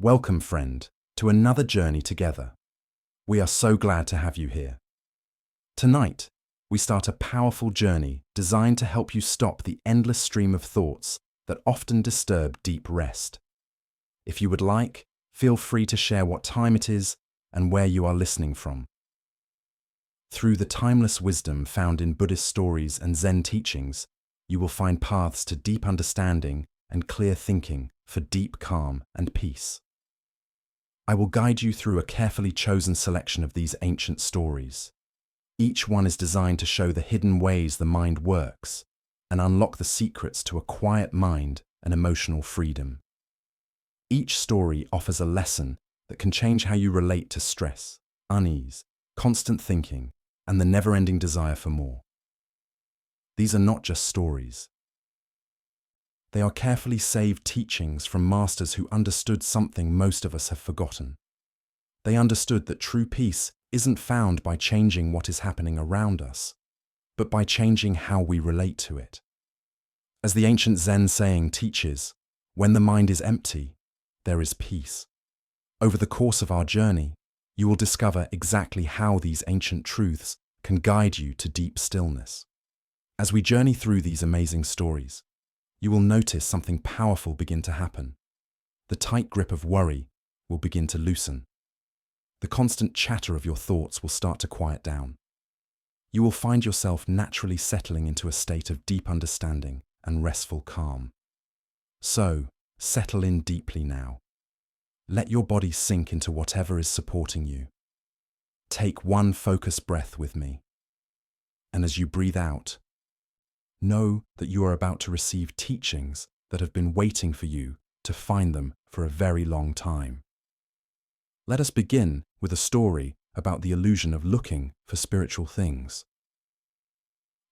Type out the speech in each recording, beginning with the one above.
Welcome, friend, to another journey together. We are so glad to have you here. Tonight, we start a powerful journey designed to help you stop the endless stream of thoughts that often disturb deep rest. If you would like, feel free to share what time it is and where you are listening from. Through the timeless wisdom found in Buddhist stories and Zen teachings, you will find paths to deep understanding and clear thinking for deep calm and peace. I will guide you through a carefully chosen selection of these ancient stories. Each one is designed to show the hidden ways the mind works and unlock the secrets to a quiet mind and emotional freedom. Each story offers a lesson that can change how you relate to stress, unease, constant thinking, and the never-ending desire for more. These are not just stories. They are carefully saved teachings from masters who understood something most of us have forgotten. They understood that true peace isn't found by changing what is happening around us, but by changing how we relate to it. As the ancient Zen saying teaches, when the mind is empty, there is peace. Over the course of our journey, you will discover exactly how these ancient truths can guide you to deep stillness. As we journey through these amazing stories, you will notice something powerful begin to happen. The tight grip of worry will begin to loosen. The constant chatter of your thoughts will start to quiet down. You will find yourself naturally settling into a state of deep understanding and restful calm. So, settle in deeply now. Let your body sink into whatever is supporting you. Take one focused breath with me. And as you breathe out, know that you are about to receive teachings that have been waiting for you to find them for a very long time. Let us begin with a story about the illusion of looking for spiritual things.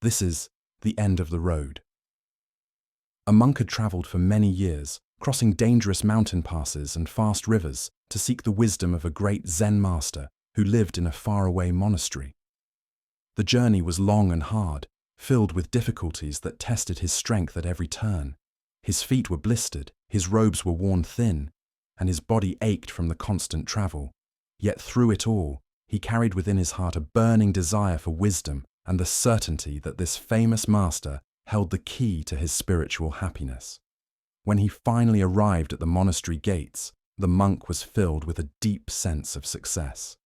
This is the end of the road. A monk had traveled for many years, crossing dangerous mountain passes and fast rivers to seek the wisdom of a great Zen master who lived in a faraway monastery. The journey was long and hard, filled with difficulties that tested his strength at every turn. His feet were blistered, his robes were worn thin, and his body ached from the constant travel. Yet through it all, he carried within his heart a burning desire for wisdom and the certainty that this famous master held the key to his spiritual happiness. When he finally arrived at the monastery gates, the monk was filled with a deep sense of success.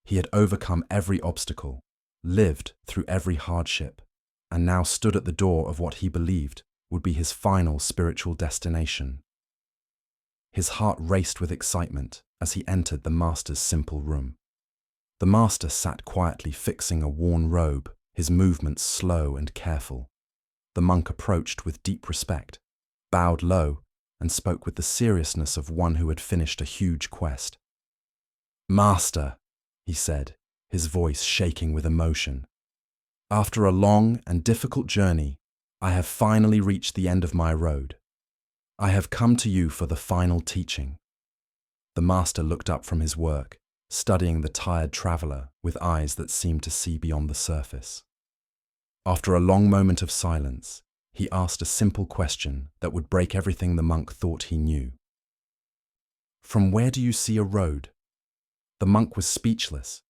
He had overcome every obstacle, lived through every hardship, and now stood at the door of what he believed would be his final spiritual destination. His heart raced with excitement as he entered the master's simple room. The master sat quietly fixing a worn robe, his movements slow and careful. The monk approached with deep respect, bowed low, and spoke with the seriousness of one who had finished a huge quest. "Master," he said, his voice shaking with emotion, "after a long and difficult journey, I have finally reached the end of my road. I have come to you for the final teaching." The master looked up from his work, studying the tired traveler with eyes that seemed to see beyond the surface. After a long moment of silence, he asked a simple question that would break everything the monk thought he knew. "From where do you see a road?" The monk was speechless.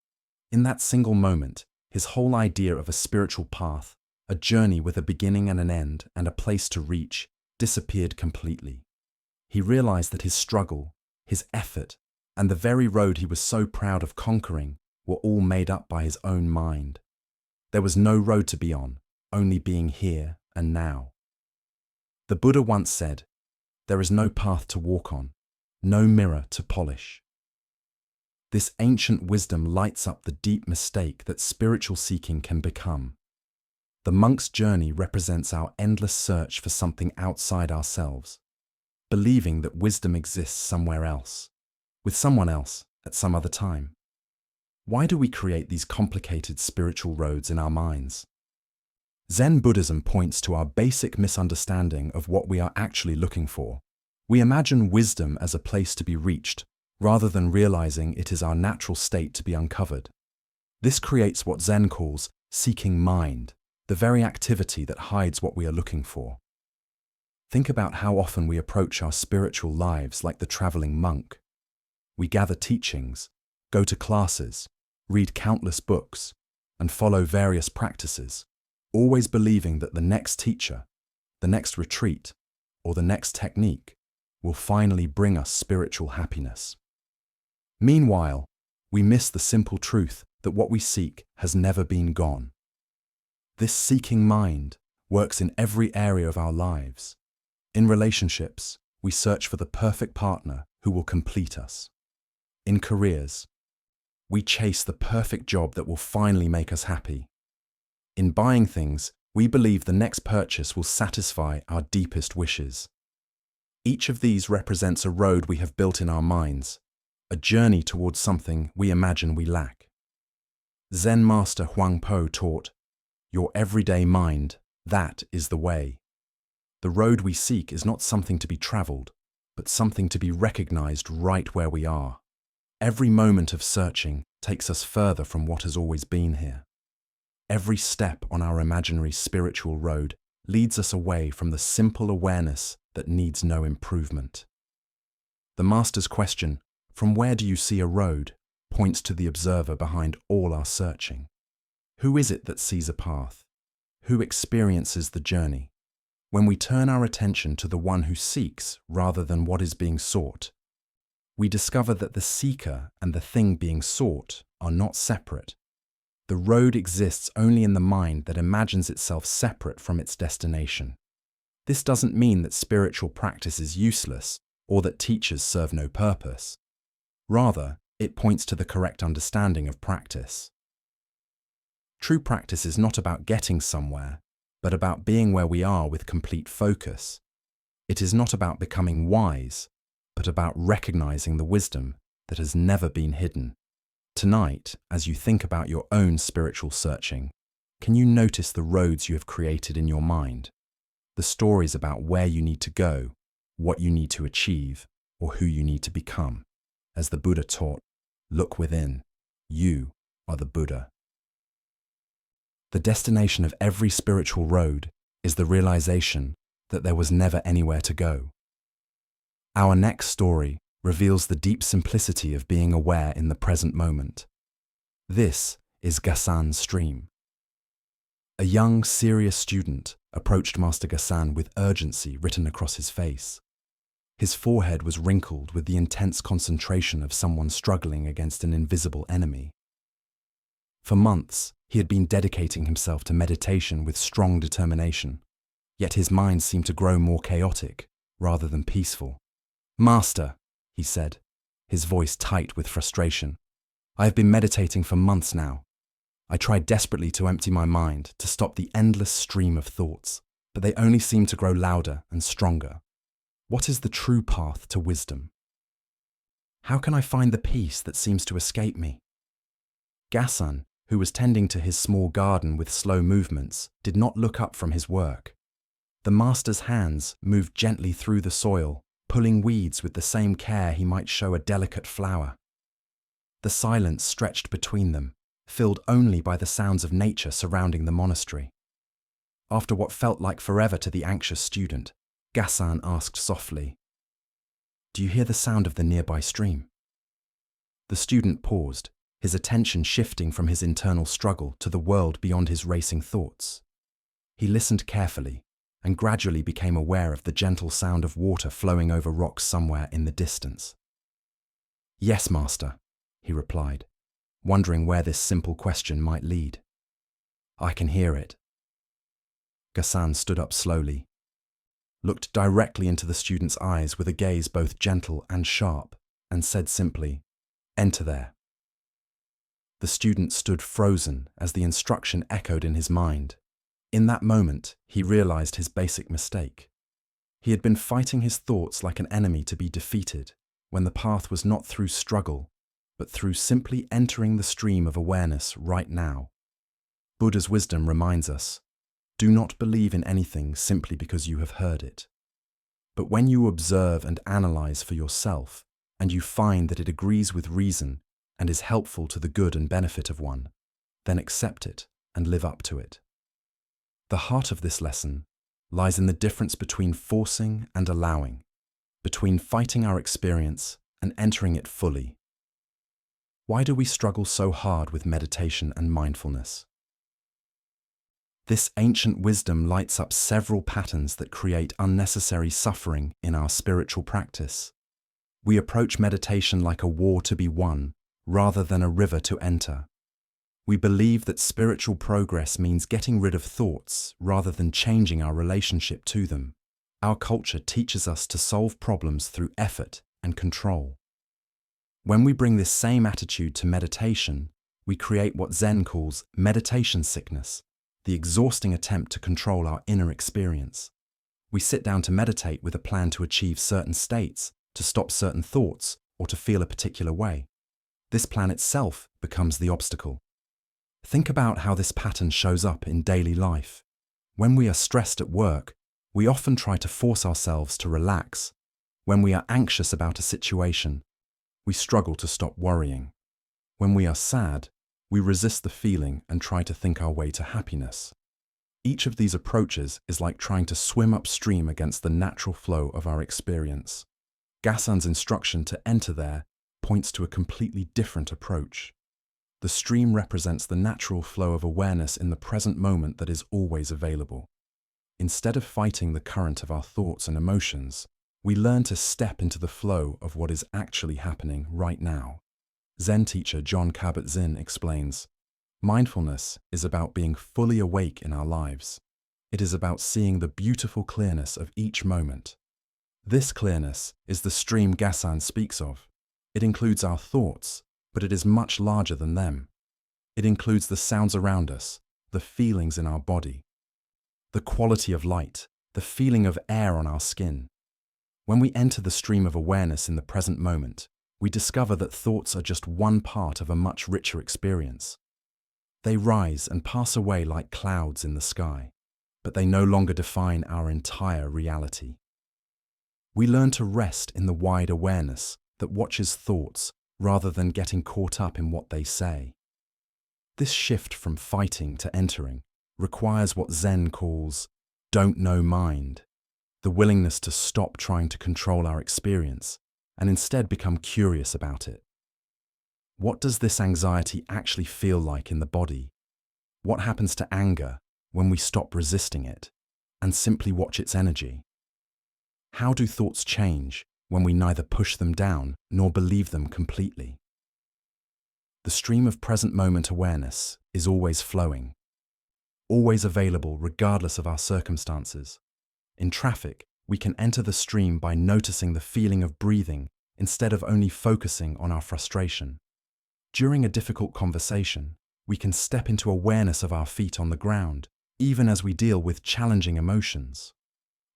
In that single moment, his whole idea of a spiritual path, a journey with a beginning and an end and a place to reach, disappeared completely. He realized that his struggle, his effort, and the very road he was so proud of conquering were all made up by his own mind. There was no road to be on, only being here and now. The Buddha once said, "There is no path to walk on, no mirror to polish." This ancient wisdom lights up the deep mistake that spiritual seeking can become. The monk's journey represents our endless search for something outside ourselves, believing that wisdom exists somewhere else, with someone else at some other time. Why do we create these complicated spiritual roads in our minds? Zen Buddhism points to our basic misunderstanding of what we are actually looking for. We imagine wisdom as a place to be reached, rather than realizing it is our natural state to be uncovered. This creates what Zen calls seeking mind, the very activity that hides what we are looking for. Think about how often we approach our spiritual lives like the traveling monk. We gather teachings, go to classes, read countless books, and follow various practices, always believing that the next teacher, the next retreat, or the next technique will finally bring us spiritual happiness. Meanwhile, we miss the simple truth that what we seek has never been gone. This seeking mind works in every area of our lives. In relationships, we search for the perfect partner who will complete us. In careers, we chase the perfect job that will finally make us happy. In buying things, we believe the next purchase will satisfy our deepest wishes. Each of these represents a road we have built in our minds, a journey towards something we imagine we lack. Zen master Huang Po taught, "Your everyday mind, that is the way." The road we seek is not something to be traveled, but something to be recognized right where we are. Every moment of searching takes us further from what has always been here. Every step on our imaginary spiritual road leads us away from the simple awareness that needs no improvement. The master's question, "From where do you see a road?" points to the observer behind all our searching. Who is it that sees a path? Who experiences the journey? When we turn our attention to the one who seeks rather than what is being sought, we discover that the seeker and the thing being sought are not separate. The road exists only in the mind that imagines itself separate from its destination. This doesn't mean that spiritual practice is useless or that teachers serve no purpose. Rather, it points to the correct understanding of practice. True practice is not about getting somewhere, but about being where we are with complete focus. It is not about becoming wise, but about recognizing the wisdom that has never been hidden. Tonight, as you think about your own spiritual searching, can you notice the roads you have created in your mind? The stories about where you need to go, what you need to achieve, or who you need to become. As the Buddha taught, look within. You are the Buddha. The destination of every spiritual road is the realization that there was never anywhere to go. Our next story reveals the deep simplicity of being aware in the present moment. This is Gassan's stream. A young, serious student approached Master Gassan with urgency written across his face. His forehead was wrinkled with the intense concentration of someone struggling against an invisible enemy. For months, he had been dedicating himself to meditation with strong determination, yet his mind seemed to grow more chaotic rather than peaceful. "Master," he said, his voice tight with frustration, "I have been meditating for months now. I tried desperately to empty my mind, to stop the endless stream of thoughts, but they only seem to grow louder and stronger. What is the true path to wisdom? How can I find the peace that seems to escape me?" Gassan, who was tending to his small garden with slow movements, did not look up from his work. The master's hands moved gently through the soil, pulling weeds with the same care he might show a delicate flower. The silence stretched between them, filled only by the sounds of nature surrounding the monastery. After what felt like forever to the anxious student, Gassan asked softly, "Do you hear the sound of the nearby stream?" The student paused, his attention shifting from his internal struggle to the world beyond his racing thoughts. He listened carefully and gradually became aware of the gentle sound of water flowing over rocks somewhere in the distance. "Yes, master," he replied, wondering where this simple question might lead. "I can hear it." Gassan stood up slowly, looked directly into the student's eyes with a gaze both gentle and sharp, and said simply, "Enter there." The student stood frozen as the instruction echoed in his mind. In that moment, he realized his basic mistake. He had been fighting his thoughts like an enemy to be defeated, when the path was not through struggle, but through simply entering the stream of awareness right now. Buddha's wisdom reminds us, do not believe in anything simply because you have heard it. But when you observe and analyze for yourself, and you find that it agrees with reason and is helpful to the good and benefit of one, then accept it and live up to it. The heart of this lesson lies in the difference between forcing and allowing, between fighting our experience and entering it fully. Why do we struggle so hard with meditation and mindfulness? This ancient wisdom lights up several patterns that create unnecessary suffering in our spiritual practice. We approach meditation like a war to be won, rather than a river to enter. We believe that spiritual progress means getting rid of thoughts rather than changing our relationship to them. Our culture teaches us to solve problems through effort and control. When we bring this same attitude to meditation, we create what Zen calls meditation sickness, the exhausting attempt to control our inner experience. We sit down to meditate with a plan to achieve certain states, to stop certain thoughts, or to feel a particular way. This plan itself becomes the obstacle. Think about how this pattern shows up in daily life. When we are stressed at work, we often try to force ourselves to relax. When we are anxious about a situation, we struggle to stop worrying. When we are sad, we resist the feeling and try to think our way to happiness. Each of these approaches is like trying to swim upstream against the natural flow of our experience. Gassan's instruction to enter there points to a completely different approach. The stream represents the natural flow of awareness in the present moment that is always available. Instead of fighting the current of our thoughts and emotions, we learn to step into the flow of what is actually happening right now. Zen teacher Jon Kabat-Zinn explains, mindfulness is about being fully awake in our lives. It is about seeing the beautiful clearness of each moment. This clearness is the stream Gassan speaks of. It includes our thoughts, but it is much larger than them. It includes the sounds around us, the feelings in our body, the quality of light, the feeling of air on our skin. When we enter the stream of awareness in the present moment, we discover that thoughts are just one part of a much richer experience. They rise and pass away like clouds in the sky, but they no longer define our entire reality. We learn to rest in the wide awareness that watches thoughts rather than getting caught up in what they say. This shift from fighting to entering requires what Zen calls don't know mind, the willingness to stop trying to control our experience and instead become curious about it. What does this anxiety actually feel like in the body? What happens to anger when we stop resisting it and simply watch its energy? How do thoughts change when we neither push them down nor believe them completely? The stream of present moment awareness is always flowing, always available regardless of our circumstances. In traffic, we can enter the stream by noticing the feeling of breathing instead of only focusing on our frustration. During a difficult conversation, we can step into awareness of our feet on the ground, even as we deal with challenging emotions.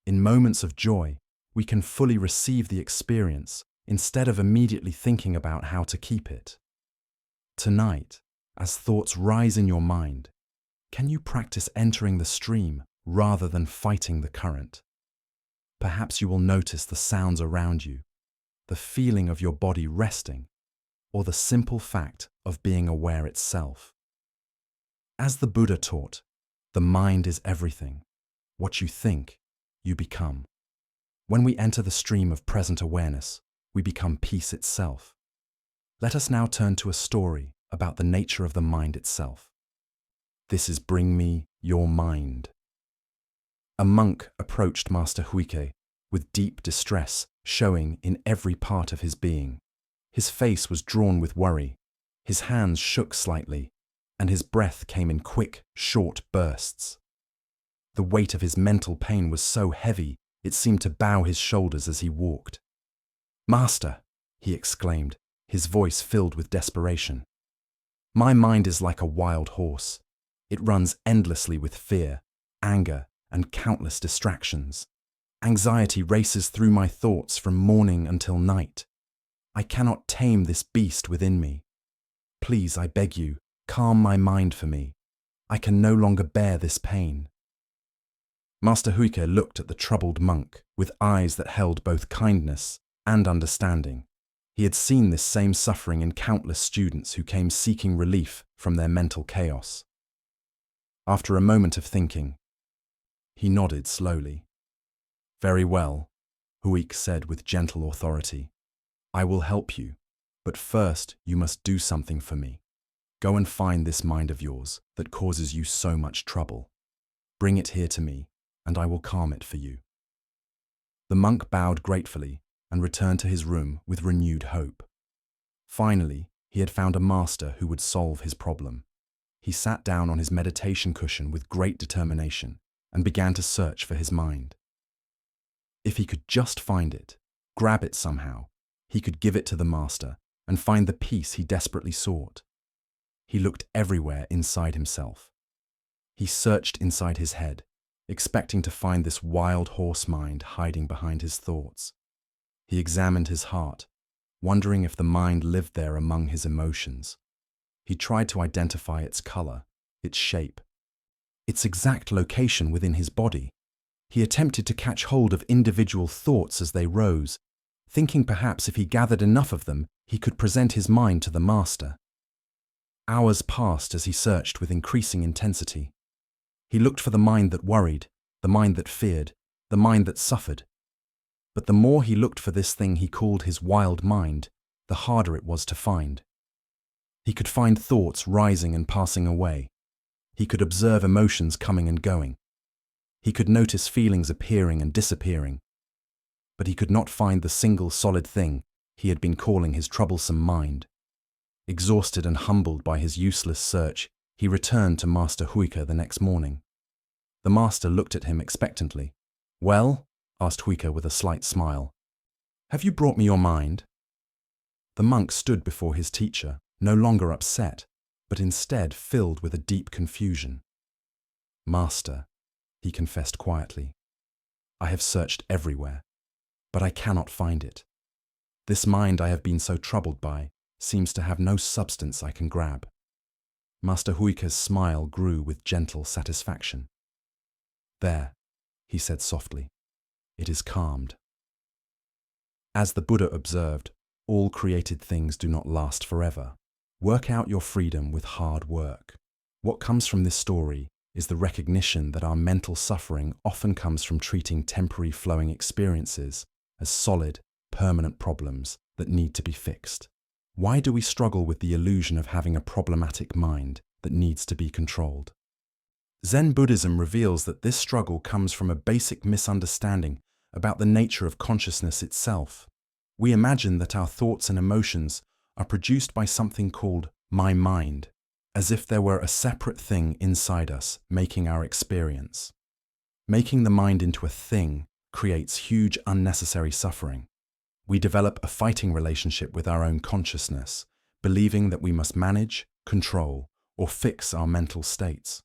In moments of joy, we can fully receive the experience instead of immediately thinking about how to keep it. Tonight, as thoughts rise in your mind, can you practice entering the stream rather than fighting the current? Perhaps you will notice the sounds around you, the feeling of your body resting, or the simple fact of being aware itself. As the Buddha taught, the mind is everything. What you think, you become. When we enter the stream of present awareness, we become peace itself. Let us now turn to a story about the nature of the mind itself. This is Bring Me Your Mind. A monk approached Master Huike with deep distress showing in every part of his being. His face was drawn with worry, his hands shook slightly, and his breath came in quick, short bursts. The weight of his mental pain was so heavy it seemed to bow his shoulders as he walked. "Master," he exclaimed, his voice filled with desperation. "My mind is like a wild horse. It runs endlessly with fear, anger, and countless distractions. Anxiety races through my thoughts from morning until night. I cannot tame this beast within me. Please, I beg you, calm my mind for me. I can no longer bear this pain." Master Huike looked at the troubled monk with eyes that held both kindness and understanding. He had seen this same suffering in countless students who came seeking relief from their mental chaos. After a moment of thinking, He nodded slowly. Very well, Huik said with gentle authority. I will help you, but first you must do something for me. Go and find this mind of yours that causes you so much trouble. Bring it here to me, and I will calm it for you. The monk bowed gratefully and returned to his room with renewed hope. Finally, he had found a master who would solve his problem. He sat down on his meditation cushion with great determination and began to search for his mind. If he could just find it, grab it somehow, he could give it to the master and find the peace he desperately sought. He looked everywhere inside himself. He searched inside his head, expecting to find this wild horse mind hiding behind his thoughts. He examined his heart, wondering if the mind lived there among his emotions. He tried to identify its color, its shape, its exact location within his body. He attempted to catch hold of individual thoughts as they rose, thinking perhaps if he gathered enough of them, he could present his mind to the master. Hours passed as he searched with increasing intensity. He looked for the mind that worried, the mind that feared, the mind that suffered. But the more he looked for this thing he called his wild mind, the harder it was to find. He could find thoughts rising and passing away. He could observe emotions coming and going. He could notice feelings appearing and disappearing. But he could not find the single solid thing he had been calling his troublesome mind. Exhausted and humbled by his useless search, he returned to Master Huike the next morning. The master looked at him expectantly. Well, asked Huike with a slight smile, have you brought me your mind? The monk stood before his teacher, no longer upset, but instead filled with a deep confusion. Master, he confessed quietly, I have searched everywhere, but I cannot find it. This mind I have been so troubled by seems to have no substance I can grab. Master Huike's smile grew with gentle satisfaction. There, he said softly, it is calmed. As the Buddha observed, all created things do not last forever. Work out your freedom with hard work. What comes from this story is the recognition that our mental suffering often comes from treating temporary flowing experiences as solid, permanent problems that need to be fixed. Why do we struggle with the illusion of having a problematic mind that needs to be controlled? Zen Buddhism reveals that this struggle comes from a basic misunderstanding about the nature of consciousness itself. We imagine that our thoughts and emotions are produced by something called my mind, as if there were a separate thing inside us making our experience. Making the mind into a thing creates huge unnecessary suffering. We develop a fighting relationship with our own consciousness, believing that we must manage, control, or fix our mental states.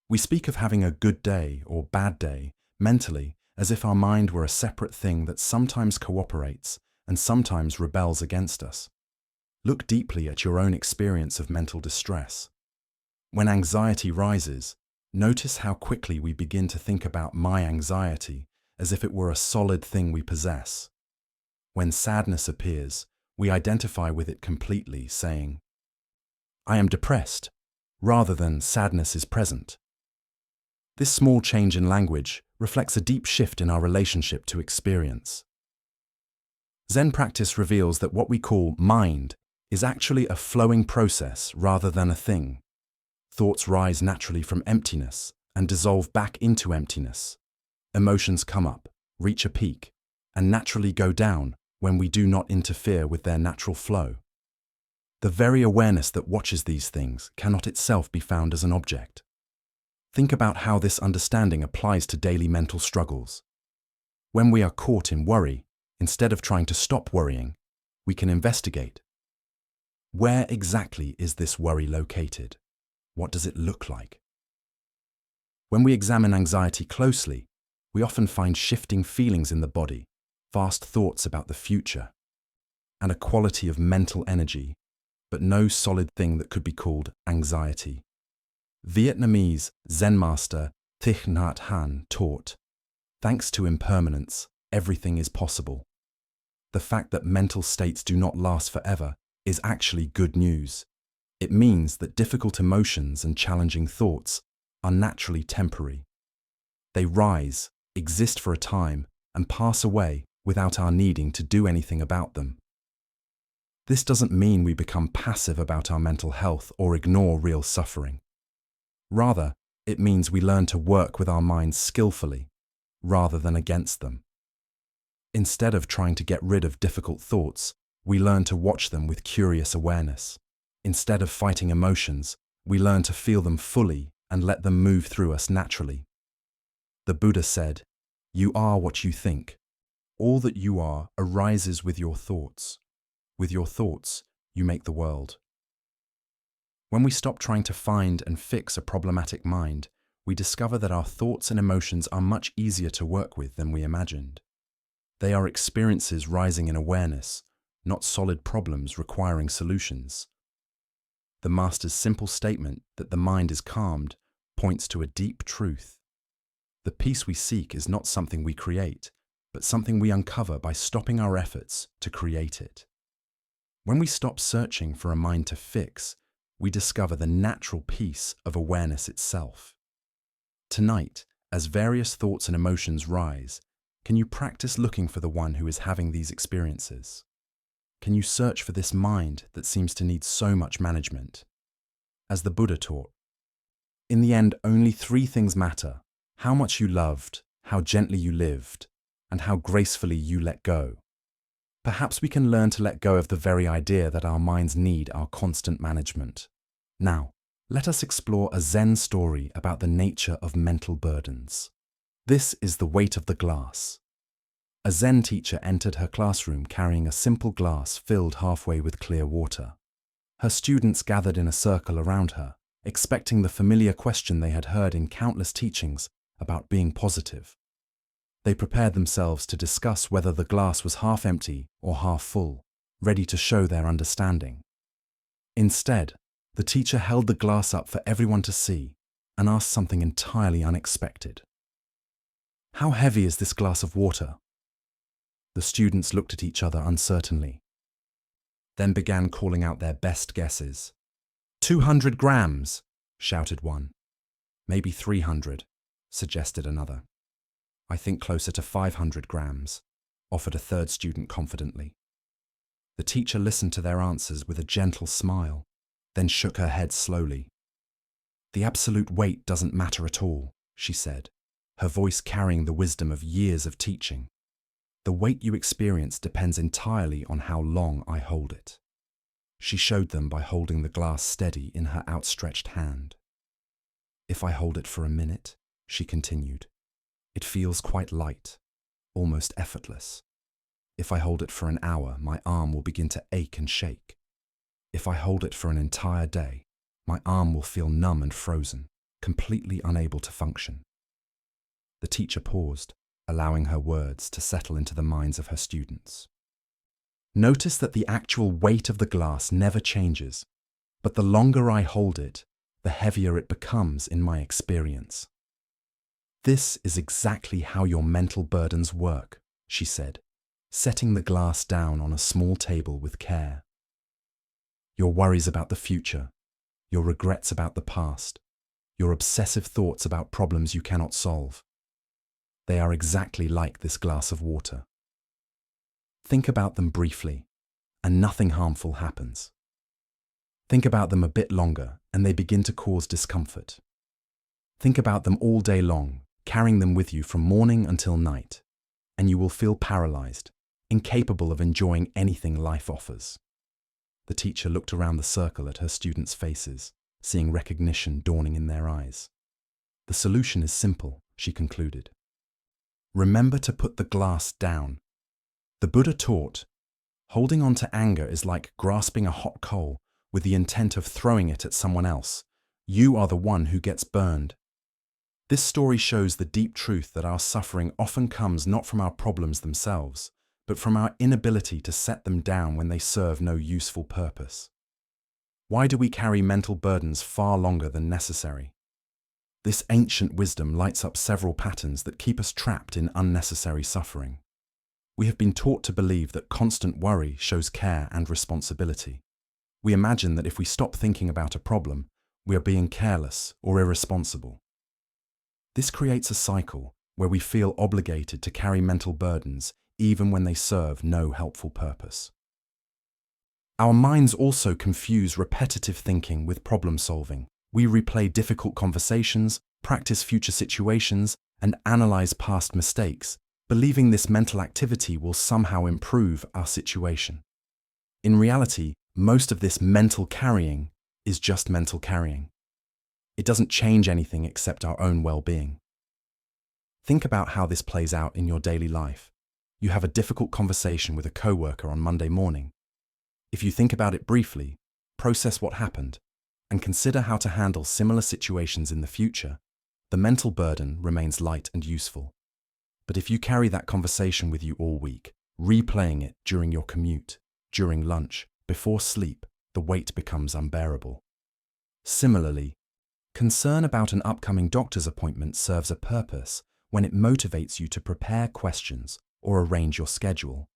We speak of having a good day or bad day mentally as if our mind were a separate thing that sometimes cooperates and sometimes rebels against us. Look deeply at your own experience of mental distress. When anxiety rises, notice how quickly we begin to think about my anxiety as if it were a solid thing we possess. When sadness appears, we identify with it completely, saying, I am depressed, rather than sadness is present. This small change in language reflects a deep shift in our relationship to experience. Zen practice reveals that what we call mind is actually a flowing process rather than a thing. Thoughts rise naturally from emptiness and dissolve back into emptiness. Emotions come up, reach a peak, and naturally go down when we do not interfere with their natural flow. The very awareness that watches these things cannot itself be found as an object. Think about how this understanding applies to daily mental struggles. When we are caught in worry, instead of trying to stop worrying, we can investigate. Where exactly is this worry located? What does it look like? When we examine anxiety closely, we often find shifting feelings in the body, vast thoughts about the future, and a quality of mental energy, but no solid thing that could be called anxiety. Vietnamese Zen master Thich Nhat Hanh taught, thanks to impermanence, everything is possible. The fact that mental states do not last forever is actually good news. It means that difficult emotions and challenging thoughts are naturally temporary. They rise, exist for a time, and pass away without our needing to do anything about them. This doesn't mean we become passive about our mental health or ignore real suffering. Rather, it means we learn to work with our minds skillfully, rather than against them. Instead of trying to get rid of difficult thoughts, we learn to watch them with curious awareness. Instead of fighting emotions, we learn to feel them fully and let them move through us naturally. The Buddha said, "You are what you think. All that you are arises with your thoughts. With your thoughts, you make the world." When we stop trying to find and fix a problematic mind, we discover that our thoughts and emotions are much easier to work with than we imagined. They are experiences rising in awareness, not solid problems requiring solutions. The Master's simple statement that the mind is calmed points to a deep truth. The peace we seek is not something we create, but something we uncover by stopping our efforts to create it. When we stop searching for a mind to fix, we discover the natural peace of awareness itself. Tonight, as various thoughts and emotions rise, can you practice looking for the one who is having these experiences? Can you search for this mind that seems to need so much management? As the Buddha taught, in the end, only three things matter: how much you loved, how gently you lived, and how gracefully you let go. Perhaps we can learn to let go of the very idea that our minds need our constant management. Now, let us explore a Zen story about the nature of mental burdens. This is The Weight of the Glass. A Zen teacher entered her classroom carrying a simple glass filled halfway with clear water. Her students gathered in a circle around her, expecting the familiar question they had heard in countless teachings about being positive. They prepared themselves to discuss whether the glass was half empty or half full, ready to show their understanding. Instead, the teacher held the glass up for everyone to see and asked something entirely unexpected. "How heavy is this glass of water?" The students looked at each other uncertainly, then began calling out their best guesses. 200 grams, shouted one. "Maybe 300, suggested another. "I think closer to 500 grams, offered a third student confidently. The teacher listened to their answers with a gentle smile, then shook her head slowly. "The absolute weight doesn't matter at all," she said, her voice carrying the wisdom of years of teaching. "The weight you experience depends entirely on how long I hold it." She showed them by holding the glass steady in her outstretched hand. "If I hold it for a minute," she continued, "it feels quite light, almost effortless. If I hold it for an hour, my arm will begin to ache and shake. If I hold it for an entire day, my arm will feel numb and frozen, completely unable to function." The teacher paused, allowing her words to settle into the minds of her students. "Notice that the actual weight of the glass never changes, but the longer I hold it, the heavier it becomes in my experience. This is exactly how your mental burdens work," she said, setting the glass down on a small table with care. "Your worries about the future, your regrets about the past, your obsessive thoughts about problems you cannot solve. They are exactly like this glass of water. Think about them briefly, and nothing harmful happens. Think about them a bit longer, and they begin to cause discomfort. Think about them all day long, carrying them with you from morning until night, and you will feel paralyzed, incapable of enjoying anything life offers." The teacher looked around the circle at her students' faces, seeing recognition dawning in their eyes. "The solution is simple," she concluded. "Remember to put the glass down." The Buddha taught, holding on to anger is like grasping a hot coal with the intent of throwing it at someone else. You are the one who gets burned. This story shows the deep truth that our suffering often comes not from our problems themselves, but from our inability to set them down when they serve no useful purpose. Why do we carry mental burdens far longer than necessary? This ancient wisdom lights up several patterns that keep us trapped in unnecessary suffering. We have been taught to believe that constant worry shows care and responsibility. We imagine that if we stop thinking about a problem, we are being careless or irresponsible. This creates a cycle where we feel obligated to carry mental burdens even when they serve no helpful purpose. Our minds also confuse repetitive thinking with problem solving. We replay difficult conversations, practice future situations, and analyze past mistakes, believing this mental activity will somehow improve our situation. In reality, most of this mental carrying is just mental carrying. It doesn't change anything except our own well-being. Think about how this plays out in your daily life. You have a difficult conversation with a coworker on Monday morning. If you think about it briefly, process what happened, and consider how to handle similar situations in the future, the mental burden remains light and useful. But if you carry that conversation with you all week, replaying it during your commute, during lunch, before sleep, the weight becomes unbearable. Similarly, concern about an upcoming doctor's appointment serves a purpose when it motivates you to prepare questions or arrange your schedule.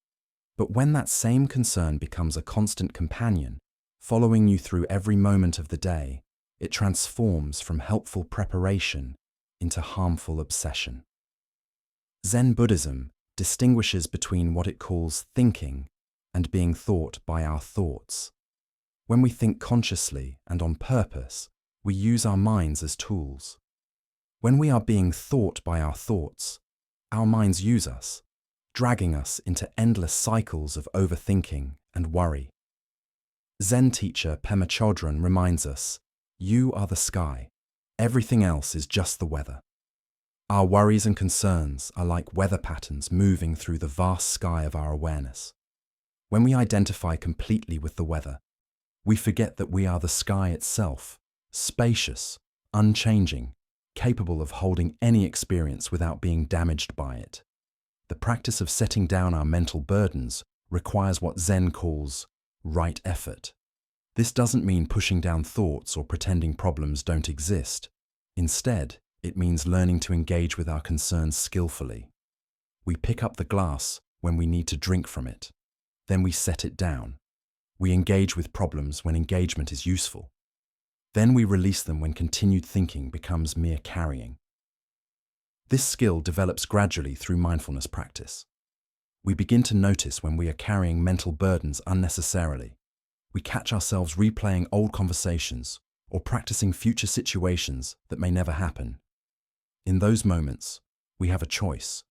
But when that same concern becomes a constant companion, following you through every moment of the day, it transforms from helpful preparation into harmful obsession. Zen Buddhism distinguishes between what it calls thinking and being thought by our thoughts. When we think consciously and on purpose, we use our minds as tools. When we are being thought by our thoughts, our minds use us, dragging us into endless cycles of overthinking and worry. Zen teacher Pema Chodron reminds us, "You are the sky. Everything else is just the weather." Our worries and concerns are like weather patterns moving through the vast sky of our awareness. When we identify completely with the weather, we forget that we are the sky itself, spacious, unchanging, capable of holding any experience without being damaged by it. The practice of setting down our mental burdens requires what Zen calls right effort. This doesn't mean pushing down thoughts or pretending problems don't exist. Instead, it means learning to engage with our concerns skillfully. We pick up the glass when we need to drink from it. Then we set it down. We engage with problems when engagement is useful. Then we release them when continued thinking becomes mere carrying. This skill develops gradually through mindfulness practice. We begin to notice when we are carrying mental burdens unnecessarily. We catch ourselves replaying old conversations or practicing future situations that may never happen. In those moments, we have a choice.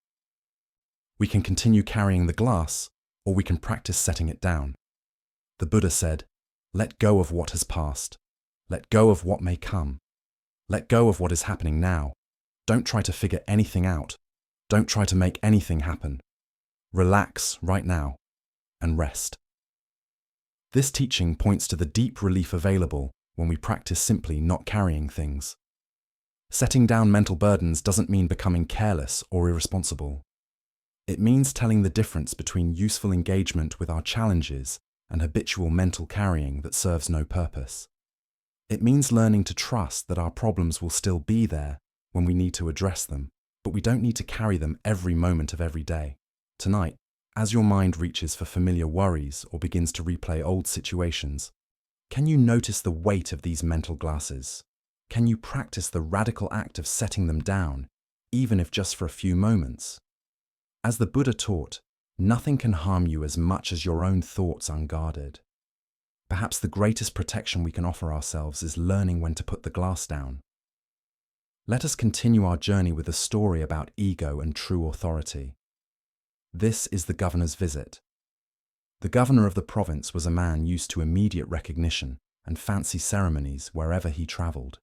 We can continue carrying the glass, or we can practice setting it down. The Buddha said, "Let go of what has passed. Let go of what may come. Let go of what is happening now. Don't try to figure anything out. Don't try to make anything happen. Relax right now and rest." This teaching points to the deep relief available when we practice simply not carrying things. Setting down mental burdens doesn't mean becoming careless or irresponsible. It means telling the difference between useful engagement with our challenges and habitual mental carrying that serves no purpose. It means learning to trust that our problems will still be there when we need to address them, but we don't need to carry them every moment of every day. Tonight, as your mind reaches for familiar worries or begins to replay old situations, can you notice the weight of these mental glasses? Can you practice the radical act of setting them down, even if just for a few moments? As the Buddha taught, nothing can harm you as much as your own thoughts unguarded. Perhaps the greatest protection we can offer ourselves is learning when to put the glass down. Let us continue our journey with a story about ego and true authority. This is the governor's visit. The governor of the province was a man used to immediate recognition and fancy ceremonies wherever he travelled.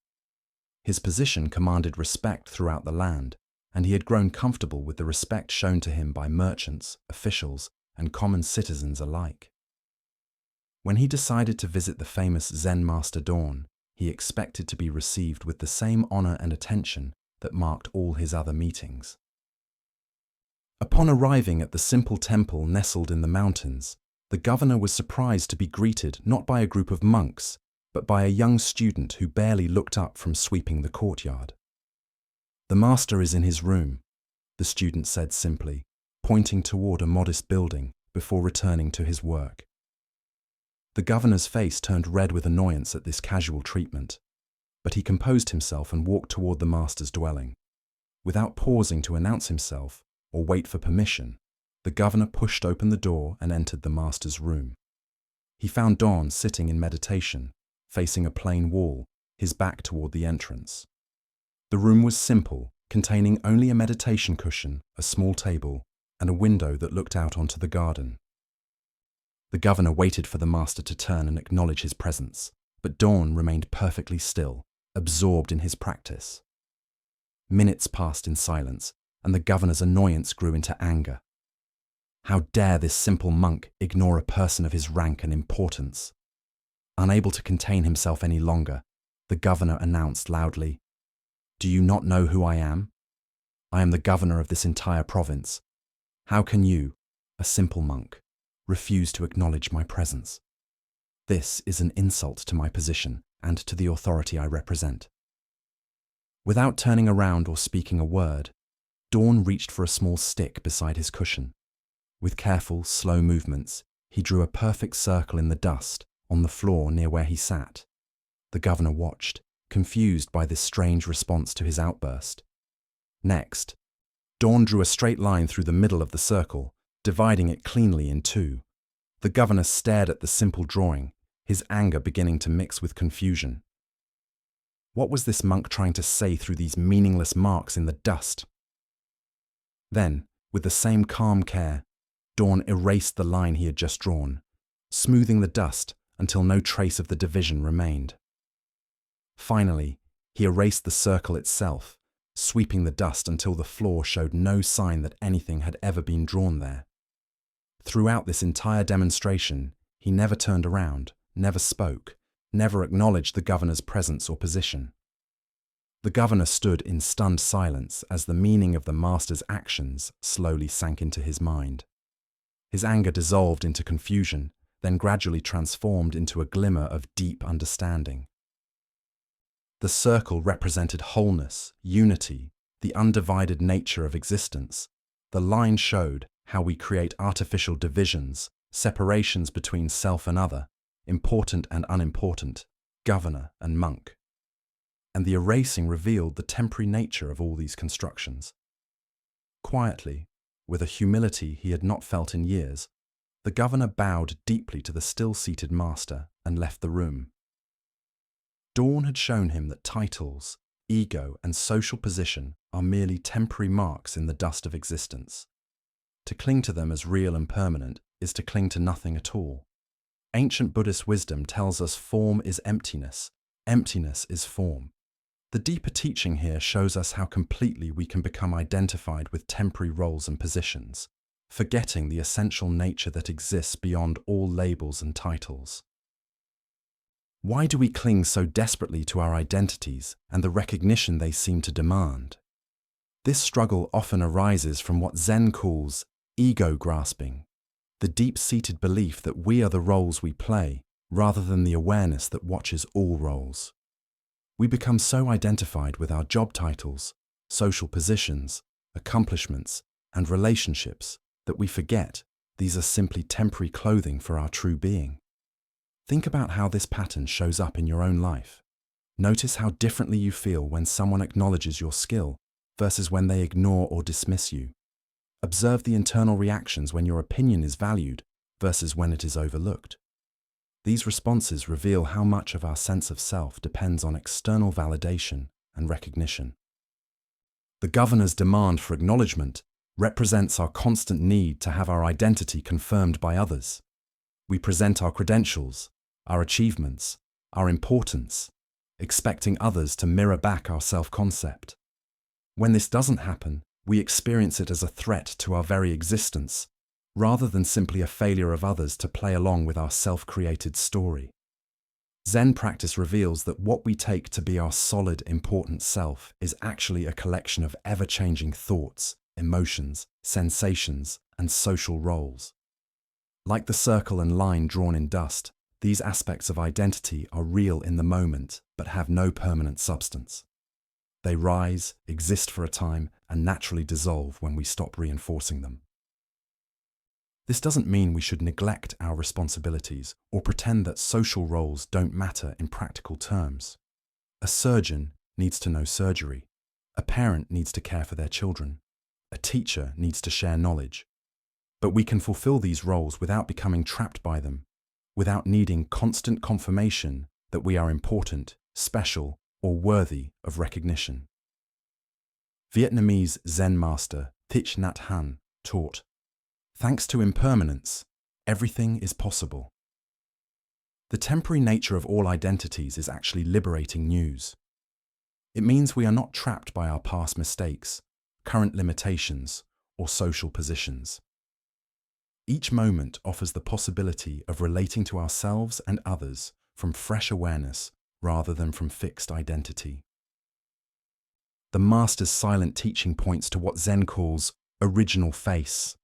His position commanded respect throughout the land, and he had grown comfortable with the respect shown to him by merchants, officials, and common citizens alike. When he decided to visit the famous Zen master Dawn, he expected to be received with the same honour and attention that marked all his other meetings. Upon arriving at the simple temple nestled in the mountains, the governor was surprised to be greeted not by a group of monks, but by a young student who barely looked up from sweeping the courtyard. "The master is in his room," the student said simply, pointing toward a modest building before returning to his work. The governor's face turned red with annoyance at this casual treatment, but he composed himself and walked toward the master's dwelling. Without pausing to announce himself or wait for permission, the governor pushed open the door and entered the master's room. He found Dawn sitting in meditation, facing a plain wall, his back toward the entrance. The room was simple, containing only a meditation cushion, a small table, and a window that looked out onto the garden. The governor waited for the master to turn and acknowledge his presence, but Dawn remained perfectly still, absorbed in his practice. Minutes passed in silence, and the governor's annoyance grew into anger. How dare this simple monk ignore a person of his rank and importance? Unable to contain himself any longer, the governor announced loudly, "Do you not know who I am? I am the governor of this entire province. How can you, a simple monk, refuse to acknowledge my presence? This is an insult to my position and to the authority I represent." Without turning around or speaking a word, Dawn reached for a small stick beside his cushion. With careful, slow movements, he drew a perfect circle in the dust on the floor near where he sat. The governor watched, confused by this strange response to his outburst. Next, Dawn drew a straight line through the middle of the circle, dividing it cleanly in two. The governor stared at the simple drawing, his anger beginning to mix with confusion. What was this monk trying to say through these meaningless marks in the dust? Then, with the same calm care, Dawn erased the line he had just drawn, smoothing the dust until no trace of the division remained. Finally, he erased the circle itself, sweeping the dust until the floor showed no sign that anything had ever been drawn there. Throughout this entire demonstration, he never turned around, never spoke, never acknowledged the governor's presence or position. The governor stood in stunned silence as the meaning of the master's actions slowly sank into his mind. His anger dissolved into confusion, then gradually transformed into a glimmer of deep understanding. The circle represented wholeness, unity, the undivided nature of existence. The line showed how we create artificial divisions, separations between self and other, important and unimportant, governor and monk. And the erasing revealed the temporary nature of all these constructions. Quietly, with a humility he had not felt in years, the governor bowed deeply to the still-seated master and left the room. Dawn had shown him that titles, ego, and social position are merely temporary marks in the dust of existence. To cling to them as real and permanent is to cling to nothing at all. Ancient Buddhist wisdom tells us form is emptiness, emptiness is form. The deeper teaching here shows us how completely we can become identified with temporary roles and positions, forgetting the essential nature that exists beyond all labels and titles. Why do we cling so desperately to our identities and the recognition they seem to demand? This struggle often arises from what Zen calls ego grasping, the deep-seated belief that we are the roles we play, rather than the awareness that watches all roles. We become so identified with our job titles, social positions, accomplishments, and relationships that we forget these are simply temporary clothing for our true being. Think about how this pattern shows up in your own life. Notice how differently you feel when someone acknowledges your skill versus when they ignore or dismiss you. Observe the internal reactions when your opinion is valued versus when it is overlooked. These responses reveal how much of our sense of self depends on external validation and recognition. The governor's demand for acknowledgement represents our constant need to have our identity confirmed by others. We present our credentials, our achievements, our importance, expecting others to mirror back our self-concept. When this doesn't happen, we experience it as a threat to our very existence, rather than simply a failure of others to play along with our self-created story. Zen practice reveals that what we take to be our solid, important self is actually a collection of ever-changing thoughts, emotions, sensations, and social roles. Like the circle and line drawn in dust, these aspects of identity are real in the moment but have no permanent substance. They rise, exist for a time, and naturally dissolve when we stop reinforcing them. This doesn't mean we should neglect our responsibilities or pretend that social roles don't matter in practical terms. A surgeon needs to know surgery. A A parent needs to care for their children. A teacher needs to share knowledge. But we can fulfill these roles without becoming trapped by them, without needing constant confirmation that we are important, special, or worthy of recognition. Vietnamese Zen master Thich Nhat Hanh taught, "Thanks to impermanence, everything is possible." The temporary nature of all identities is actually liberating news. It means we are not trapped by our past mistakes, current limitations, or social positions. Each moment offers the possibility of relating to ourselves and others from fresh awareness rather than from fixed identity. The Master's silent teaching points to what Zen calls original face,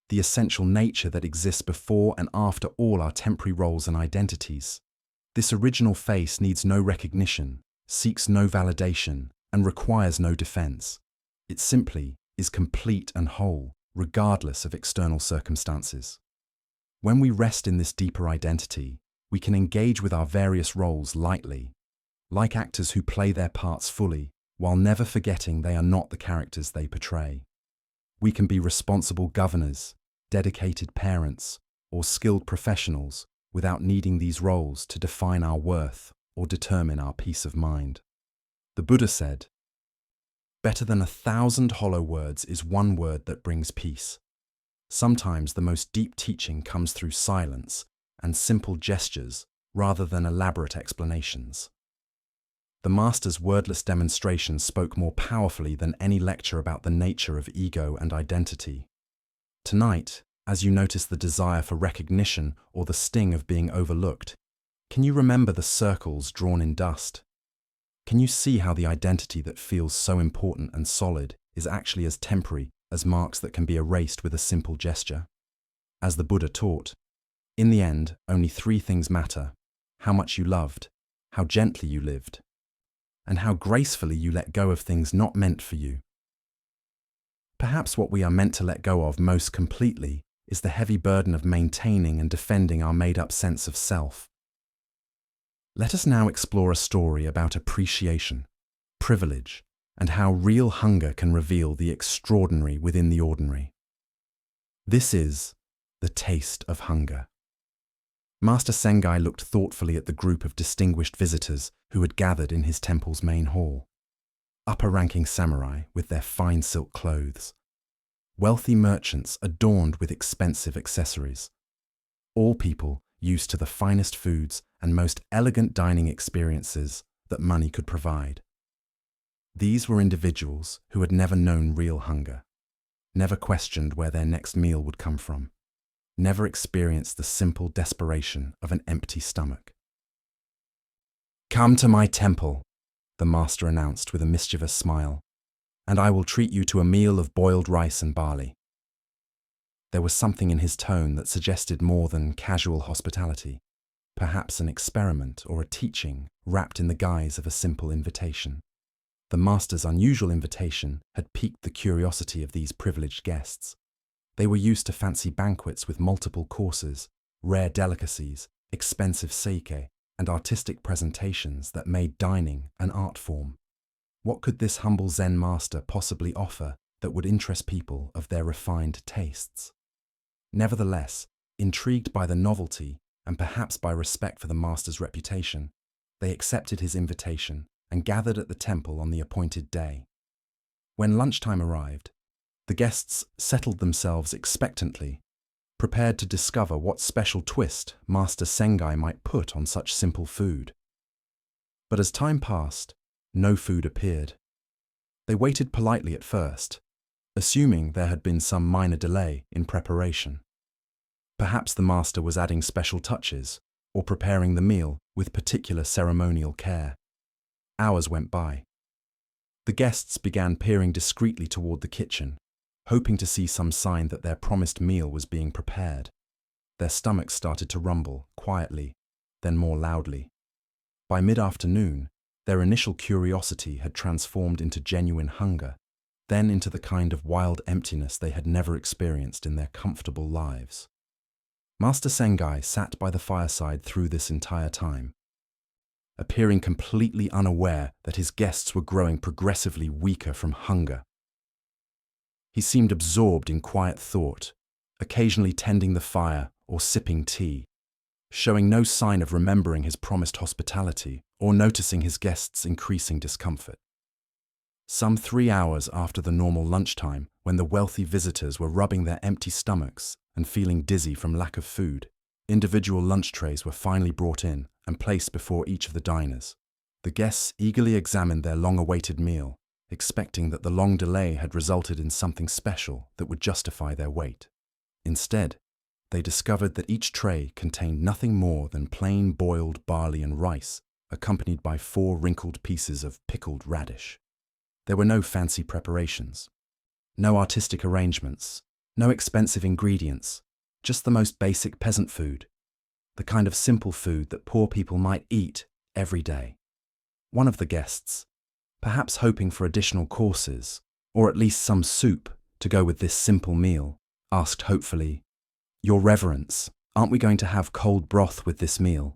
the essential nature that exists before and after all our temporary roles and identities. This original face needs no recognition, seeks no validation, and requires no defense. It simply is complete and whole, regardless of external circumstances. When we rest in this deeper identity, we can engage with our various roles lightly, like actors who play their parts fully, while never forgetting they are not the characters they portray. We can be responsible governors, dedicated parents, or skilled professionals without needing these roles to define our worth or determine our peace of mind. The Buddha said, "Better than 1,000 hollow words is one word that brings peace." Sometimes the most deep teaching comes through silence and simple gestures rather than elaborate explanations. The Master's wordless demonstration spoke more powerfully than any lecture about the nature of ego and identity. Tonight, as you notice the desire for recognition or the sting of being overlooked, can you remember the circles drawn in dust? Can you see how the identity that feels so important and solid is actually as temporary as marks that can be erased with a simple gesture? As the Buddha taught, in the end, only 3 things matter: how much you loved, how gently you lived, and how gracefully you let go of things not meant for you. Perhaps what we are meant to let go of most completely is the heavy burden of maintaining and defending our made-up sense of self. Let us now explore a story about appreciation, privilege, and how real hunger can reveal the extraordinary within the ordinary. This is The Taste of Hunger. Master Sengai looked thoughtfully at the group of distinguished visitors who had gathered in his temple's main hall. Upper-ranking samurai with their fine silk clothes, wealthy merchants adorned with expensive accessories, all people used to the finest foods and most elegant dining experiences that money could provide. These were individuals who had never known real hunger, never questioned where their next meal would come from, never experienced the simple desperation of an empty stomach. "Come to my temple," the master announced with a mischievous smile, "and I will treat you to a meal of boiled rice and barley." There was something in his tone that suggested more than casual hospitality, perhaps an experiment or a teaching wrapped in the guise of a simple invitation. The master's unusual invitation had piqued the curiosity of these privileged guests. They were used to fancy banquets with multiple courses, rare delicacies, expensive sake, and artistic presentations that made dining an art form. What could this humble Zen master possibly offer that would interest people of their refined tastes? Nevertheless, intrigued by the novelty and perhaps by respect for the master's reputation, they accepted his invitation and gathered at the temple on the appointed day. When lunchtime arrived, the guests settled themselves expectantly, prepared to discover what special twist Master Sengai might put on such simple food. But as time passed, no food appeared. They waited politely at first, assuming there had been some minor delay in preparation. Perhaps the master was adding special touches or preparing the meal with particular ceremonial care. Hours went by. The guests began peering discreetly toward the kitchen, hoping to see some sign that their promised meal was being prepared. Their stomachs started to rumble, quietly, then more loudly. By mid-afternoon, their initial curiosity had transformed into genuine hunger, then into the kind of wild emptiness they had never experienced in their comfortable lives. Master Sengai sat by the fireside through this entire time. appearing completely unaware that his guests were growing progressively weaker from hunger. He seemed absorbed in quiet thought, occasionally tending the fire or sipping tea, showing no sign of remembering his promised hospitality or noticing his guests' increasing discomfort. Some 3 hours after the normal lunchtime, when the wealthy visitors were rubbing their empty stomachs and feeling dizzy from lack of food, individual lunch trays were finally brought in and placed before each of the diners. The guests eagerly examined their long-awaited meal, expecting that the long delay had resulted in something special that would justify their wait. Instead, they discovered that each tray contained nothing more than plain boiled barley and rice, accompanied by 4 wrinkled pieces of pickled radish. There were no fancy preparations, no artistic arrangements, no expensive ingredients, just the most basic peasant food, the kind of simple food that poor people might eat every day. One of the guests, perhaps hoping for additional courses, or at least some soup to go with this simple meal, asked hopefully, "Your Reverence, aren't we going to have cold broth with this meal?"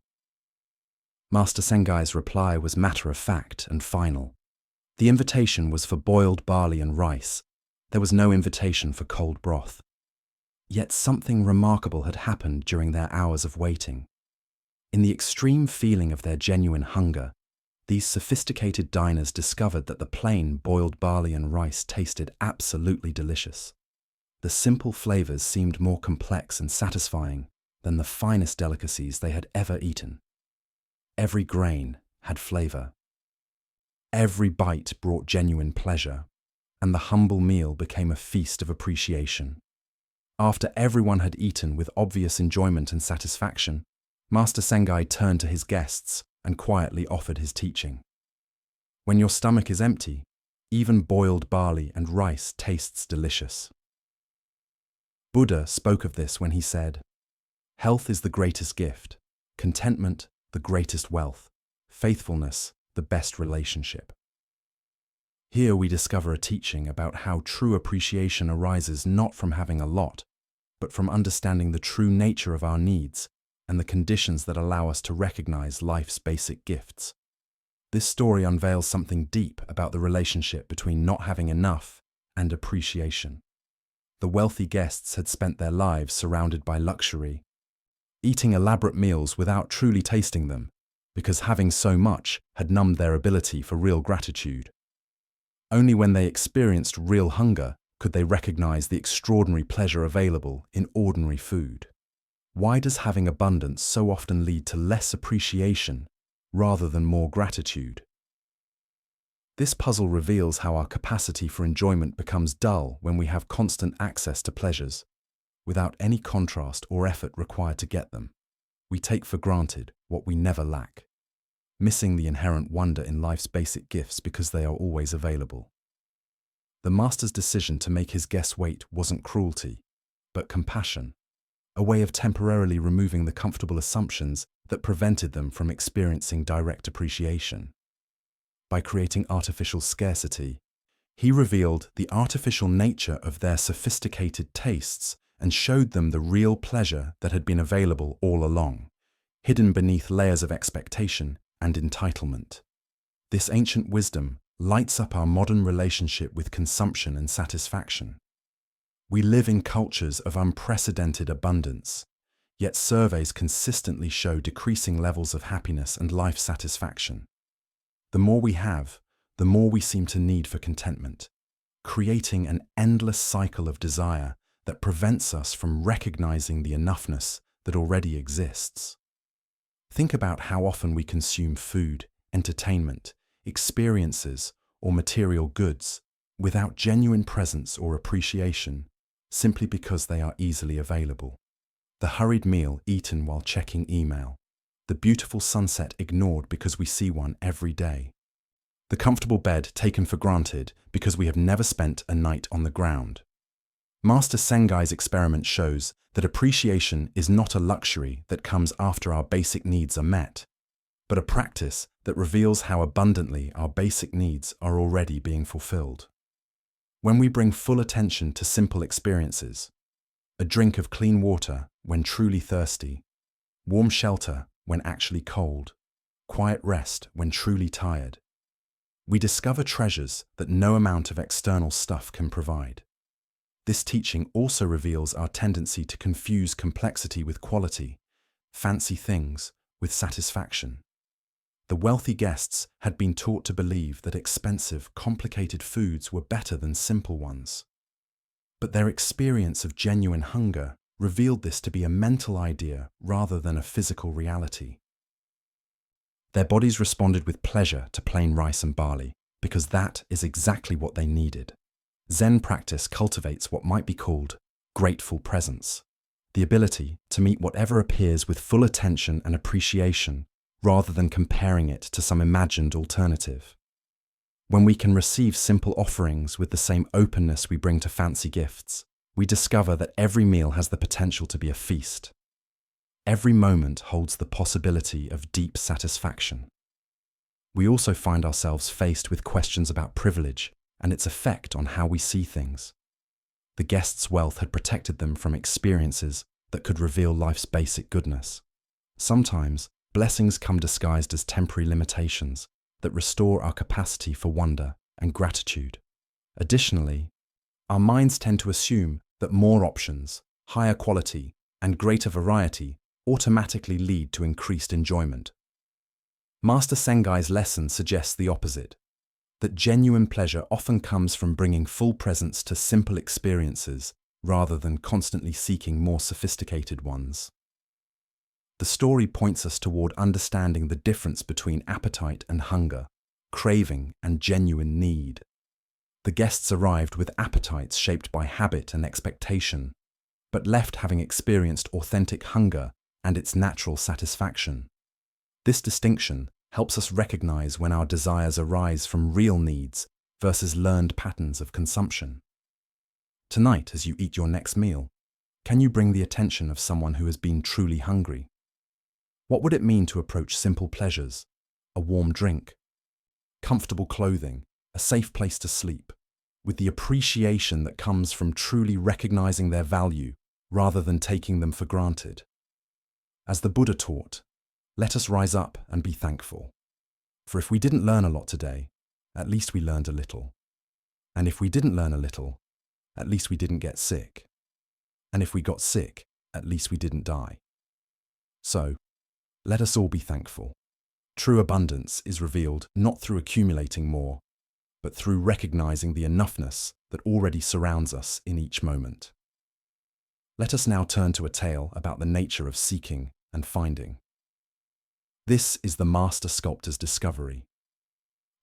Master Sengai's reply was matter-of-fact and final. The invitation was for boiled barley and rice. There was no invitation for cold broth. Yet something remarkable had happened during their hours of waiting. In the extreme feeling of their genuine hunger, these sophisticated diners discovered that the plain boiled barley and rice tasted absolutely delicious. The simple flavors seemed more complex and satisfying than the finest delicacies they had ever eaten. Every grain had flavor. Every bite brought genuine pleasure, and the humble meal became a feast of appreciation. After everyone had eaten with obvious enjoyment and satisfaction, Master Sengai turned to his guests and quietly offered his teaching. When your stomach is empty, even boiled barley and rice tastes delicious. Buddha spoke of this when he said, "Health is the greatest gift, contentment the greatest wealth, faithfulness the best relationship." Here we discover a teaching about how true appreciation arises not from having a lot, but from understanding the true nature of our needs and the conditions that allow us to recognize life's basic gifts. This story unveils something deep about the relationship between not having enough and appreciation. The wealthy guests had spent their lives surrounded by luxury, eating elaborate meals without truly tasting them, because having so much had numbed their ability for real gratitude. Only when they experienced real hunger could they recognize the extraordinary pleasure available in ordinary food. Why does having abundance so often lead to less appreciation rather than more gratitude? This puzzle reveals how our capacity for enjoyment becomes dull when we have constant access to pleasures, without any contrast or effort required to get them. We take for granted what we never lack, missing the inherent wonder in life's basic gifts because they are always available. The master's decision to make his guests wait wasn't cruelty, but compassion, a way of temporarily removing the comfortable assumptions that prevented them from experiencing direct appreciation. By creating artificial scarcity, he revealed the artificial nature of their sophisticated tastes and showed them the real pleasure that had been available all along, hidden beneath layers of expectation and entitlement. This ancient wisdom lights up our modern relationship with consumption and satisfaction. We live in cultures of unprecedented abundance, yet surveys consistently show decreasing levels of happiness and life satisfaction. The more we have, the more we seem to need for contentment, creating an endless cycle of desire that prevents us from recognizing the enoughness that already exists. Think about how often we consume food, entertainment, experiences, or material goods without genuine presence or appreciation, simply because they are easily available. The hurried meal eaten while checking email, the beautiful sunset ignored because we see one every day, the comfortable bed taken for granted because we have never spent a night on the ground. Master Sengai's experiment shows that appreciation is not a luxury that comes after our basic needs are met, but a practice that reveals how abundantly our basic needs are already being fulfilled. When we bring full attention to simple experiences, a drink of clean water when truly thirsty, warm shelter when actually cold, quiet rest when truly tired. We discover treasures that no amount of external stuff can provide. This teaching also reveals our tendency to confuse complexity with quality, fancy things with satisfaction. The wealthy guests had been taught to believe that expensive, complicated foods were better than simple ones. But their experience of genuine hunger revealed this to be a mental idea rather than a physical reality. Their bodies responded with pleasure to plain rice and barley, because that is exactly what they needed. Zen practice cultivates what might be called grateful presence, the ability to meet whatever appears with full attention and appreciation, rather than comparing it to some imagined alternative. When we can receive simple offerings with the same openness we bring to fancy gifts, we discover that every meal has the potential to be a feast. Every moment holds the possibility of deep satisfaction. We also find ourselves faced with questions about privilege and its effect on how we see things. The guests' wealth had protected them from experiences that could reveal life's basic goodness. Sometimes, blessings come disguised as temporary limitations that restore our capacity for wonder and gratitude. Additionally, our minds tend to assume that more options, higher quality, and greater variety automatically lead to increased enjoyment. Master Sengai's lesson suggests the opposite, that genuine pleasure often comes from bringing full presence to simple experiences rather than constantly seeking more sophisticated ones. The story points us toward understanding the difference between appetite and hunger, craving and genuine need. The guests arrived with appetites shaped by habit and expectation, but left having experienced authentic hunger and its natural satisfaction. This distinction helps us recognize when our desires arise from real needs versus learned patterns of consumption. Tonight, as you eat your next meal, can you bring the attention of someone who has been truly hungry? What would it mean to approach simple pleasures, a warm drink, comfortable clothing, a safe place to sleep, with the appreciation that comes from truly recognizing their value rather than taking them for granted? As the Buddha taught, let us rise up and be thankful. For if we didn't learn a lot today, at least we learned a little. And if we didn't learn a little, at least we didn't get sick. And if we got sick, at least we didn't die. So, let us all be thankful. True abundance is revealed not through accumulating more, but through recognizing the enoughness that already surrounds us in each moment. Let us now turn to a tale about the nature of seeking and finding. This is the master sculptor's discovery.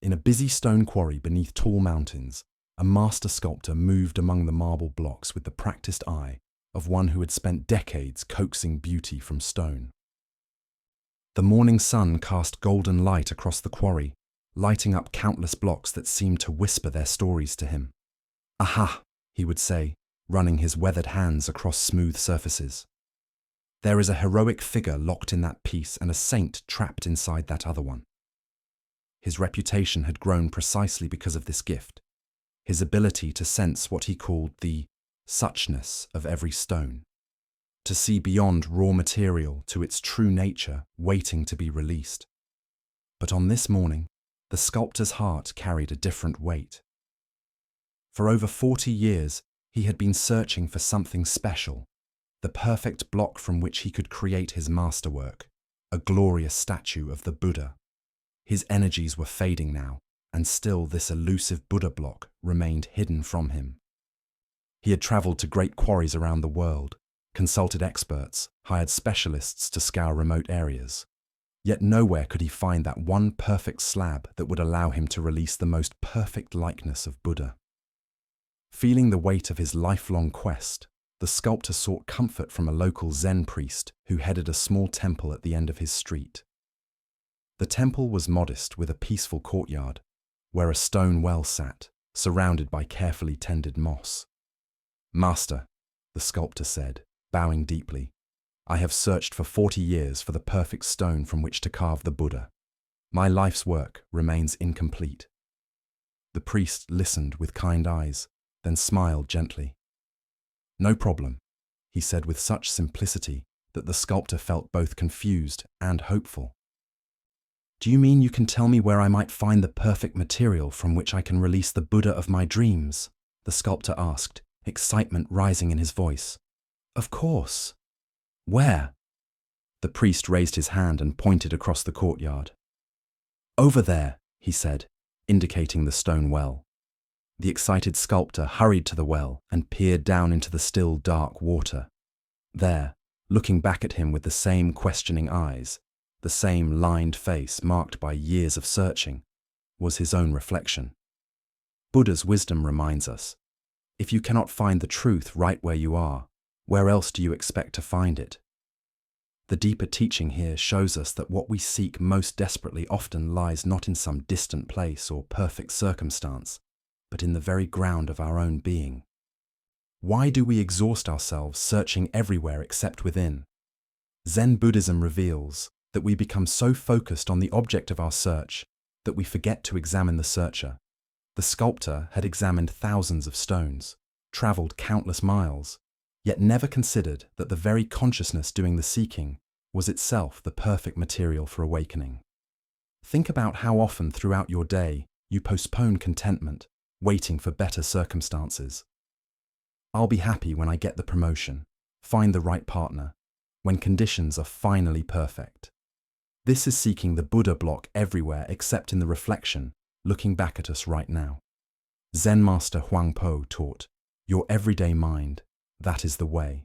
In a busy stone quarry beneath tall mountains, a master sculptor moved among the marble blocks with the practiced eye of one who had spent decades coaxing beauty from stone. The morning sun cast golden light across the quarry, lighting up countless blocks that seemed to whisper their stories to him. "Aha," he would say, running his weathered hands across smooth surfaces. "There is a heroic figure locked in that piece and a saint trapped inside that other one." His reputation had grown precisely because of this gift, his ability to sense what he called the suchness of every stone, to see beyond raw material to its true nature waiting to be released. But on this morning, the sculptor's heart carried a different weight. For over 40 years, he had been searching for something special, the perfect block from which he could create his masterwork, a glorious statue of the Buddha. His energies were fading now, and still this elusive Buddha block remained hidden from him. He had traveled to great quarries around the world, consulted experts, hired specialists to scour remote areas. Yet nowhere could he find that one perfect slab that would allow him to release the most perfect likeness of Buddha. Feeling the weight of his lifelong quest, the sculptor sought comfort from a local Zen priest who headed a small temple at the end of his street. The temple was modest with a peaceful courtyard, where a stone well sat, surrounded by carefully tended moss. "Master," the sculptor said, bowing deeply, "I have searched for 40 years for the perfect stone from which to carve the Buddha. My life's work remains incomplete." The priest listened with kind eyes, then smiled gently. "No problem," he said with such simplicity that the sculptor felt both confused and hopeful. Do you mean you can tell me where I might find the perfect material from which I can release the Buddha of my dreams? The sculptor asked, excitement rising in his voice. Of course. Where? The priest raised his hand and pointed across the courtyard. Over there, he said, indicating the stone well. The excited sculptor hurried to the well and peered down into the still, dark water. There, looking back at him with the same questioning eyes, the same lined face marked by years of searching, was his own reflection. Buddha's wisdom reminds us, if you cannot find the truth right where you are, where else do you expect to find it? The deeper teaching here shows us that what we seek most desperately often lies not in some distant place or perfect circumstance, but in the very ground of our own being. Why do we exhaust ourselves searching everywhere except within? Zen Buddhism reveals that we become so focused on the object of our search that we forget to examine the searcher. The sculptor had examined thousands of stones, traveled countless miles, yet never considered that the very consciousness doing the seeking was itself the perfect material for awakening. Think about how often throughout your day you postpone contentment, waiting for better circumstances. I'll be happy when I get the promotion, find the right partner, when conditions are finally perfect. This is seeking the Buddha block everywhere except in the reflection, looking back at us right now. Zen master Huangpo taught, your everyday mind, that is the way.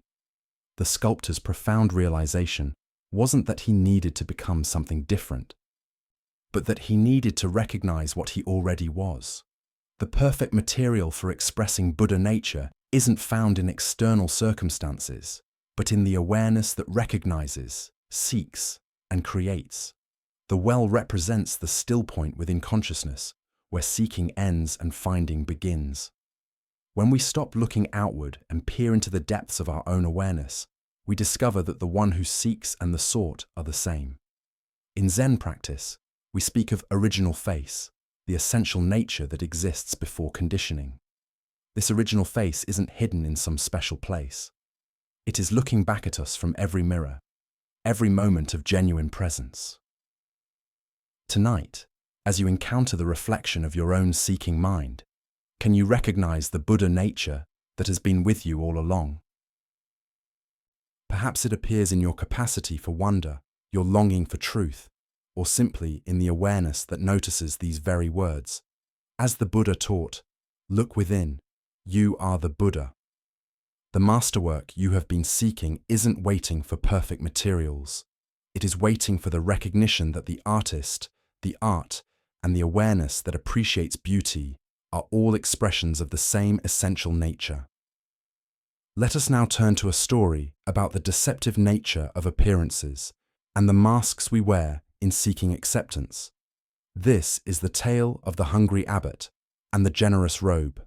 The sculptor's profound realization wasn't that he needed to become something different, but that he needed to recognize what he already was. The perfect material for expressing Buddha nature isn't found in external circumstances, but in the awareness that recognizes, seeks, and creates. The well represents the still point within consciousness, where seeking ends and finding begins. When we stop looking outward and peer into the depths of our own awareness, we discover that the one who seeks and the sought are the same. In Zen practice, we speak of original face, the essential nature that exists before conditioning. This original face isn't hidden in some special place. It is looking back at us from every mirror, every moment of genuine presence. Tonight, as you encounter the reflection of your own seeking mind, can you recognize the Buddha nature that has been with you all along? Perhaps it appears in your capacity for wonder, your longing for truth, or simply in the awareness that notices these very words. As the Buddha taught, look within, you are the Buddha. The masterwork you have been seeking isn't waiting for perfect materials. It is waiting for the recognition that the artist, the art, and the awareness that appreciates beauty are all expressions of the same essential nature. Let us now turn to a story about the deceptive nature of appearances and the masks we wear in seeking acceptance. This is the tale of the hungry abbot and the generous robe.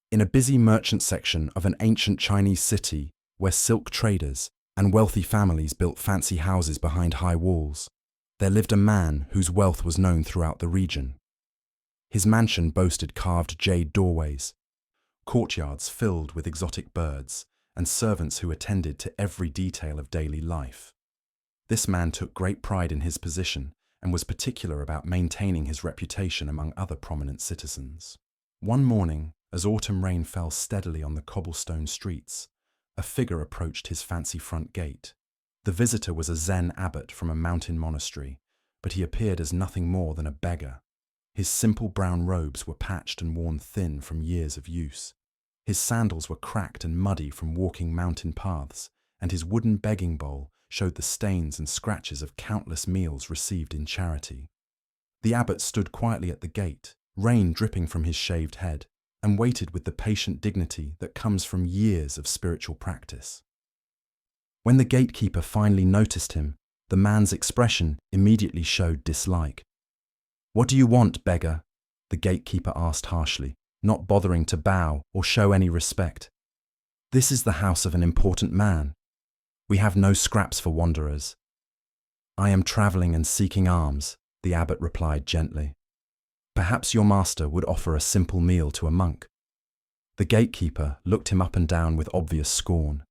In a busy merchant section of an ancient Chinese city where silk traders and wealthy families built fancy houses behind high walls, there lived a man whose wealth was known throughout the region. His mansion boasted carved jade doorways, courtyards filled with exotic birds, and servants who attended to every detail of daily life. This man took great pride in his position and was particular about maintaining his reputation among other prominent citizens. One morning, as autumn rain fell steadily on the cobblestone streets, a figure approached his fancy front gate. The visitor was a Zen abbot from a mountain monastery, but he appeared as nothing more than a beggar. His simple brown robes were patched and worn thin from years of use. His sandals were cracked and muddy from walking mountain paths, and his wooden begging bowl showed the stains and scratches of countless meals received in charity. The abbot stood quietly at the gate, rain dripping from his shaved head, and waited with the patient dignity that comes from years of spiritual practice. When the gatekeeper finally noticed him, the man's expression immediately showed dislike. "What do you want, beggar?" the gatekeeper asked harshly, not bothering to bow or show any respect. "This is the house of an important man. We have no scraps for wanderers." "I am traveling and seeking alms," the abbot replied gently. "Perhaps your master would offer a simple meal to a monk." The gatekeeper looked him up and down with obvious scorn.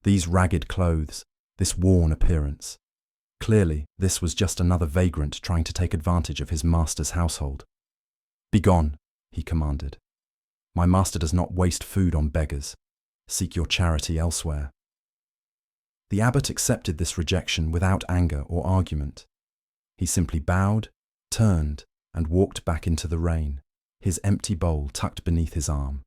These ragged clothes, this worn appearance. Clearly, this was just another vagrant trying to take advantage of his master's household. "Begone," he commanded. "My master does not waste food on beggars. Seek your charity elsewhere." The abbot accepted this rejection without anger or argument. He simply bowed, turned, and walked back into the rain, his empty bowl tucked beneath his arm.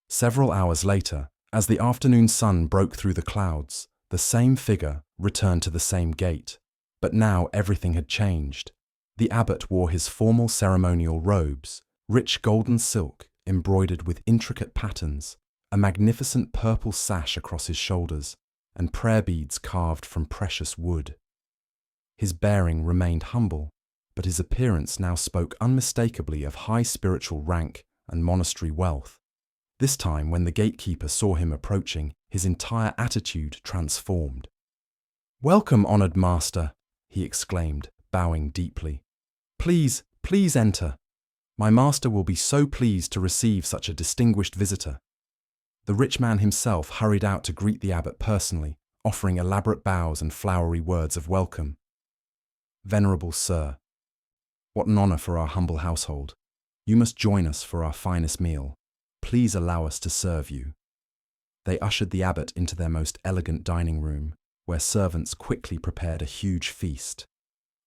Several hours later, as the afternoon sun broke through the clouds, the same figure returned to the same gate, but now everything had changed. The abbot wore his formal ceremonial robes, rich golden silk embroidered with intricate patterns, a magnificent purple sash across his shoulders, and prayer beads carved from precious wood. His bearing remained humble, but his appearance now spoke unmistakably of high spiritual rank and monastery wealth. This time, when the gatekeeper saw him approaching, his entire attitude transformed. "Welcome, honored master," he exclaimed, bowing deeply. Please enter. My master will be so pleased to receive such a distinguished visitor." The rich man himself hurried out to greet the abbot personally, offering elaborate bows and flowery words of welcome. "Venerable sir, what an honor for our humble household. You must join us for our finest meal. Please allow us to serve you." They ushered the abbot into their most elegant dining room, where servants quickly prepared a huge feast.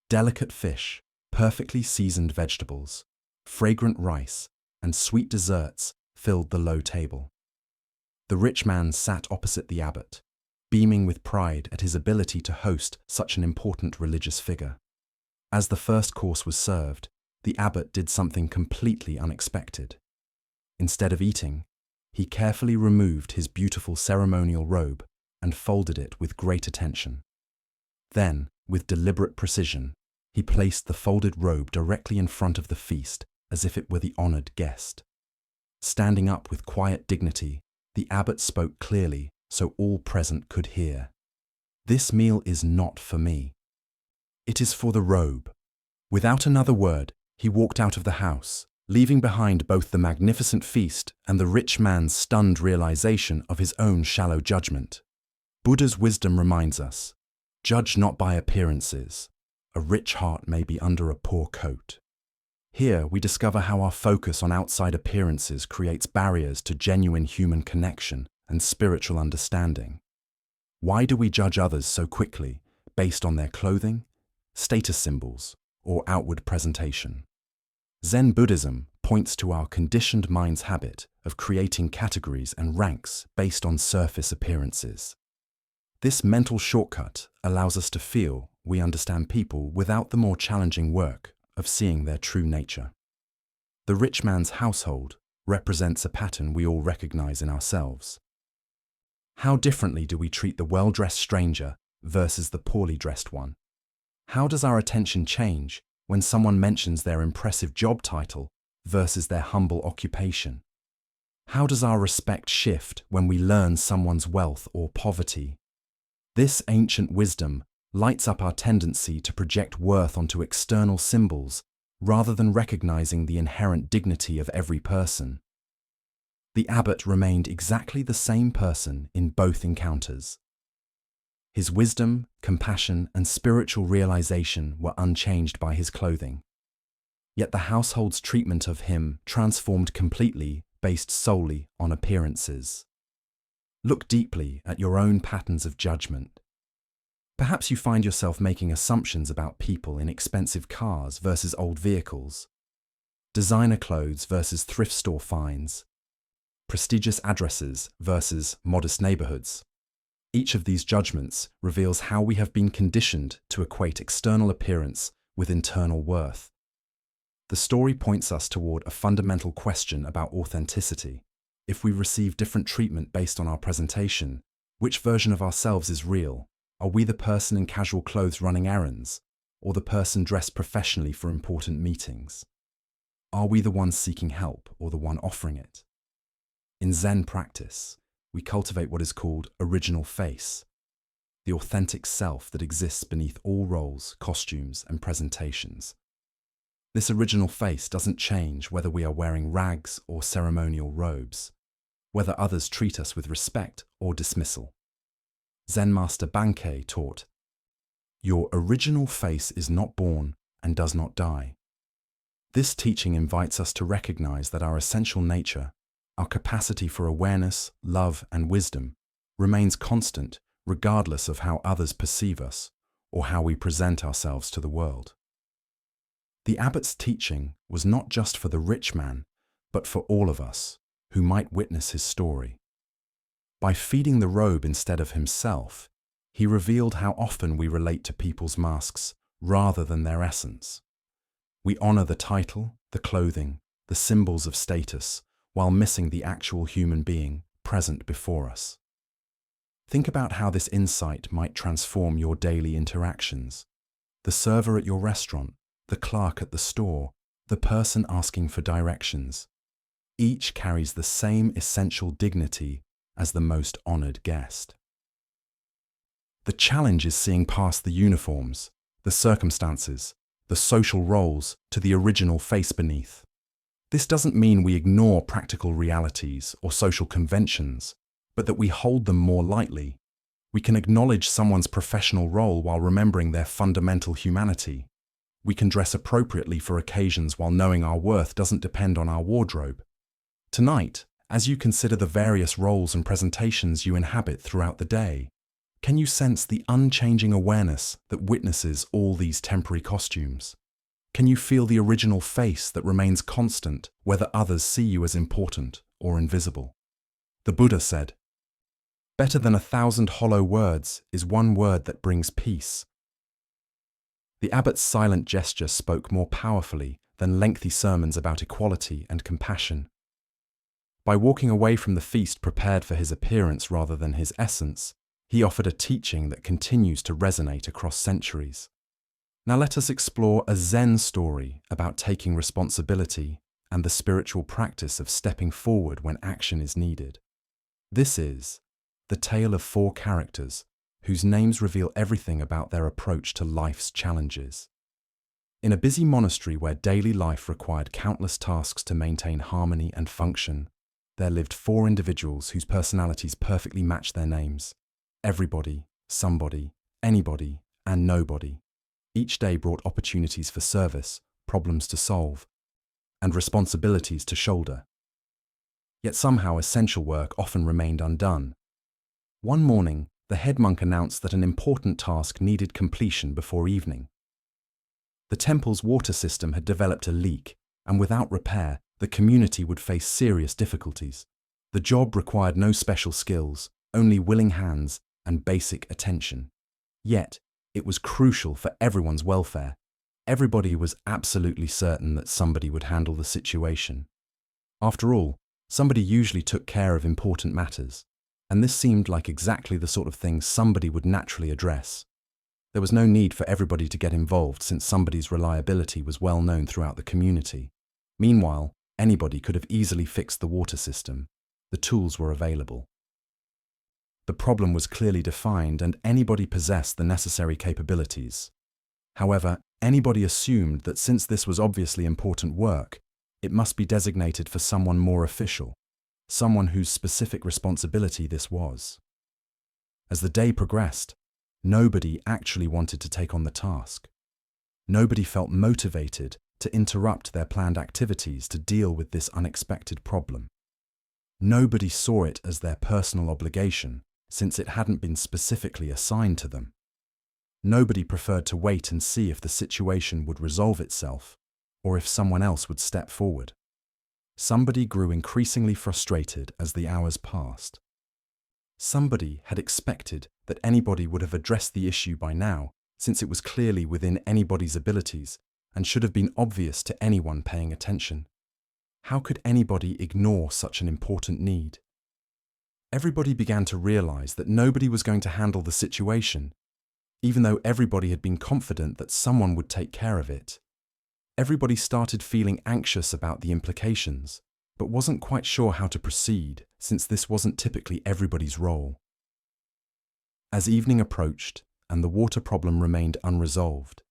Delicate fish, perfectly seasoned vegetables, fragrant rice, and sweet desserts filled the low table. The rich man sat opposite the abbot, beaming with pride at his ability to host such an important religious figure. As the first course was served, the abbot did something completely unexpected. Instead of eating, he carefully removed his beautiful ceremonial robe and folded it with great attention. Then, with deliberate precision, he placed the folded robe directly in front of the feast as if it were the honored guest. Standing up with quiet dignity, the abbot spoke clearly so all present could hear. "This meal is not for me. It is for the robe." Without another word, he walked out of the house, leaving behind both the magnificent feast and the rich man's stunned realization of his own shallow judgment. Buddha's wisdom reminds us, judge not by appearances. A rich heart may be under a poor coat. Here we discover how our focus on outside appearances creates barriers to genuine human connection and spiritual understanding. Why do we judge others so quickly, based on their clothing, status symbols, or outward presentation? Zen Buddhism points to our conditioned mind's habit of creating categories and ranks based on surface appearances. This mental shortcut allows us to feel we understand people without the more challenging work of seeing their true nature. The rich man's household represents a pattern we all recognize in ourselves. How differently do we treat the well-dressed stranger versus the poorly dressed one? How does our attention change when someone mentions their impressive job title versus their humble occupation? How does our respect shift when we learn someone's wealth or poverty? This ancient wisdom lights up our tendency to project worth onto external symbols rather than recognizing the inherent dignity of every person. The abbot remained exactly the same person in both encounters. His wisdom, compassion, and spiritual realization were unchanged by his clothing. Yet the household's treatment of him transformed completely based solely on appearances. Look deeply at your own patterns of judgment. Perhaps you find yourself making assumptions about people in expensive cars versus old vehicles, designer clothes versus thrift store finds, prestigious addresses versus modest neighborhoods. Each of these judgments reveals how we have been conditioned to equate external appearance with internal worth. The story points us toward a fundamental question about authenticity. If we receive different treatment based on our presentation, which version of ourselves is real? Are we the person in casual clothes running errands, or the person dressed professionally for important meetings? Are we the one seeking help or the one offering it? In Zen practice, we cultivate what is called original face, the authentic self that exists beneath all roles, costumes, and presentations. This original face doesn't change whether we are wearing rags or ceremonial robes, whether others treat us with respect or dismissal. Zen master Bankei taught, Your original face is not born and does not die. This teaching invites us to recognize that our essential nature, our capacity for awareness, love, and wisdom, remains constant regardless of how others perceive us or how we present ourselves to the world. The abbot's teaching was not just for the rich man, but for all of us who might witness his story. By feeding the robe instead of himself, he revealed how often we relate to people's masks rather than their essence. We honor the title, the clothing, the symbols of status, while missing the actual human being present before us. Think about how this insight might transform your daily interactions. The server at your restaurant, the clerk at the store, the person asking for directions. Each carries the same essential dignity as the most honored guest. The challenge is seeing past the uniforms, the circumstances, the social roles to the original face beneath. This doesn't mean we ignore practical realities or social conventions, but that we hold them more lightly. We can acknowledge someone's professional role while remembering their fundamental humanity. We can dress appropriately for occasions while knowing our worth doesn't depend on our wardrobe. Tonight, as you consider the various roles and presentations you inhabit throughout the day, can you sense the unchanging awareness that witnesses all these temporary costumes? Can you feel the original face that remains constant whether others see you as important or invisible? The Buddha said, "Better than 1,000 hollow words is one word that brings peace." The abbot's silent gesture spoke more powerfully than lengthy sermons about equality and compassion. By walking away from the feast prepared for his appearance rather than his essence, he offered a teaching that continues to resonate across centuries. Now let us explore a Zen story about taking responsibility and the spiritual practice of stepping forward when action is needed. This is the tale of 4 characters whose names reveal everything about their approach to life's challenges. In a busy monastery where daily life required countless tasks to maintain harmony and function, there lived 4 individuals whose personalities perfectly matched their names. Everybody, somebody, anybody, and nobody. Each day brought opportunities for service, problems to solve, and responsibilities to shoulder. Yet somehow essential work often remained undone. One morning, the head monk announced that an important task needed completion before evening. The temple's water system had developed a leak, and without repair, the community would face serious difficulties. The job required no special skills, only willing hands and basic attention. Yet, it was crucial for everyone's welfare. Everybody was absolutely certain that somebody would handle the situation. After all, somebody usually took care of important matters, and this seemed like exactly the sort of thing somebody would naturally address. There was no need for everybody to get involved since somebody's reliability was well known throughout the community. Meanwhile, anybody could have easily fixed the water system. The tools were available. The problem was clearly defined and anybody possessed the necessary capabilities. However, anybody assumed that since this was obviously important work, it must be designated for someone more official, someone whose specific responsibility this was. As the day progressed, nobody actually wanted to take on the task. Nobody felt motivated to interrupt their planned activities to deal with this unexpected problem. Nobody saw it as their personal obligation, since it hadn't been specifically assigned to them. Nobody preferred to wait and see if the situation would resolve itself, or if someone else would step forward. Somebody grew increasingly frustrated as the hours passed. Somebody had expected that anybody would have addressed the issue by now, since it was clearly within anybody's abilities and should have been obvious to anyone paying attention. How could anybody ignore such an important need? Everybody began to realize that nobody was going to handle the situation, even though everybody had been confident that someone would take care of it. Everybody started feeling anxious about the implications, but wasn't quite sure how to proceed, since this wasn't typically everybody's role. As evening approached and the water problem remained unresolved,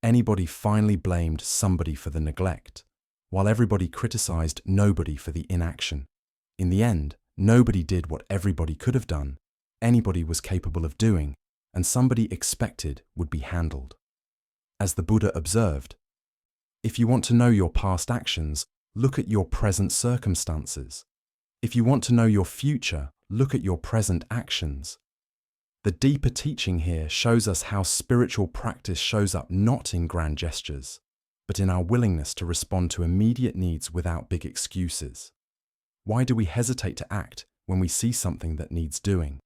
anybody finally blamed somebody for the neglect, while everybody criticized nobody for the inaction. In the end, nobody did what everybody could have done, anybody was capable of doing, and somebody expected would be handled. As the Buddha observed, if you want to know your past actions, look at your present circumstances. If you want to know your future, look at your present actions. The deeper teaching here shows us how spiritual practice shows up not in grand gestures, but in our willingness to respond to immediate needs without big excuses. Why do we hesitate to act when we see something that needs doing?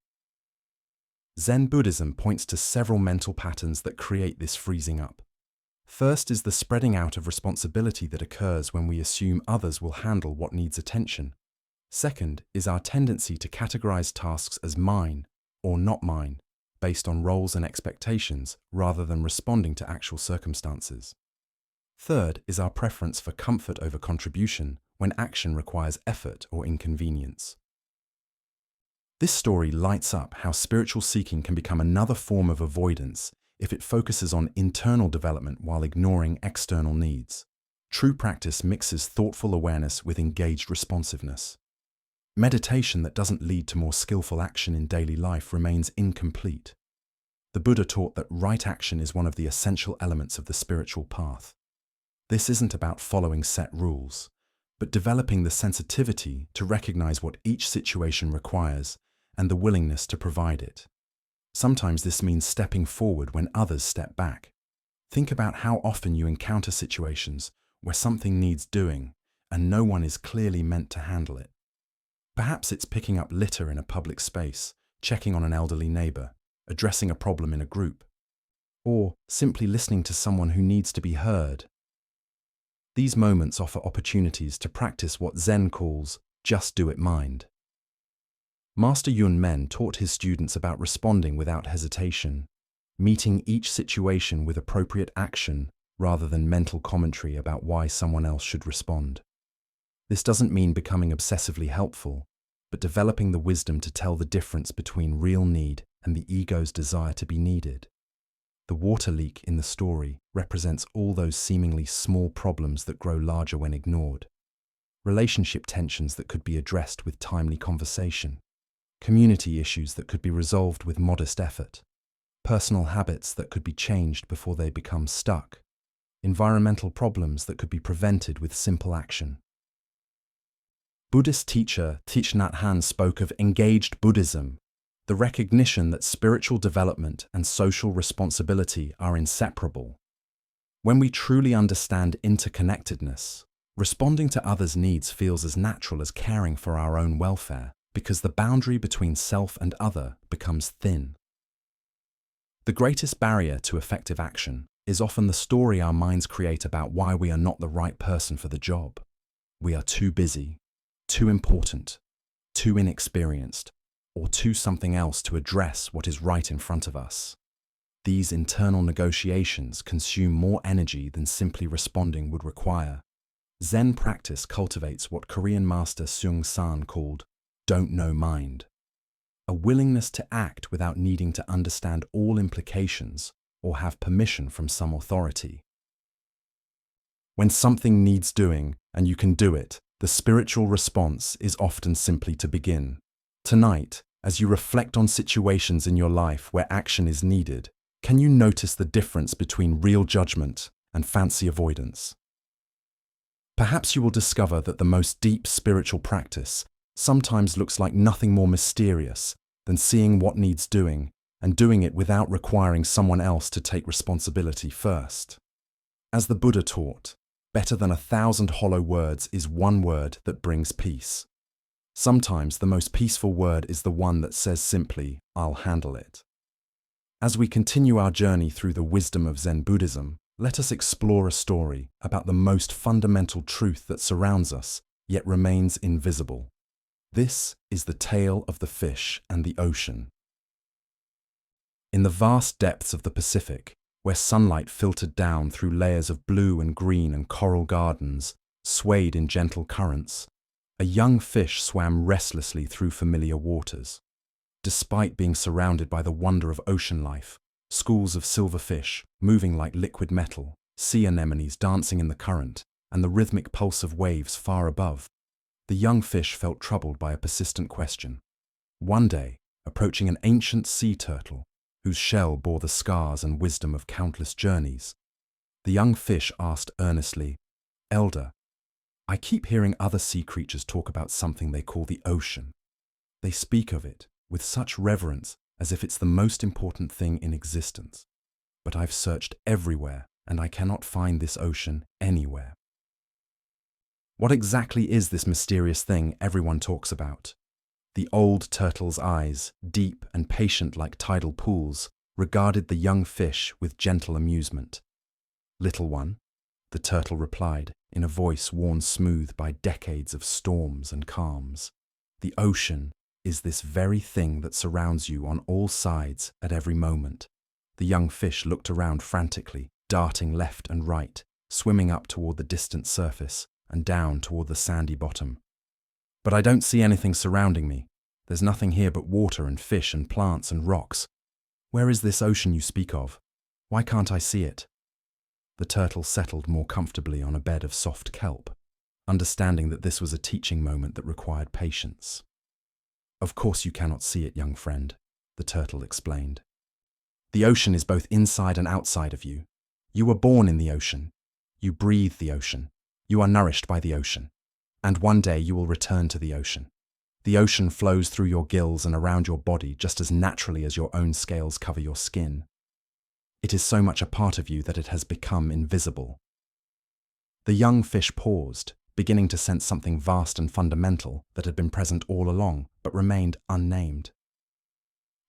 Zen Buddhism points to several mental patterns that create this freezing up. First is the spreading out of responsibility that occurs when we assume others will handle what needs attention. Second is our tendency to categorize tasks as mine or not mine, based on roles and expectations rather than responding to actual circumstances. Third is our preference for comfort over contribution when action requires effort or inconvenience. This story lights up how spiritual seeking can become another form of avoidance if it focuses on internal development while ignoring external needs. True practice mixes thoughtful awareness with engaged responsiveness. Meditation that doesn't lead to more skillful action in daily life remains incomplete. The Buddha taught that right action is one of the essential elements of the spiritual path. This isn't about following set rules, but developing the sensitivity to recognize what each situation requires and the willingness to provide it. Sometimes this means stepping forward when others step back. Think about how often you encounter situations where something needs doing and no one is clearly meant to handle it. Perhaps it's picking up litter in a public space, checking on an elderly neighbor, addressing a problem in a group, or simply listening to someone who needs to be heard. These moments offer opportunities to practice what Zen calls just do it mind. Master Yun Men taught his students about responding without hesitation, meeting each situation with appropriate action rather than mental commentary about why someone else should respond. This doesn't mean becoming obsessively helpful, but developing the wisdom to tell the difference between real need and the ego's desire to be needed. The water leak in the story represents all those seemingly small problems that grow larger when ignored. Relationship tensions that could be addressed with timely conversation. Community issues that could be resolved with modest effort. Personal habits that could be changed before they become stuck. Environmental problems that could be prevented with simple action. Buddhist teacher Thich Nhat Hanh spoke of engaged Buddhism, the recognition that spiritual development and social responsibility are inseparable. When we truly understand interconnectedness, responding to others' needs feels as natural as caring for our own welfare, because the boundary between self and other becomes thin. The greatest barrier to effective action is often the story our minds create about why we are not the right person for the job. We are too busy, too important, too inexperienced, or too something else to address what is right in front of us. These internal negotiations consume more energy than simply responding would require. Zen practice cultivates what Korean master Seung San called don't know mind, a willingness to act without needing to understand all implications or have permission from some authority. When something needs doing and you can do it, the spiritual response is often simply to begin. Tonight, as you reflect on situations in your life where action is needed, can you notice the difference between real judgment and fancy avoidance? Perhaps you will discover that the most deep spiritual practice sometimes looks like nothing more mysterious than seeing what needs doing and doing it without requiring someone else to take responsibility first. As the Buddha taught, better than 1,000 hollow words is one word that brings peace. Sometimes the most peaceful word is the one that says simply, "I'll handle it." As we continue our journey through the wisdom of Zen Buddhism, let us explore a story about the most fundamental truth that surrounds us, yet remains invisible. This is the tale of the fish and the ocean. In the vast depths of the Pacific, where sunlight filtered down through layers of blue and green and coral gardens, swayed in gentle currents, a young fish swam restlessly through familiar waters. Despite being surrounded by the wonder of ocean life, schools of silverfish moving like liquid metal, sea anemones dancing in the current, and the rhythmic pulse of waves far above, the young fish felt troubled by a persistent question. One day, approaching an ancient sea turtle, whose shell bore the scars and wisdom of countless journeys. The young fish asked earnestly, "Elder, I keep hearing other sea creatures talk about something they call the ocean. They speak of it with such reverence as if it's the most important thing in existence. But I've searched everywhere and I cannot find this ocean anywhere." What exactly is this mysterious thing everyone talks about? The old turtle's eyes, deep and patient like tidal pools, regarded the young fish with gentle amusement. "Little one," the turtle replied in a voice worn smooth by decades of storms and calms, "the ocean is this very thing that surrounds you on all sides at every moment." The young fish looked around frantically, darting left and right, swimming up toward the distant surface and down toward the sandy bottom. "But I don't see anything surrounding me. There's nothing here but water and fish and plants and rocks. Where is this ocean you speak of? Why can't I see it?" The turtle settled more comfortably on a bed of soft kelp, understanding that this was a teaching moment that required patience. "Of course you cannot see it, young friend," the turtle explained. "The ocean is both inside and outside of you. You were born in the ocean. You breathe the ocean. You are nourished by the ocean. And one day you will return to the ocean. The ocean flows through your gills and around your body just as naturally as your own scales cover your skin. It is so much a part of you that it has become invisible." The young fish paused, beginning to sense something vast and fundamental that had been present all along, but remained unnamed.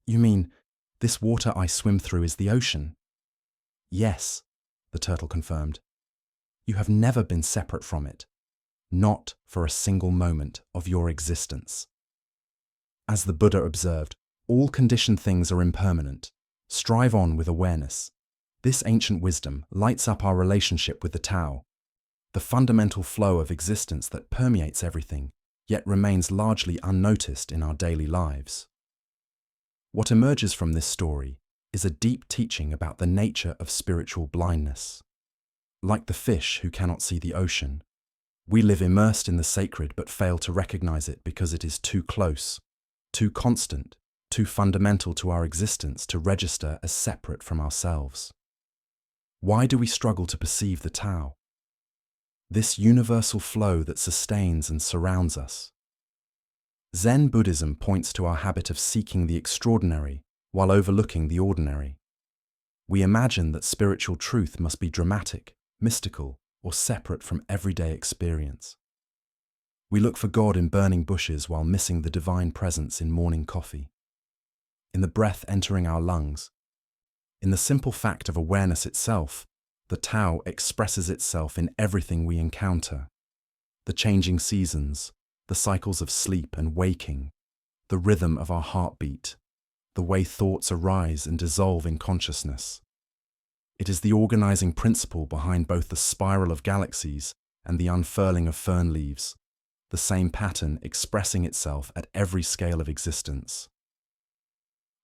"You mean, this water I swim through is the ocean?" "Yes," the turtle confirmed. "You have never been separate from it, not for a single moment of your existence." As the Buddha observed, all conditioned things are impermanent. Strive on with awareness. This ancient wisdom lights up our relationship with the Tao, the fundamental flow of existence that permeates everything, yet remains largely unnoticed in our daily lives. What emerges from this story is a deep teaching about the nature of spiritual blindness. Like the fish who cannot see the ocean, we live immersed in the sacred but fail to recognize it because it is too close, too constant, too fundamental to our existence to register as separate from ourselves. Why do we struggle to perceive the Tao? This universal flow that sustains and surrounds us. Zen Buddhism points to our habit of seeking the extraordinary while overlooking the ordinary. We imagine that spiritual truth must be dramatic, mystical, or separate from everyday experience. We look for God in burning bushes while missing the divine presence in morning coffee, in the breath entering our lungs. In the simple fact of awareness itself, the Tao expresses itself in everything we encounter. The changing seasons, the cycles of sleep and waking, the rhythm of our heartbeat, the way thoughts arise and dissolve in consciousness. It is the organizing principle behind both the spiral of galaxies and the unfurling of fern leaves, the same pattern expressing itself at every scale of existence.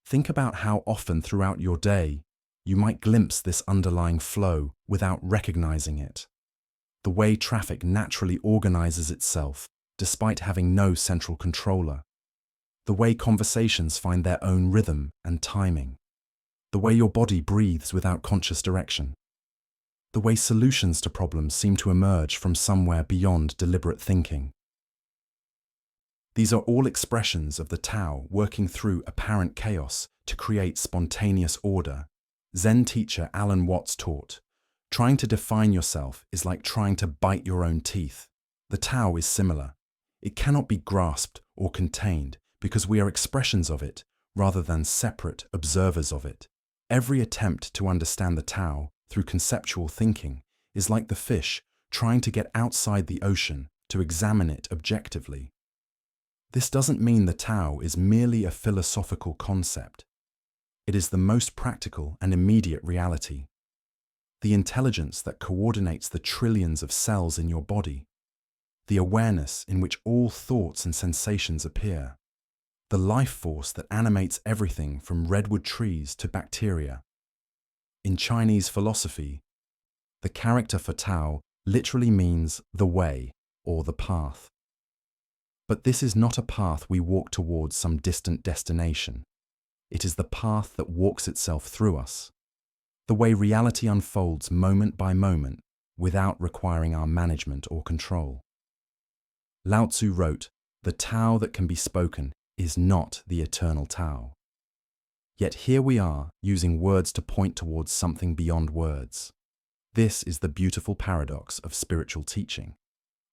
Think about how often throughout your day you might glimpse this underlying flow without recognizing it. The way traffic naturally organizes itself despite having no central controller. The way conversations find their own rhythm and timing. The way your body breathes without conscious direction. The way solutions to problems seem to emerge from somewhere beyond deliberate thinking. These are all expressions of the Tao working through apparent chaos to create spontaneous order. Zen teacher Alan Watts taught, "Trying to define yourself is like trying to bite your own teeth." The Tao is similar. It cannot be grasped or contained because we are expressions of it rather than separate observers of it. Every attempt to understand the Tao through conceptual thinking is like the fish trying to get outside the ocean to examine it objectively. This doesn't mean the Tao is merely a philosophical concept. It is the most practical and immediate reality. The intelligence that coordinates the trillions of cells in your body. The awareness in which all thoughts and sensations appear. The life force that animates everything from redwood trees to bacteria. In Chinese philosophy, the character for Tao literally means the way or the path. But this is not a path we walk towards some distant destination. It is the path that walks itself through us, the way reality unfolds moment by moment without requiring our management or control. Lao Tzu wrote, "The Tao that can be spoken is not the eternal Tao." Yet here we are, using words to point towards something beyond words. This is the beautiful paradox of spiritual teaching.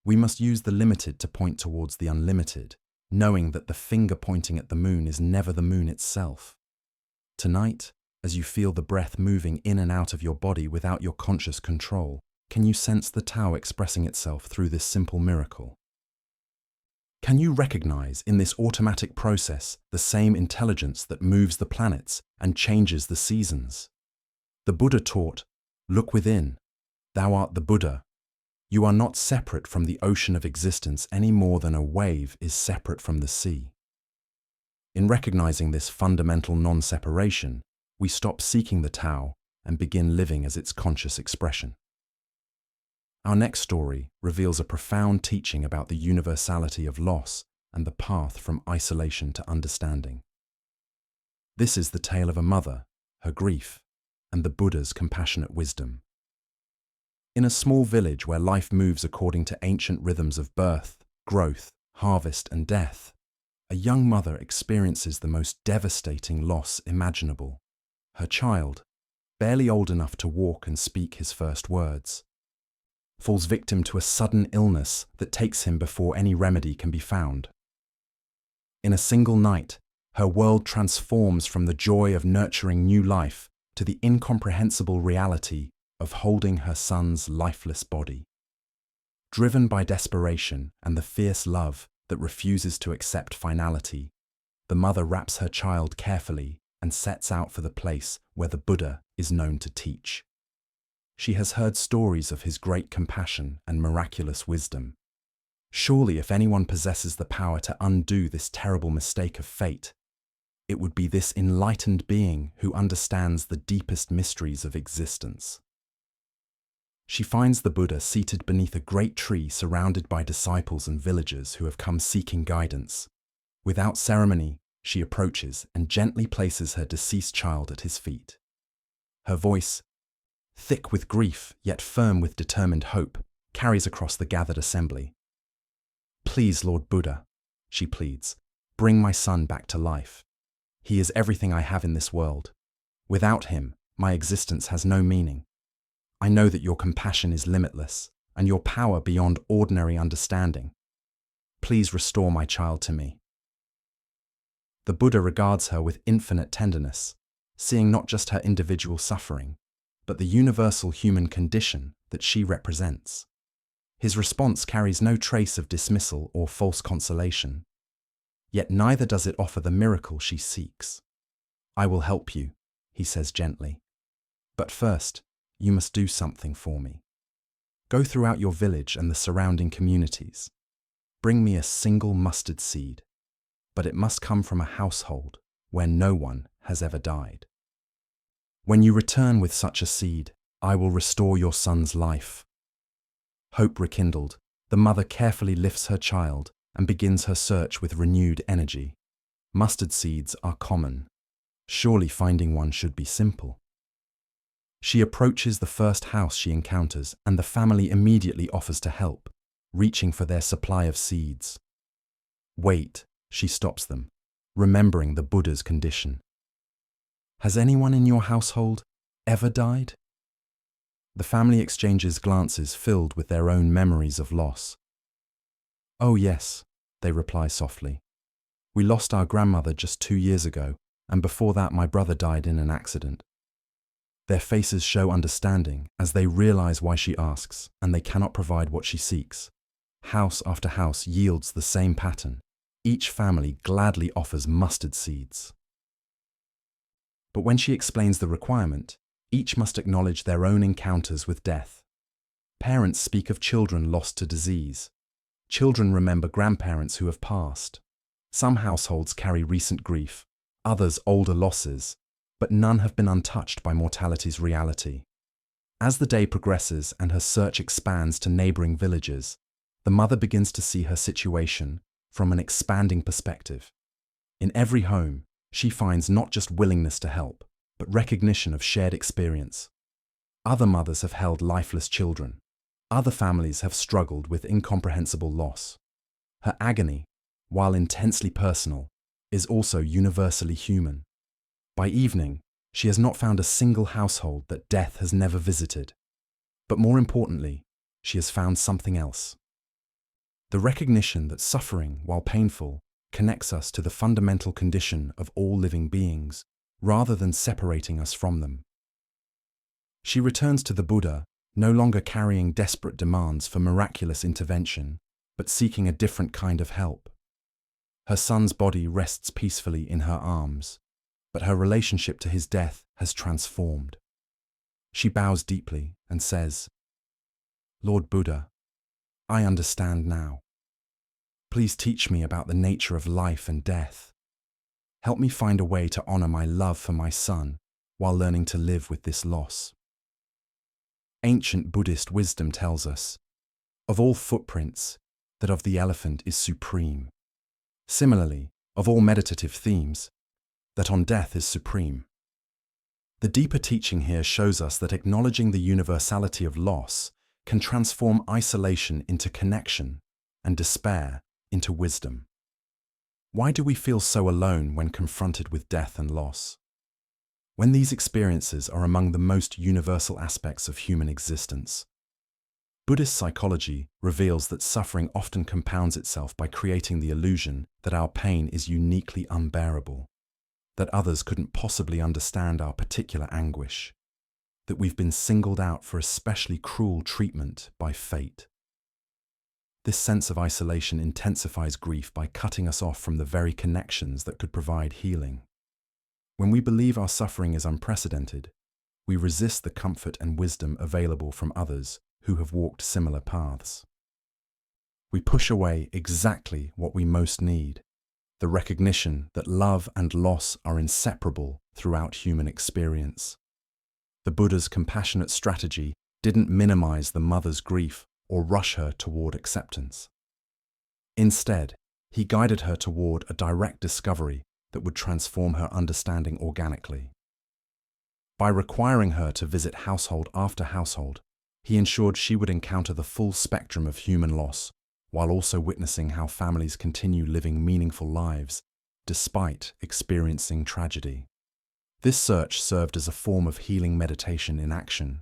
We must use the limited to point towards the unlimited, knowing that the finger pointing at the moon is never the moon itself. Tonight, as you feel the breath moving in and out of your body without your conscious control, can you sense the Tao expressing itself through this simple miracle? Can you recognize in this automatic process the same intelligence that moves the planets and changes the seasons? The Buddha taught, "Look within. Thou art the Buddha." You are not separate from the ocean of existence any more than a wave is separate from the sea. In recognizing this fundamental non-separation, we stop seeking the Tao and begin living as its conscious expression. Our next story reveals a profound teaching about the universality of loss and the path from isolation to understanding. This is the tale of a mother, her grief, and the Buddha's compassionate wisdom. In a small village where life moves according to ancient rhythms of birth, growth, harvest, and death, a young mother experiences the most devastating loss imaginable. Her child, barely old enough to walk and speak his first words, falls victim to a sudden illness that takes him before any remedy can be found. In a single night, her world transforms from the joy of nurturing new life to the incomprehensible reality of holding her son's lifeless body. Driven by desperation and the fierce love that refuses to accept finality, the mother wraps her child carefully and sets out for the place where the Buddha is known to teach. She has heard stories of his great compassion and miraculous wisdom. Surely, if anyone possesses the power to undo this terrible mistake of fate, it would be this enlightened being who understands the deepest mysteries of existence. She finds the Buddha seated beneath a great tree surrounded by disciples and villagers who have come seeking guidance. Without ceremony, she approaches and gently places her deceased child at his feet. Her voice, thick with grief yet firm with determined hope, carries across the gathered assembly. "Please, Lord Buddha," she pleads, "bring my son back to life. He is everything I have in this world. Without him, my existence has no meaning. I know that your compassion is limitless and your power beyond ordinary understanding. Please restore my child to me." The Buddha regards her with infinite tenderness, seeing not just her individual suffering, but the universal human condition that she represents. His response carries no trace of dismissal or false consolation. Yet neither does it offer the miracle she seeks. "I will help you," he says gently. "But first, you must do something for me. Go throughout your village and the surrounding communities. Bring me a single mustard seed, but it must come from a household where no one has ever died. When you return with such a seed, I will restore your son's life." Hope rekindled, the mother carefully lifts her child and begins her search with renewed energy. Mustard seeds are common. Surely finding one should be simple. She approaches the first house she encounters, and the family immediately offers to help, reaching for their supply of seeds. "Wait," she stops them, remembering the Buddha's condition. "Has anyone in your household ever died?" The family exchanges glances filled with their own memories of loss. "Oh yes," they reply softly. "We lost our grandmother just 2 years ago, and before that my brother died in an accident." Their faces show understanding as they realize why she asks, and they cannot provide what she seeks. House after house yields the same pattern. Each family gladly offers mustard seeds. But when she explains the requirement, each must acknowledge their own encounters with death. Parents speak of children lost to disease. Children remember grandparents who have passed. Some households carry recent grief, others older losses, but none have been untouched by mortality's reality. As the day progresses and her search expands to neighboring villages, the mother begins to see her situation from an expanding perspective. In every home, she finds not just willingness to help, but recognition of shared experience. Other mothers have held lifeless children. Other families have struggled with incomprehensible loss. Her agony, while intensely personal, is also universally human. By evening, she has not found a single household that death has never visited. But more importantly, she has found something else. The recognition that suffering, while painful, connects us to the fundamental condition of all living beings, rather than separating us from them. She returns to the Buddha, no longer carrying desperate demands for miraculous intervention, but seeking a different kind of help. Her son's body rests peacefully in her arms, but her relationship to his death has transformed. She bows deeply and says, "Lord Buddha, I understand now. Please teach me about the nature of life and death. Help me find a way to honor my love for my son while learning to live with this loss." Ancient Buddhist wisdom tells us, of all footprints, that of the elephant is supreme. Similarly, of all meditative themes, that on death is supreme. The deeper teaching here shows us that acknowledging the universality of loss can transform isolation into connection and despair into wisdom. Why do we feel so alone when confronted with death and loss? When these experiences are among the most universal aspects of human existence. Buddhist psychology reveals that suffering often compounds itself by creating the illusion that our pain is uniquely unbearable, that others couldn't possibly understand our particular anguish, that we've been singled out for especially cruel treatment by fate. This sense of isolation intensifies grief by cutting us off from the very connections that could provide healing. When we believe our suffering is unprecedented, we resist the comfort and wisdom available from others who have walked similar paths. We push away exactly what we most need, the recognition that love and loss are inseparable throughout human experience. The Buddha's compassionate strategy didn't minimize the mother's grief or rush her toward acceptance. Instead, he guided her toward a direct discovery that would transform her understanding organically. By requiring her to visit household after household, he ensured she would encounter the full spectrum of human loss, while also witnessing how families continue living meaningful lives despite experiencing tragedy. This search served as a form of healing meditation in action.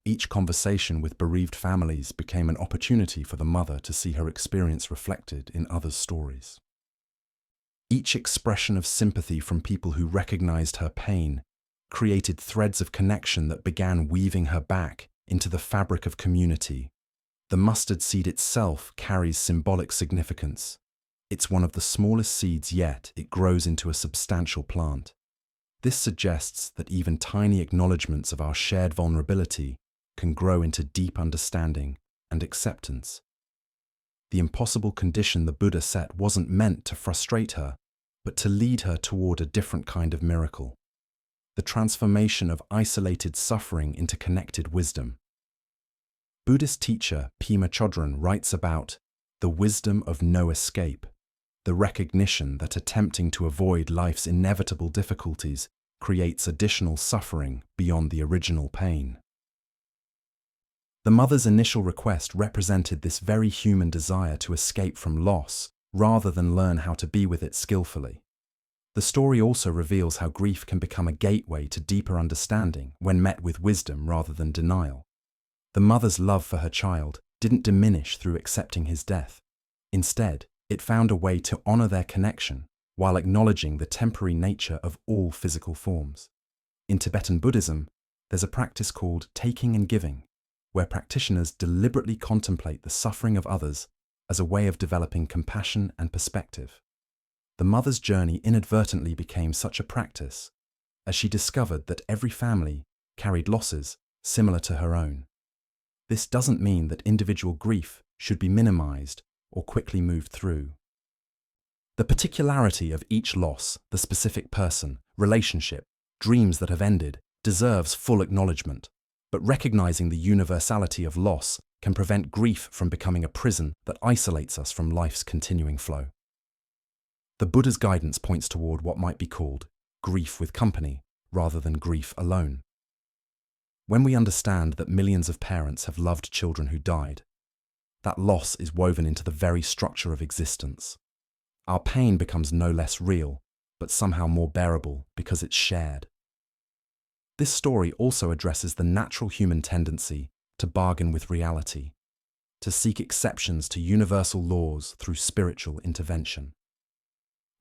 Each conversation with bereaved families became an opportunity for the mother to see her experience reflected in others' stories. Each expression of sympathy from people who recognized her pain created threads of connection that began weaving her back into the fabric of community. The mustard seed itself carries symbolic significance. It's one of the smallest seeds, yet it grows into a substantial plant. This suggests that even tiny acknowledgements of our shared vulnerability can grow into deep understanding and acceptance. The impossible condition the Buddha set wasn't meant to frustrate her, but to lead her toward a different kind of miracle. The transformation of isolated suffering into connected wisdom. Buddhist teacher Pema Chodron writes about the wisdom of no escape, the recognition that attempting to avoid life's inevitable difficulties creates additional suffering beyond the original pain. The mother's initial request represented this very human desire to escape from loss, rather than learn how to be with it skillfully. The story also reveals how grief can become a gateway to deeper understanding when met with wisdom rather than denial. The mother's love for her child didn't diminish through accepting his death. Instead, it found a way to honor their connection while acknowledging the temporary nature of all physical forms. In Tibetan Buddhism, there's a practice called taking and giving, where practitioners deliberately contemplate the suffering of others as a way of developing compassion and perspective. The mother's journey inadvertently became such a practice, as she discovered that every family carried losses similar to her own. This doesn't mean that individual grief should be minimized or quickly moved through. The particularity of each loss, the specific person, relationship, dreams that have ended, deserves full acknowledgement, but recognizing the universality of loss can prevent grief from becoming a prison that isolates us from life's continuing flow. The Buddha's guidance points toward what might be called grief with company, rather than grief alone. When we understand that millions of parents have loved children who died, that loss is woven into the very structure of existence. Our pain becomes no less real, but somehow more bearable because it's shared. This story also addresses the natural human tendency to bargain with reality, to seek exceptions to universal laws through spiritual intervention.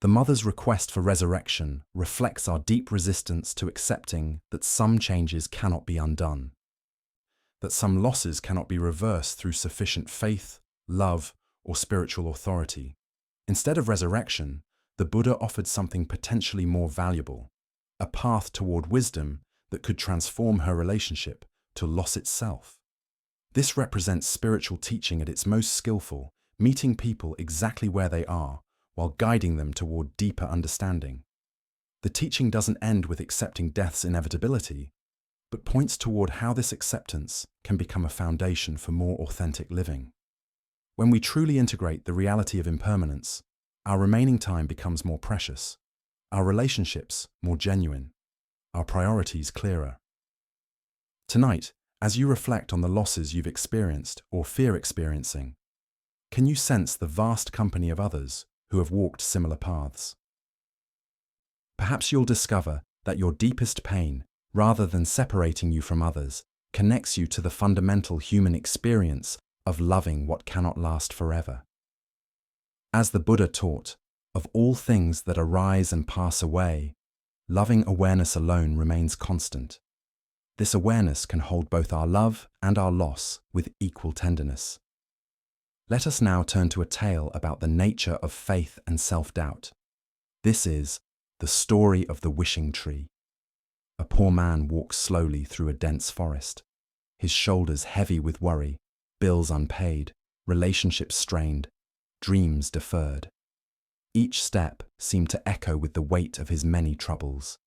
The mother's request for resurrection reflects our deep resistance to accepting that some changes cannot be undone, that some losses cannot be reversed through sufficient faith, love, or spiritual authority. Instead of resurrection, the Buddha offered something potentially more valuable, a path toward wisdom that could transform her relationship to loss itself. This represents spiritual teaching at its most skillful, meeting people exactly where they are, while guiding them toward deeper understanding. The teaching doesn't end with accepting death's inevitability, but points toward how this acceptance can become a foundation for more authentic living. When we truly integrate the reality of impermanence, our remaining time becomes more precious, our relationships more genuine, our priorities clearer. Tonight, as you reflect on the losses you've experienced or fear experiencing, can you sense the vast company of others who have walked similar paths? Perhaps you'll discover that your deepest pain, rather than separating you from others, connects you to the fundamental human experience of loving what cannot last forever. As the Buddha taught, of all things that arise and pass away, loving awareness alone remains constant. This awareness can hold both our love and our loss with equal tenderness. Let us now turn to a tale about the nature of faith and self-doubt. This is the story of the wishing tree. A poor man walks slowly through a dense forest, his shoulders heavy with worry, bills unpaid, relationships strained, dreams deferred. Each step seemed to echo with the weight of his many troubles.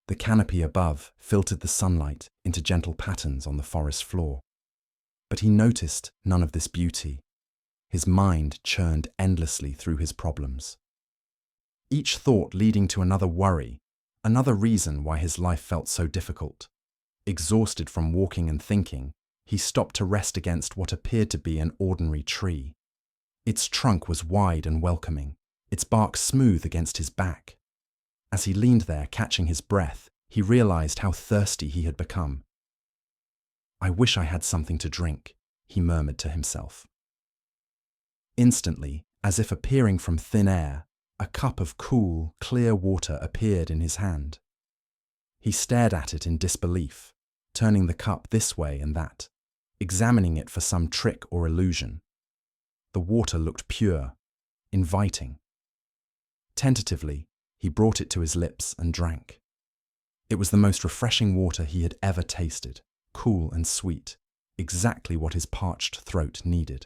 The canopy above filtered the sunlight into gentle patterns on the forest floor. But he noticed none of this beauty. His mind churned endlessly through his problems. Each thought leading to another worry, another reason why his life felt so difficult. Exhausted from walking and thinking, he stopped to rest against what appeared to be an ordinary tree. Its trunk was wide and welcoming, its bark smooth against his back. As he leaned there, catching his breath, he realized how thirsty he had become. "I wish I had something to drink," he murmured to himself. Instantly, as if appearing from thin air, a cup of cool, clear water appeared in his hand. He stared at it in disbelief, turning the cup this way and that, examining it for some trick or illusion. The water looked pure, inviting. Tentatively, he brought it to his lips and drank. It was the most refreshing water he had ever tasted, cool and sweet, exactly what his parched throat needed.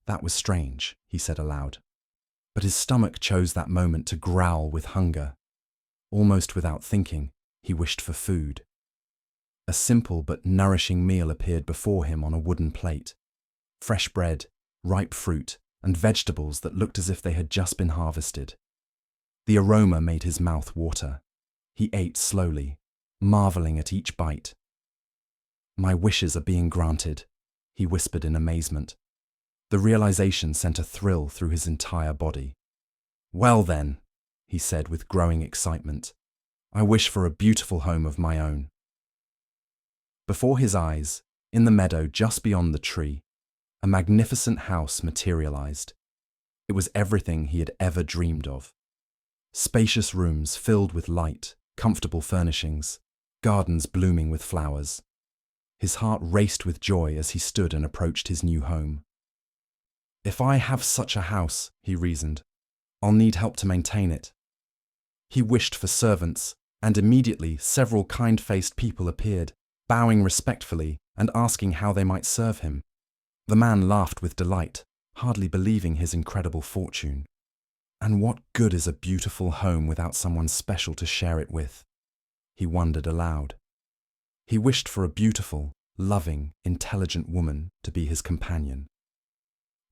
"That was strange," he said aloud. But his stomach chose that moment to growl with hunger. Almost without thinking, he wished for food. A simple but nourishing meal appeared before him on a wooden plate. Fresh bread, ripe fruit, and vegetables that looked as if they had just been harvested. The aroma made his mouth water. He ate slowly, marveling at each bite. "My wishes are being granted," he whispered in amazement. The realization sent a thrill through his entire body. "Well then," he said with growing excitement, "I wish for a beautiful home of my own." Before his eyes, in the meadow just beyond the tree, a magnificent house materialized. It was everything he had ever dreamed of. Spacious rooms filled with light, comfortable furnishings, gardens blooming with flowers. His heart raced with joy as he stood and approached his new home. "If I have such a house," he reasoned, "I'll need help to maintain it." He wished for servants, and immediately several kind-faced people appeared, bowing respectfully and asking how they might serve him. The man laughed with delight, hardly believing his incredible fortune. And what good is a beautiful home without someone special to share it with? He wondered aloud. He wished for a beautiful, loving, intelligent woman to be his companion.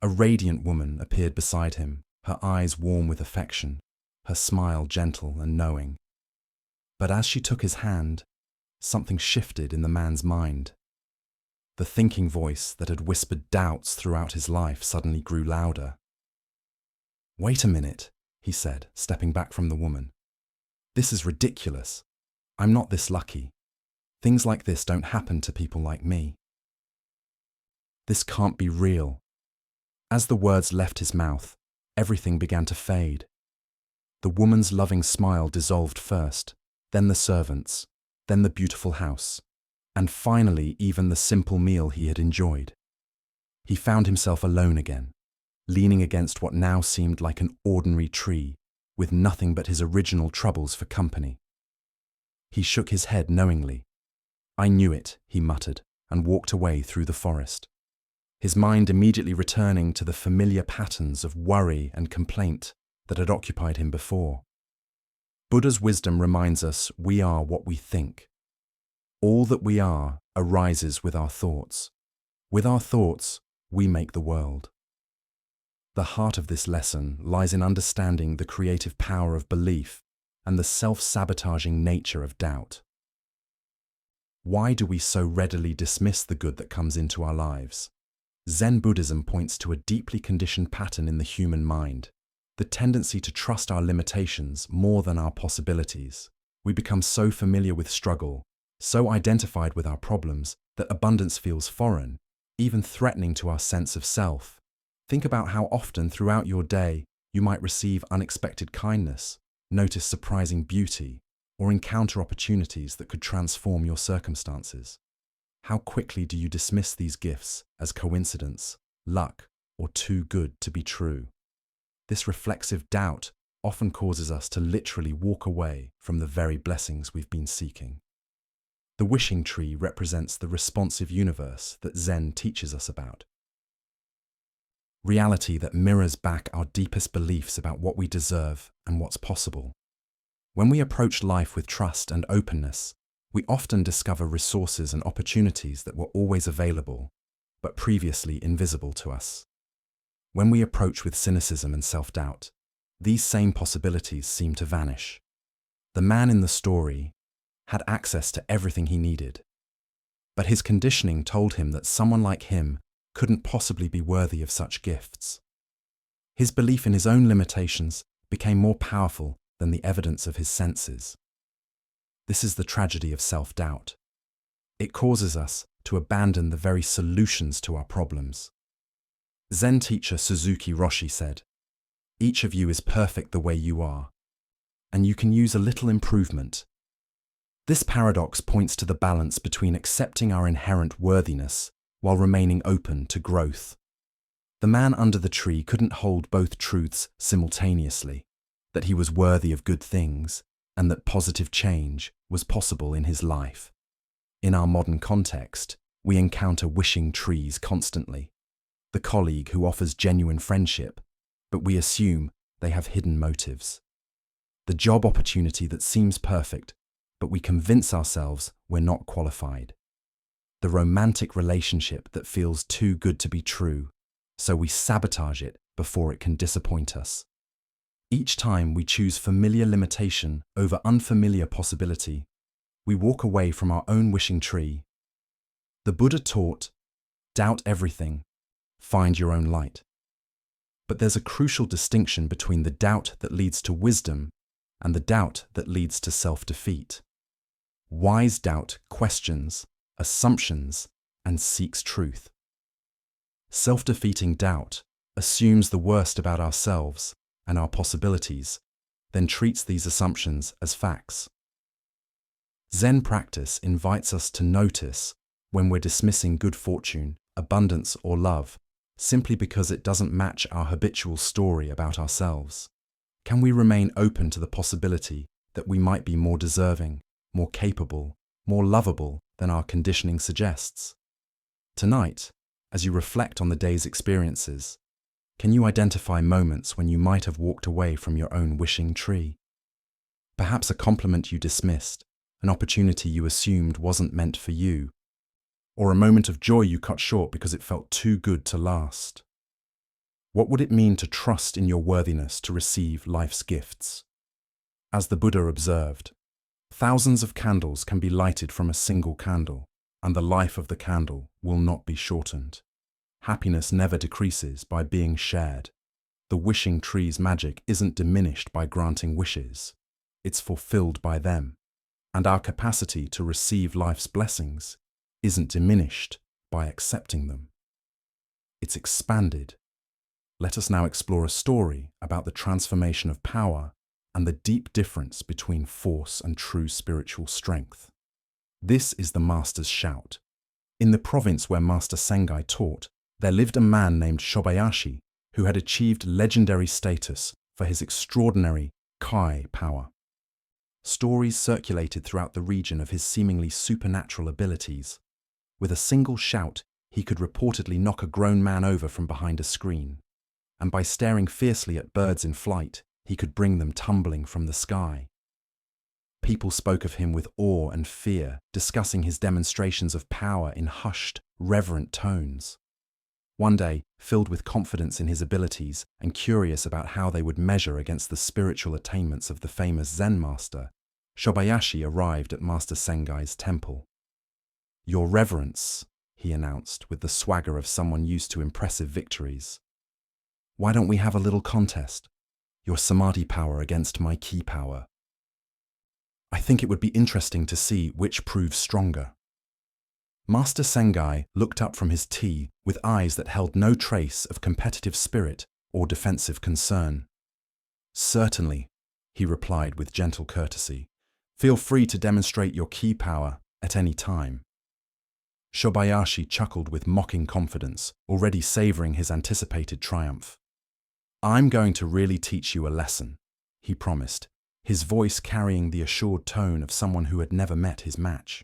A radiant woman appeared beside him, her eyes warm with affection, her smile gentle and knowing. But as she took his hand, something shifted in the man's mind. The thinking voice that had whispered doubts throughout his life suddenly grew louder. "Wait a minute," he said, stepping back from the woman. "This is ridiculous. I'm not this lucky. Things like this don't happen to people like me. This can't be real." As the words left his mouth, everything began to fade. The woman's loving smile dissolved first, then the servants, then the beautiful house, and finally even the simple meal he had enjoyed. He found himself alone again, leaning against what now seemed like an ordinary tree, with nothing but his original troubles for company. He shook his head knowingly. "I knew it," he muttered, and walked away through the forest, his mind immediately returning to the familiar patterns of worry and complaint that had occupied him before. Buddha's wisdom reminds us we are what we think. All that we are arises with our thoughts. With our thoughts, we make the world. The heart of this lesson lies in understanding the creative power of belief and the self-sabotaging nature of doubt. Why do we so readily dismiss the good that comes into our lives? Zen Buddhism points to a deeply conditioned pattern in the human mind, the tendency to trust our limitations more than our possibilities. We become so familiar with struggle, so identified with our problems, that abundance feels foreign, even threatening to our sense of self. Think about how often throughout your day you might receive unexpected kindness, notice surprising beauty, or encounter opportunities that could transform your circumstances. How quickly do you dismiss these gifts as coincidence, luck, or too good to be true? This reflexive doubt often causes us to literally walk away from the very blessings we've been seeking. The wishing tree represents the responsive universe that Zen teaches us about. Reality that mirrors back our deepest beliefs about what we deserve and what's possible. When we approach life with trust and openness, we often discover resources and opportunities that were always available, but previously invisible to us. When we approach with cynicism and self-doubt, these same possibilities seem to vanish. The man in the story had access to everything he needed, but his conditioning told him that someone like him couldn't possibly be worthy of such gifts. His belief in his own limitations became more powerful than the evidence of his senses. This is the tragedy of self-doubt. It causes us to abandon the very solutions to our problems. Zen teacher Suzuki Roshi said, "Each of you is perfect the way you are, and you can use a little improvement." This paradox points to the balance between accepting our inherent worthiness while remaining open to growth. The man under the tree couldn't hold both truths simultaneously, that he was worthy of good things and that positive change was possible in his life. In our modern context, we encounter wishing trees constantly. The colleague who offers genuine friendship, but we assume they have hidden motives. The job opportunity that seems perfect, but we convince ourselves we're not qualified. The romantic relationship that feels too good to be true, so we sabotage it before it can disappoint us. Each time we choose familiar limitation over unfamiliar possibility, we walk away from our own wishing tree. The Buddha taught, doubt everything, find your own light. But there's a crucial distinction between the doubt that leads to wisdom and the doubt that leads to self-defeat. Wise doubt questions, assumptions, and seeks truth. Self-defeating doubt assumes the worst about ourselves and our possibilities, then treats these assumptions as facts. Zen practice invites us to notice when we're dismissing good fortune, abundance, or love simply because it doesn't match our habitual story about ourselves. Can we remain open to the possibility that we might be more deserving, more capable, more lovable than our conditioning suggests? Tonight, as you reflect on the day's experiences, can you identify moments when you might have walked away from your own wishing tree? Perhaps a compliment you dismissed, an opportunity you assumed wasn't meant for you, or a moment of joy you cut short because it felt too good to last. What would it mean to trust in your worthiness to receive life's gifts? As the Buddha observed, thousands of candles can be lighted from a single candle, and the life of the candle will not be shortened. Happiness never decreases by being shared. The wishing tree's magic isn't diminished by granting wishes. It's fulfilled by them. And our capacity to receive life's blessings isn't diminished by accepting them. It's expanded. Let us now explore a story about the transformation of power and the deep difference between force and true spiritual strength. This is the Master's Shout. In the province where Master Sengai taught, there lived a man named Shobayashi who had achieved legendary status for his extraordinary Kai power. Stories circulated throughout the region of his seemingly supernatural abilities. With a single shout, he could reportedly knock a grown man over from behind a screen. And by staring fiercely at birds in flight, he could bring them tumbling from the sky. People spoke of him with awe and fear, discussing his demonstrations of power in hushed, reverent tones. One day, filled with confidence in his abilities and curious about how they would measure against the spiritual attainments of the famous Zen master, Shobayashi arrived at Master Sengai's temple. "Your Reverence," he announced with the swagger of someone used to impressive victories. "Why don't we have a little contest? Your samadhi power against my ki power. I think it would be interesting to see which proves stronger." Master Sengai looked up from his tea with eyes that held no trace of competitive spirit or defensive concern. "Certainly," he replied with gentle courtesy. "Feel free to demonstrate your ki power at any time." Shobayashi chuckled with mocking confidence, already savoring his anticipated triumph. "I'm going to really teach you a lesson," he promised, his voice carrying the assured tone of someone who had never met his match.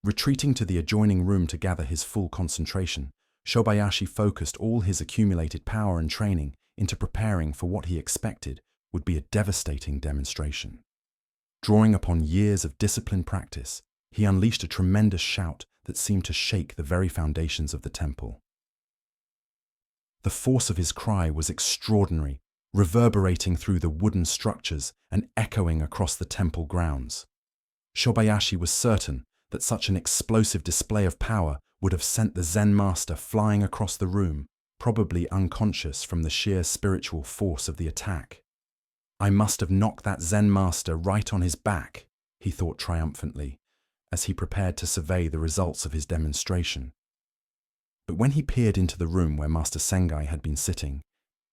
Retreating to the adjoining room to gather his full concentration, Shobayashi focused all his accumulated power and training into preparing for what he expected would be a devastating demonstration. Drawing upon years of disciplined practice, he unleashed a tremendous shout that seemed to shake the very foundations of the temple. The force of his cry was extraordinary, reverberating through the wooden structures and echoing across the temple grounds. Shobayashi was certain that such an explosive display of power would have sent the Zen master flying across the room, probably unconscious from the sheer spiritual force of the attack. "I must have knocked that Zen master right on his back," he thought triumphantly, as he prepared to survey the results of his demonstration. But when he peered into the room where Master Sengai had been sitting,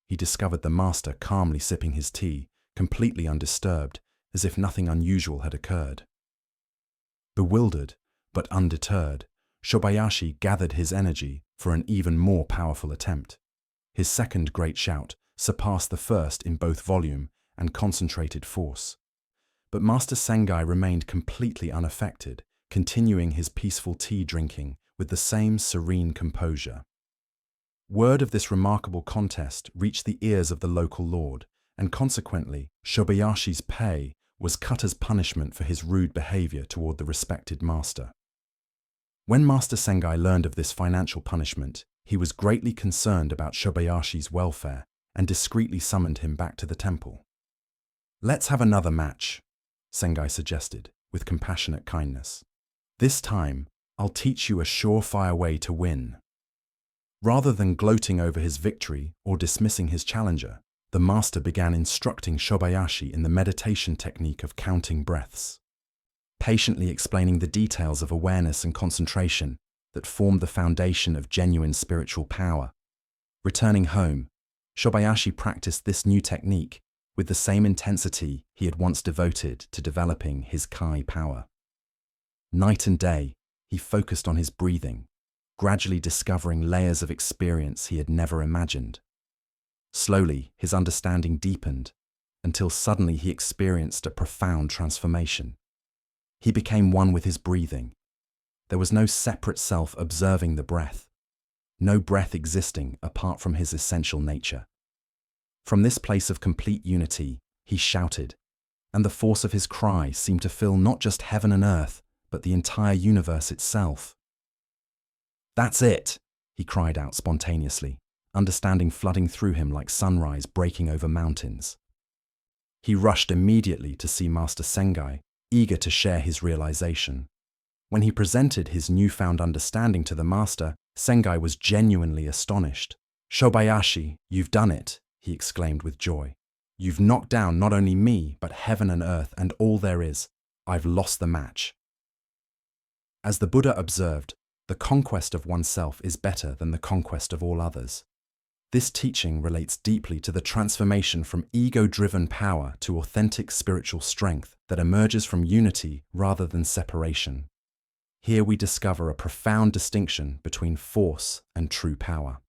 he discovered the master calmly sipping his tea, completely undisturbed, as if nothing unusual had occurred. Bewildered, but undeterred, Shobayashi gathered his energy for an even more powerful attempt. His second great shout surpassed the first in both volume and concentrated force. But Master Sengai remained completely unaffected, continuing his peaceful tea drinking with the same serene composure. Word of this remarkable contest reached the ears of the local lord, and consequently, Shobayashi's pay was cut as punishment for his rude behavior toward the respected master. When Master Sengai learned of this financial punishment, he was greatly concerned about Shobayashi's welfare and discreetly summoned him back to the temple. "Let's have another match," Sengai suggested, with compassionate kindness. "This time, I'll teach you a surefire way to win." Rather than gloating over his victory or dismissing his challenger, the master began instructing Shobayashi in the meditation technique of counting breaths, patiently explaining the details of awareness and concentration that formed the foundation of genuine spiritual power. Returning home, Shobayashi practiced this new technique with the same intensity he had once devoted to developing his Kai power. Night and day, he focused on his breathing, gradually discovering layers of experience he had never imagined. Slowly, his understanding deepened, until suddenly he experienced a profound transformation. He became one with his breathing. There was no separate self observing the breath, no breath existing apart from his essential nature. From this place of complete unity, he shouted, and the force of his cry seemed to fill not just heaven and earth, but the entire universe itself. "That's it," he cried out spontaneously. understanding flooding through him like sunrise breaking over mountains. He rushed immediately to see Master Sengai, eager to share his realization. When he presented his newfound understanding to the master, Sengai was genuinely astonished. "Shobayashi, you've done it," he exclaimed with joy. "You've knocked down not only me, but heaven and earth and all there is. I've lost the match." As the Buddha observed, the conquest of oneself is better than the conquest of all others. This teaching relates deeply to the transformation from ego-driven power to authentic spiritual strength that emerges from unity rather than separation. Here we discover a profound distinction between force and true power.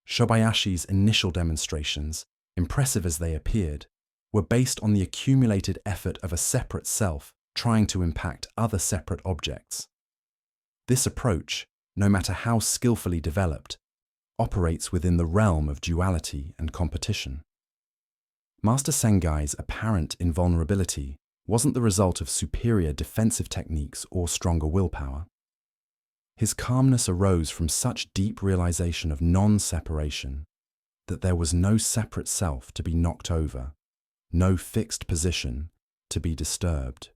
Shobayashi's initial demonstrations, impressive as they appeared, were based on the accumulated effort of a separate self trying to impact other separate objects. This approach, no matter how skillfully developed, operates within the realm of duality and competition. Master Sengai's apparent invulnerability wasn't the result of superior defensive techniques or stronger willpower. His calmness arose from such deep realization of non-separation that there was no separate self to be knocked over, no fixed position to be disturbed.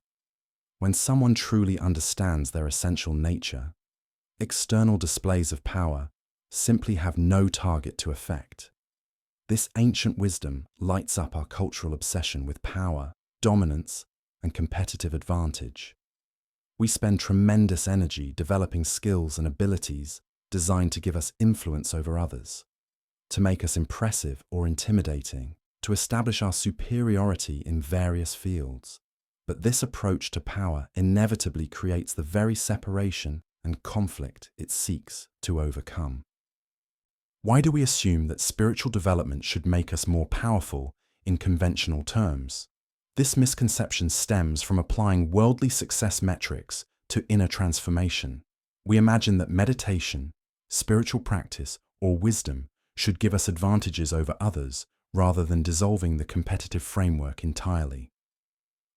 When someone truly understands their essential nature, external displays of power simply have no target to affect. This ancient wisdom lights up our cultural obsession with power, dominance, and competitive advantage. We spend tremendous energy developing skills and abilities designed to give us influence over others, to make us impressive or intimidating, to establish our superiority in various fields. But this approach to power inevitably creates the very separation and conflict it seeks to overcome. Why do we assume that spiritual development should make us more powerful in conventional terms? This misconception stems from applying worldly success metrics to inner transformation. We imagine that meditation, spiritual practice, or wisdom should give us advantages over others rather than dissolving the competitive framework entirely.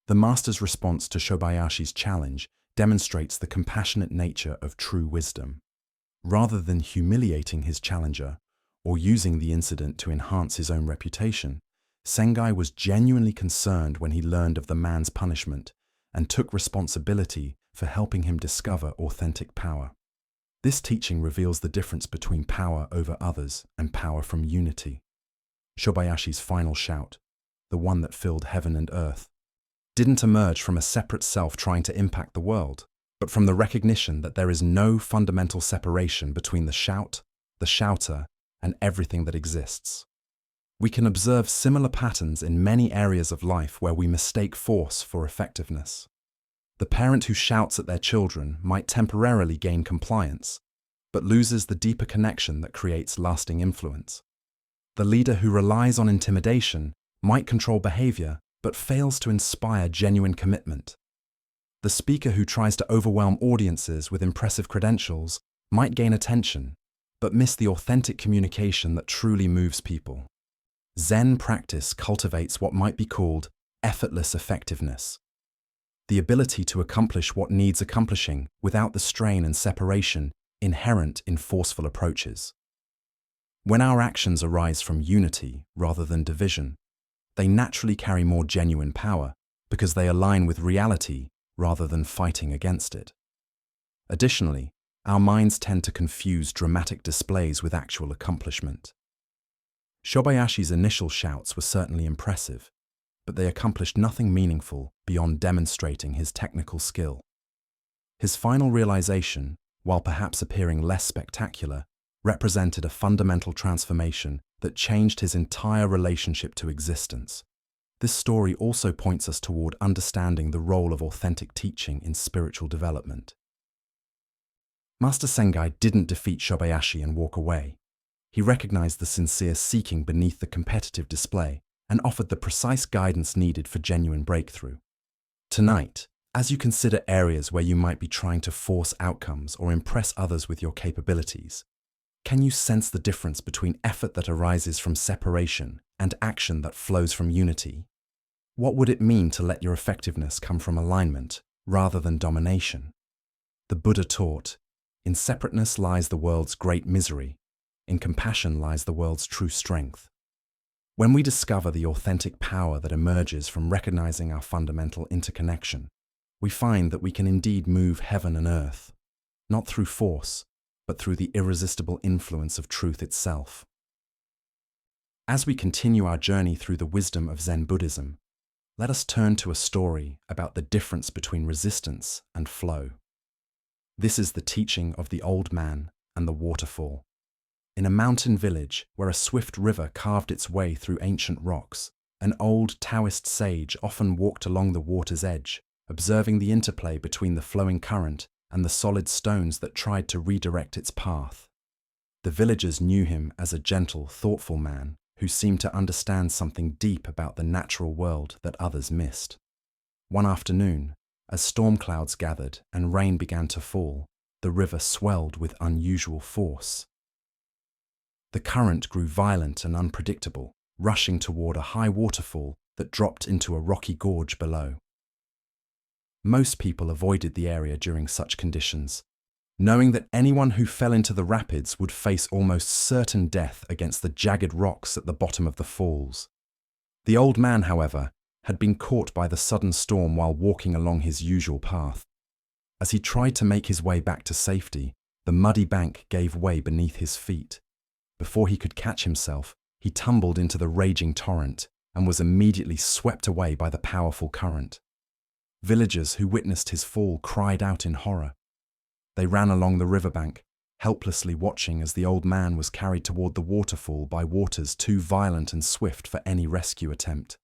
The master's response to Shobayashi's challenge demonstrates the compassionate nature of true wisdom. Rather than humiliating his challenger or using the incident to enhance his own reputation, Sengai was genuinely concerned when he learned of the man's punishment and took responsibility for helping him discover authentic power. This teaching reveals the difference between power over others and power from unity. Shobayashi's final shout, the one that filled heaven and earth, didn't emerge from a separate self trying to impact the world, but from the recognition that there is no fundamental separation between the shout, the shouter, and everything that exists. We can observe similar patterns in many areas of life where we mistake force for effectiveness. The parent who shouts at their children might temporarily gain compliance, but loses the deeper connection that creates lasting influence. The leader who relies on intimidation might control behavior, but fails to inspire genuine commitment. The speaker who tries to overwhelm audiences with impressive credentials might gain attention, but miss the authentic communication that truly moves people. Zen practice cultivates what might be called effortless effectiveness, the ability to accomplish what needs accomplishing without the strain and separation inherent in forceful approaches. When our actions arise from unity rather than division, they naturally carry more genuine power because they align with reality rather than fighting against it. Additionally, our minds tend to confuse dramatic displays with actual accomplishment. Shobayashi's initial shouts were certainly impressive, but they accomplished nothing meaningful beyond demonstrating his technical skill. His final realization, while perhaps appearing less spectacular, represented a fundamental transformation that changed his entire relationship to existence. This story also points us toward understanding the role of authentic teaching in spiritual development. Master Sengai didn't defeat Shobayashi and walk away. He recognized the sincere seeking beneath the competitive display and offered the precise guidance needed for genuine breakthrough. Tonight, as you consider areas where you might be trying to force outcomes or impress others with your capabilities, can you sense the difference between effort that arises from separation and action that flows from unity? What would it mean to let your effectiveness come from alignment rather than domination? The Buddha taught, "In separateness lies the world's great misery. In compassion lies the world's true strength. When we discover the authentic power that emerges from recognizing our fundamental interconnection, we find that we can indeed move heaven and earth, not through force, but through the irresistible influence of truth itself. As we continue our journey through the wisdom of Zen Buddhism, let us turn to a story about the difference between resistance and flow. This is the teaching of the old man and the waterfall. In a mountain village where a swift river carved its way through ancient rocks, an old Taoist sage often walked along the water's edge, observing the interplay between the flowing current and the solid stones that tried to redirect its path. The villagers knew him as a gentle, thoughtful man who seemed to understand something deep about the natural world that others missed. One afternoon, as storm clouds gathered and rain began to fall, the river swelled with unusual force. The current grew violent and unpredictable, rushing toward a high waterfall that dropped into a rocky gorge below. Most people avoided the area during such conditions, knowing that anyone who fell into the rapids would face almost certain death against the jagged rocks at the bottom of the falls. The old man, however, had been caught by the sudden storm while walking along his usual path. As he tried to make his way back to safety, the muddy bank gave way beneath his feet. Before he could catch himself, he tumbled into the raging torrent and was immediately swept away by the powerful current. Villagers who witnessed his fall cried out in horror. They ran along the riverbank, helplessly watching as the old man was carried toward the waterfall by waters too violent and swift for any rescue attempt.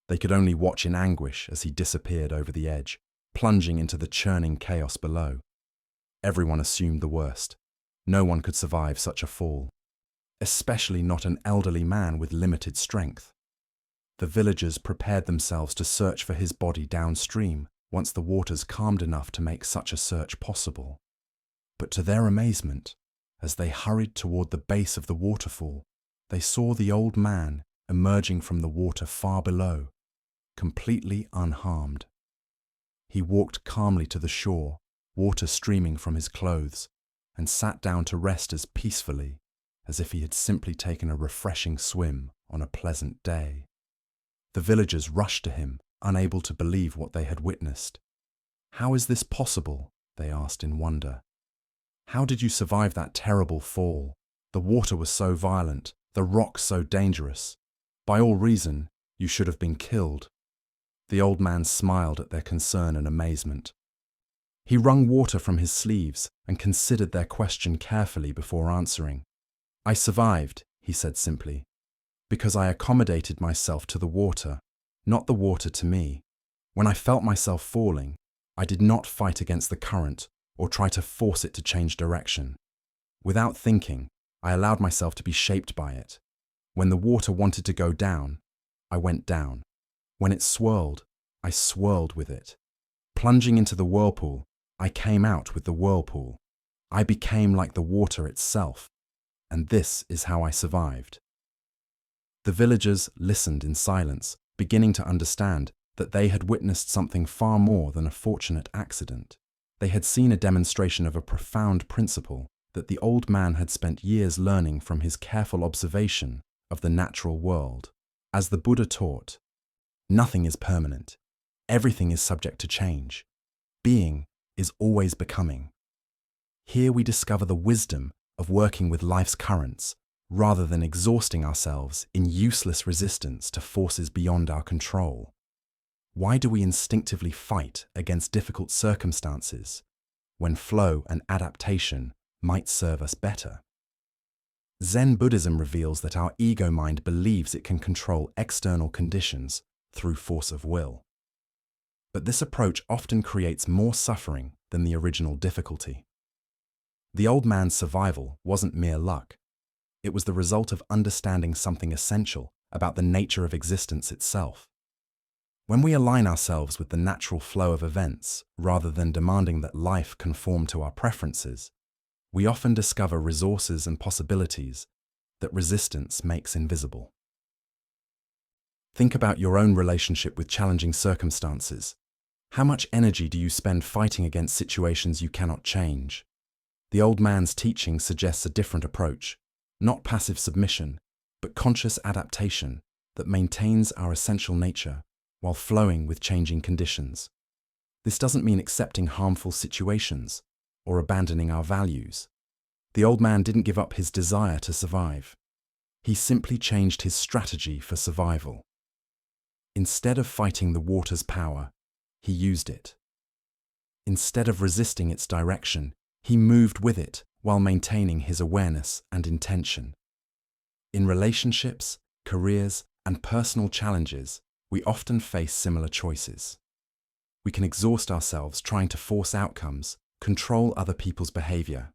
They could only watch in anguish as he disappeared over the edge, plunging into the churning chaos below. Everyone assumed the worst. No one could survive such a fall, especially not an elderly man with limited strength. The villagers prepared themselves to search for his body downstream once the waters calmed enough to make such a search possible. But to their amazement, as they hurried toward the base of the waterfall, they saw the old man emerging from the water far below, completely unharmed. He walked calmly to the shore, water streaming from his clothes, and sat down to rest as peacefully as if he had simply taken a refreshing swim on a pleasant day. The villagers rushed to him, unable to believe what they had witnessed. "How is this possible?" they asked in wonder. "How did you survive that terrible fall? The water was so violent, the rocks so dangerous. By all reason, you should have been killed." The old man smiled at their concern and amazement. He wrung water from his sleeves and considered their question carefully before answering. "I survived," he said simply, "because I accommodated myself to the water, not the water to me. When I felt myself falling, I did not fight against the current or try to force it to change direction. Without thinking, I allowed myself to be shaped by it. When the water wanted to go down, I went down. When it swirled, I swirled with it. Plunging into the whirlpool, I came out with the whirlpool. I became like the water itself, and this is how I survived." The villagers listened in silence, beginning to understand that they had witnessed something far more than a fortunate accident. They had seen a demonstration of a profound principle that the old man had spent years learning from his careful observation of the natural world. As the Buddha taught, nothing is permanent. Everything is subject to change. Being is always becoming. Here we discover the wisdom of working with life's currents, rather than exhausting ourselves in useless resistance to forces beyond our control. Why do we instinctively fight against difficult circumstances when flow and adaptation might serve us better? Zen Buddhism reveals that our ego mind believes it can control external conditions through force of will. But this approach often creates more suffering than the original difficulty. The old man's survival wasn't mere luck. It was the result of understanding something essential about the nature of existence itself. When we align ourselves with the natural flow of events, rather than demanding that life conform to our preferences, we often discover resources and possibilities that resistance makes invisible. Think about your own relationship with challenging circumstances. How much energy do you spend fighting against situations you cannot change? The old man's teaching suggests a different approach. not passive submission, but conscious adaptation that maintains our essential nature while flowing with changing conditions. This doesn't mean accepting harmful situations or abandoning our values. The old man didn't give up his desire to survive. He simply changed his strategy for survival. Instead of fighting the water's power, he used it. Instead of resisting its direction, he moved with it while maintaining his awareness and intention. In relationships, careers, and personal challenges, we often face similar choices. We can exhaust ourselves trying to force outcomes, control other people's behavior,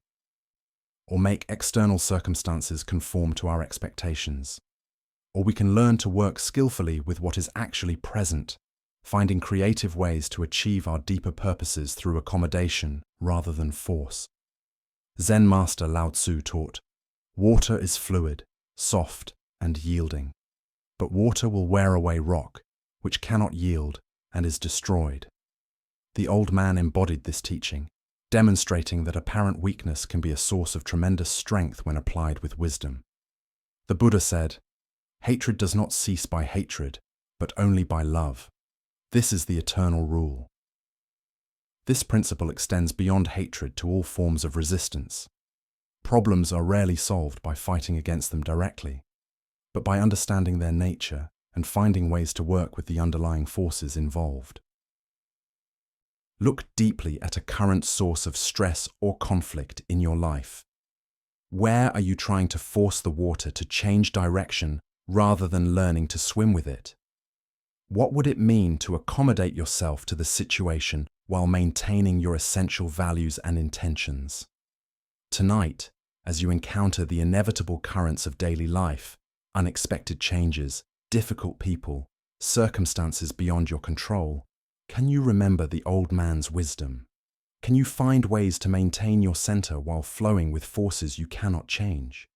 or make external circumstances conform to our expectations. Or we can learn to work skillfully with what is actually present, finding creative ways to achieve our deeper purposes through accommodation rather than force. Zen master Lao Tzu taught, "Water is fluid, soft, and yielding. But water will wear away rock, which cannot yield and is destroyed." The old man embodied this teaching, demonstrating that apparent weakness can be a source of tremendous strength when applied with wisdom. The Buddha said, "Hatred does not cease by hatred, but only by love. This is the eternal rule." This principle extends beyond hatred to all forms of resistance. Problems are rarely solved by fighting against them directly, but by understanding their nature and finding ways to work with the underlying forces involved. Look deeply at a current source of stress or conflict in your life. Where are you trying to force the water to change direction rather than learning to swim with it? What would it mean to accommodate yourself to the situation while maintaining your essential values and intentions? Tonight, as you encounter the inevitable currents of daily life, unexpected changes, difficult people, circumstances beyond your control, can you remember the old man's wisdom? Can you find ways to maintain your center while flowing with forces you cannot change?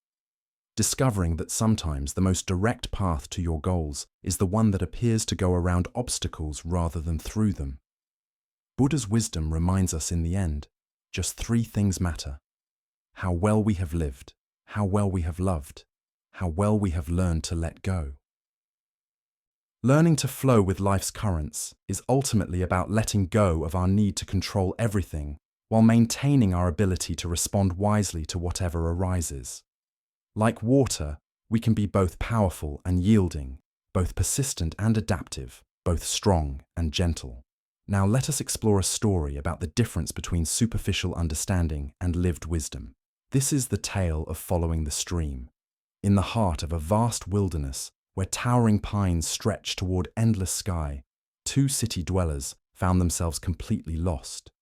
Discovering that sometimes the most direct path to your goals is the one that appears to go around obstacles rather than through them. Buddha's wisdom reminds us in the end, just three things matter: how well we have lived, how well we have loved, how well we have learned to let go. Learning to flow with life's currents is ultimately about letting go of our need to control everything while maintaining our ability to respond wisely to whatever arises. Like water, we can be both powerful and yielding, both persistent and adaptive, both strong and gentle. Now let us explore a story about the difference between superficial understanding and lived wisdom. This is the tale of following the stream. In the heart of a vast wilderness, where towering pines stretch toward endless sky, two city dwellers found themselves completely lost.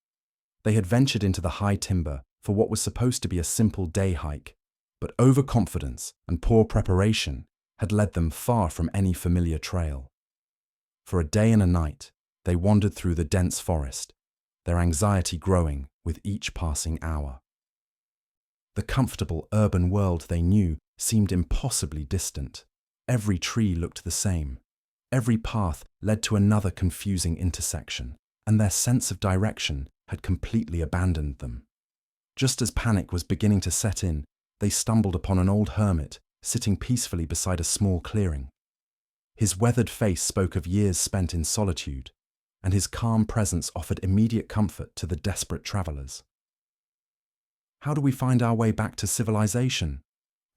They had ventured into the high timber for what was supposed to be a simple day hike, but overconfidence and poor preparation had led them far from any familiar trail. For a day and a night, they wandered through the dense forest, their anxiety growing with each passing hour. The comfortable urban world they knew seemed impossibly distant. Every tree looked the same. Every path led to another confusing intersection, and their sense of direction had completely abandoned them. Just as panic was beginning to set in, they stumbled upon an old hermit sitting peacefully beside a small clearing. His weathered face spoke of years spent in solitude, and his calm presence offered immediate comfort to the desperate travelers. "How do we find our way back to civilization?"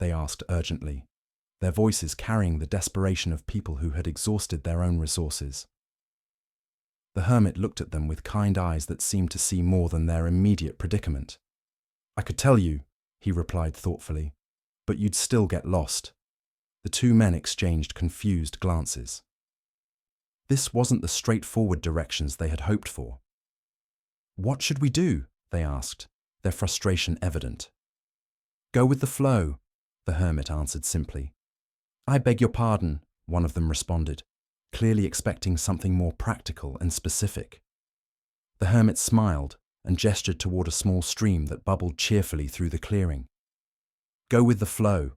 they asked urgently, their voices carrying the desperation of people who had exhausted their own resources. The hermit looked at them with kind eyes that seemed to see more than their immediate predicament. "I could tell you," he replied thoughtfully, "but you'd still get lost." The two men exchanged confused glances. This wasn't the straightforward directions they had hoped for. "What should we do?" they asked, their frustration evident. "Go with the flow," the hermit answered simply. "I beg your pardon," one of them responded, clearly expecting something more practical and specific. The hermit smiled and gestured toward a small stream that bubbled cheerfully through the clearing. "Go with the flow.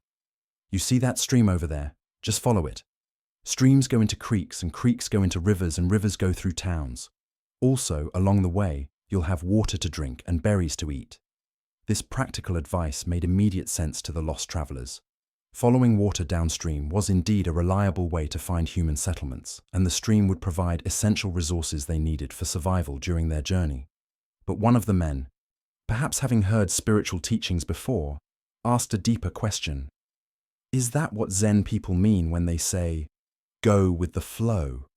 You see that stream over there? Just follow it. Streams go into creeks, and creeks go into rivers, and rivers go through towns. Also, along the way, you'll have water to drink and berries to eat. This practical advice made immediate sense to the lost travelers. Following water downstream was indeed a reliable way to find human settlements, and the stream would provide essential resources they needed for survival during their journey. But one of the men, perhaps having heard spiritual teachings before, asked a deeper question. Is that what Zen people mean when they say, "Go with the flow"?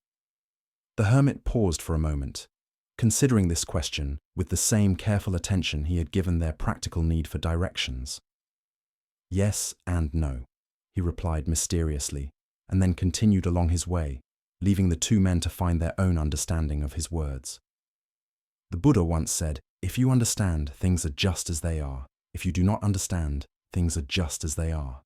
The hermit paused for a moment, considering this question with the same careful attention he had given their practical need for directions. Yes and no, he replied mysteriously, and then continued along his way, leaving the two men to find their own understanding of his words. The Buddha once said, "If you understand, things are just as they are. If you do not understand, things are just as they are."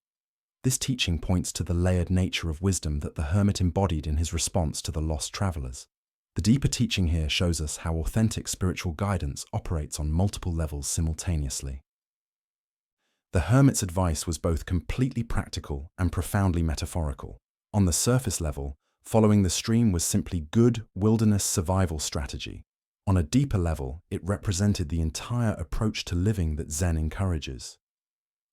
This teaching points to the layered nature of wisdom that the hermit embodied in his response to the lost travelers. The deeper teaching here shows us how authentic spiritual guidance operates on multiple levels simultaneously. The hermit's advice was both completely practical and profoundly metaphorical. On the surface level, following the stream was simply good wilderness survival strategy. On a deeper level, it represented the entire approach to living that Zen encourages.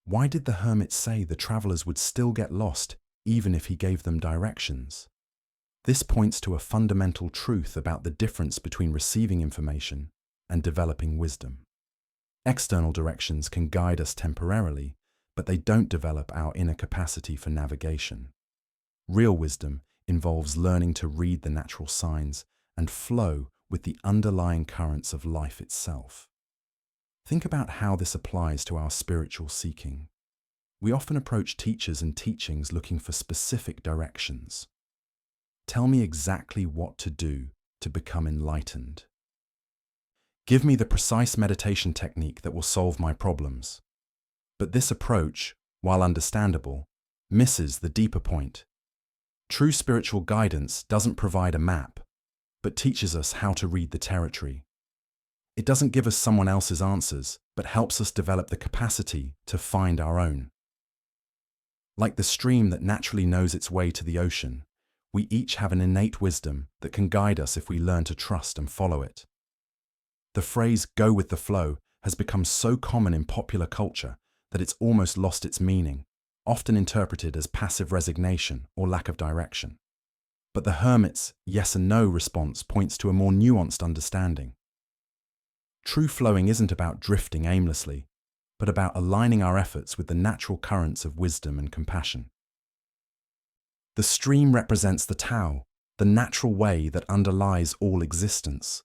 Why did the hermit say the travelers would still get lost even if he gave them directions? This points to a fundamental truth about the difference between receiving information and developing wisdom. External directions can guide us temporarily, but they don't develop our inner capacity for navigation. Real wisdom involves learning to read the natural signs and flow with the underlying currents of life itself. Think about how this applies to our spiritual seeking. We often approach teachers and teachings looking for specific directions. Tell me exactly what to do to become enlightened. Give me the precise meditation technique that will solve my problems. But this approach, while understandable, misses the deeper point. True spiritual guidance doesn't provide a map, but teaches us how to read the territory. It doesn't give us someone else's answers, but helps us develop the capacity to find our own. Like the stream that naturally knows its way to the ocean, we each have an innate wisdom that can guide us if we learn to trust and follow it. The phrase "go with the flow" has become so common in popular culture that it's almost lost its meaning, often interpreted as passive resignation or lack of direction. But the hermit's yes and no response points to a more nuanced understanding. True flowing isn't about drifting aimlessly, but about aligning our efforts with the natural currents of wisdom and compassion. The stream represents the Tao, the natural way that underlies all existence.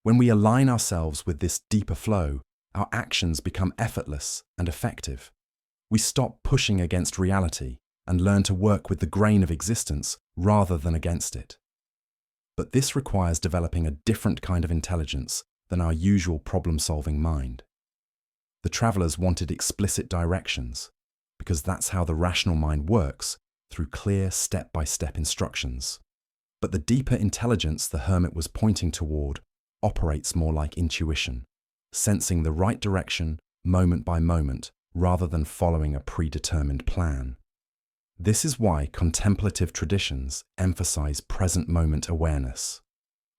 When we align ourselves with this deeper flow, our actions become effortless and effective. We stop pushing against reality and learn to work with the grain of existence rather than against it. But this requires developing a different kind of intelligence than our usual problem-solving mind. The travelers wanted explicit directions, because that's how the rational mind works, through clear step-by-step instructions. But the deeper intelligence the hermit was pointing toward operates more like intuition, sensing the right direction moment by moment rather than following a predetermined plan. This is why contemplative traditions emphasize present moment awareness.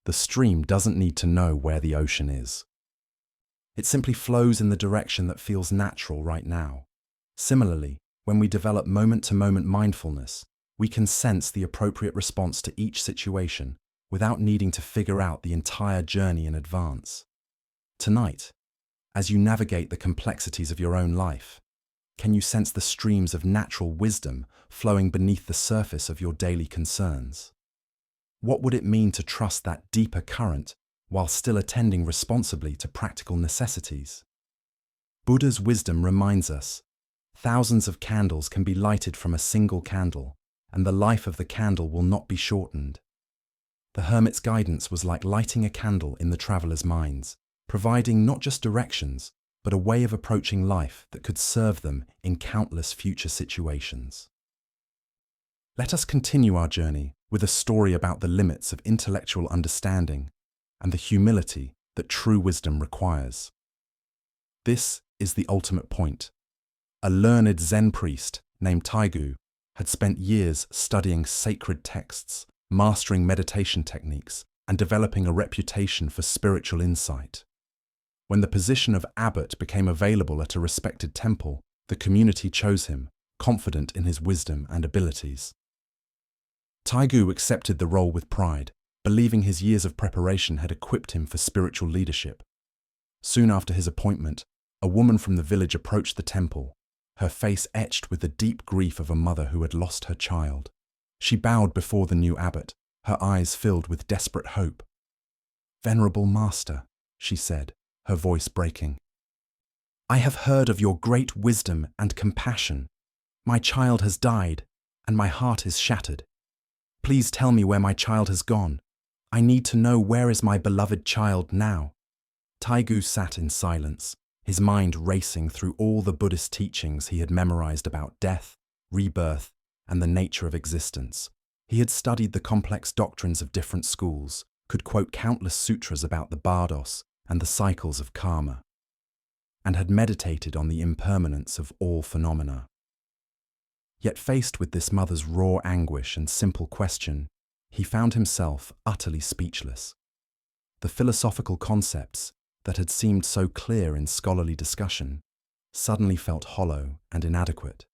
The stream doesn't need to know where the ocean is. It simply flows in the direction that feels natural right now. Similarly, when we develop moment-to-moment mindfulness, we can sense the appropriate response to each situation without needing to figure out the entire journey in advance. Tonight, as you navigate the complexities of your own life, can you sense the streams of natural wisdom flowing beneath the surface of your daily concerns? What would it mean to trust that deeper current while still attending responsibly to practical necessities? Buddha's wisdom reminds us, thousands of candles can be lighted from a single candle, and the life of the candle will not be shortened. The hermit's guidance was like lighting a candle in the travelers' minds, providing not just directions, but a way of approaching life that could serve them in countless future situations. Let us continue our journey with a story about the limits of intellectual understanding and the humility that true wisdom requires. This is the ultimate point. A learned Zen priest named Taigu had spent years studying sacred texts, mastering meditation techniques, and developing a reputation for spiritual insight. When the position of abbot became available at a respected temple, the community chose him, confident in his wisdom and abilities. Taigu accepted the role with pride, believing his years of preparation had equipped him for spiritual leadership. Soon after his appointment, a woman from the village approached the temple, her face etched with the deep grief of a mother who had lost her child. She bowed before the new abbot, her eyes filled with desperate hope. "Venerable Master," she said, her voice breaking, "I have heard of your great wisdom and compassion. My child has died, and my heart is shattered. Please tell me where my child has gone. I need to know where is my beloved child now." Taigu sat in silence, his mind racing through all the Buddhist teachings he had memorized about death, rebirth, and the nature of existence. He had studied the complex doctrines of different schools, could quote countless sutras about the bardos and the cycles of karma, and had meditated on the impermanence of all phenomena. Yet faced with this mother's raw anguish and simple question, he found himself utterly speechless. The philosophical concepts that had seemed so clear in scholarly discussion suddenly felt hollow and inadequate.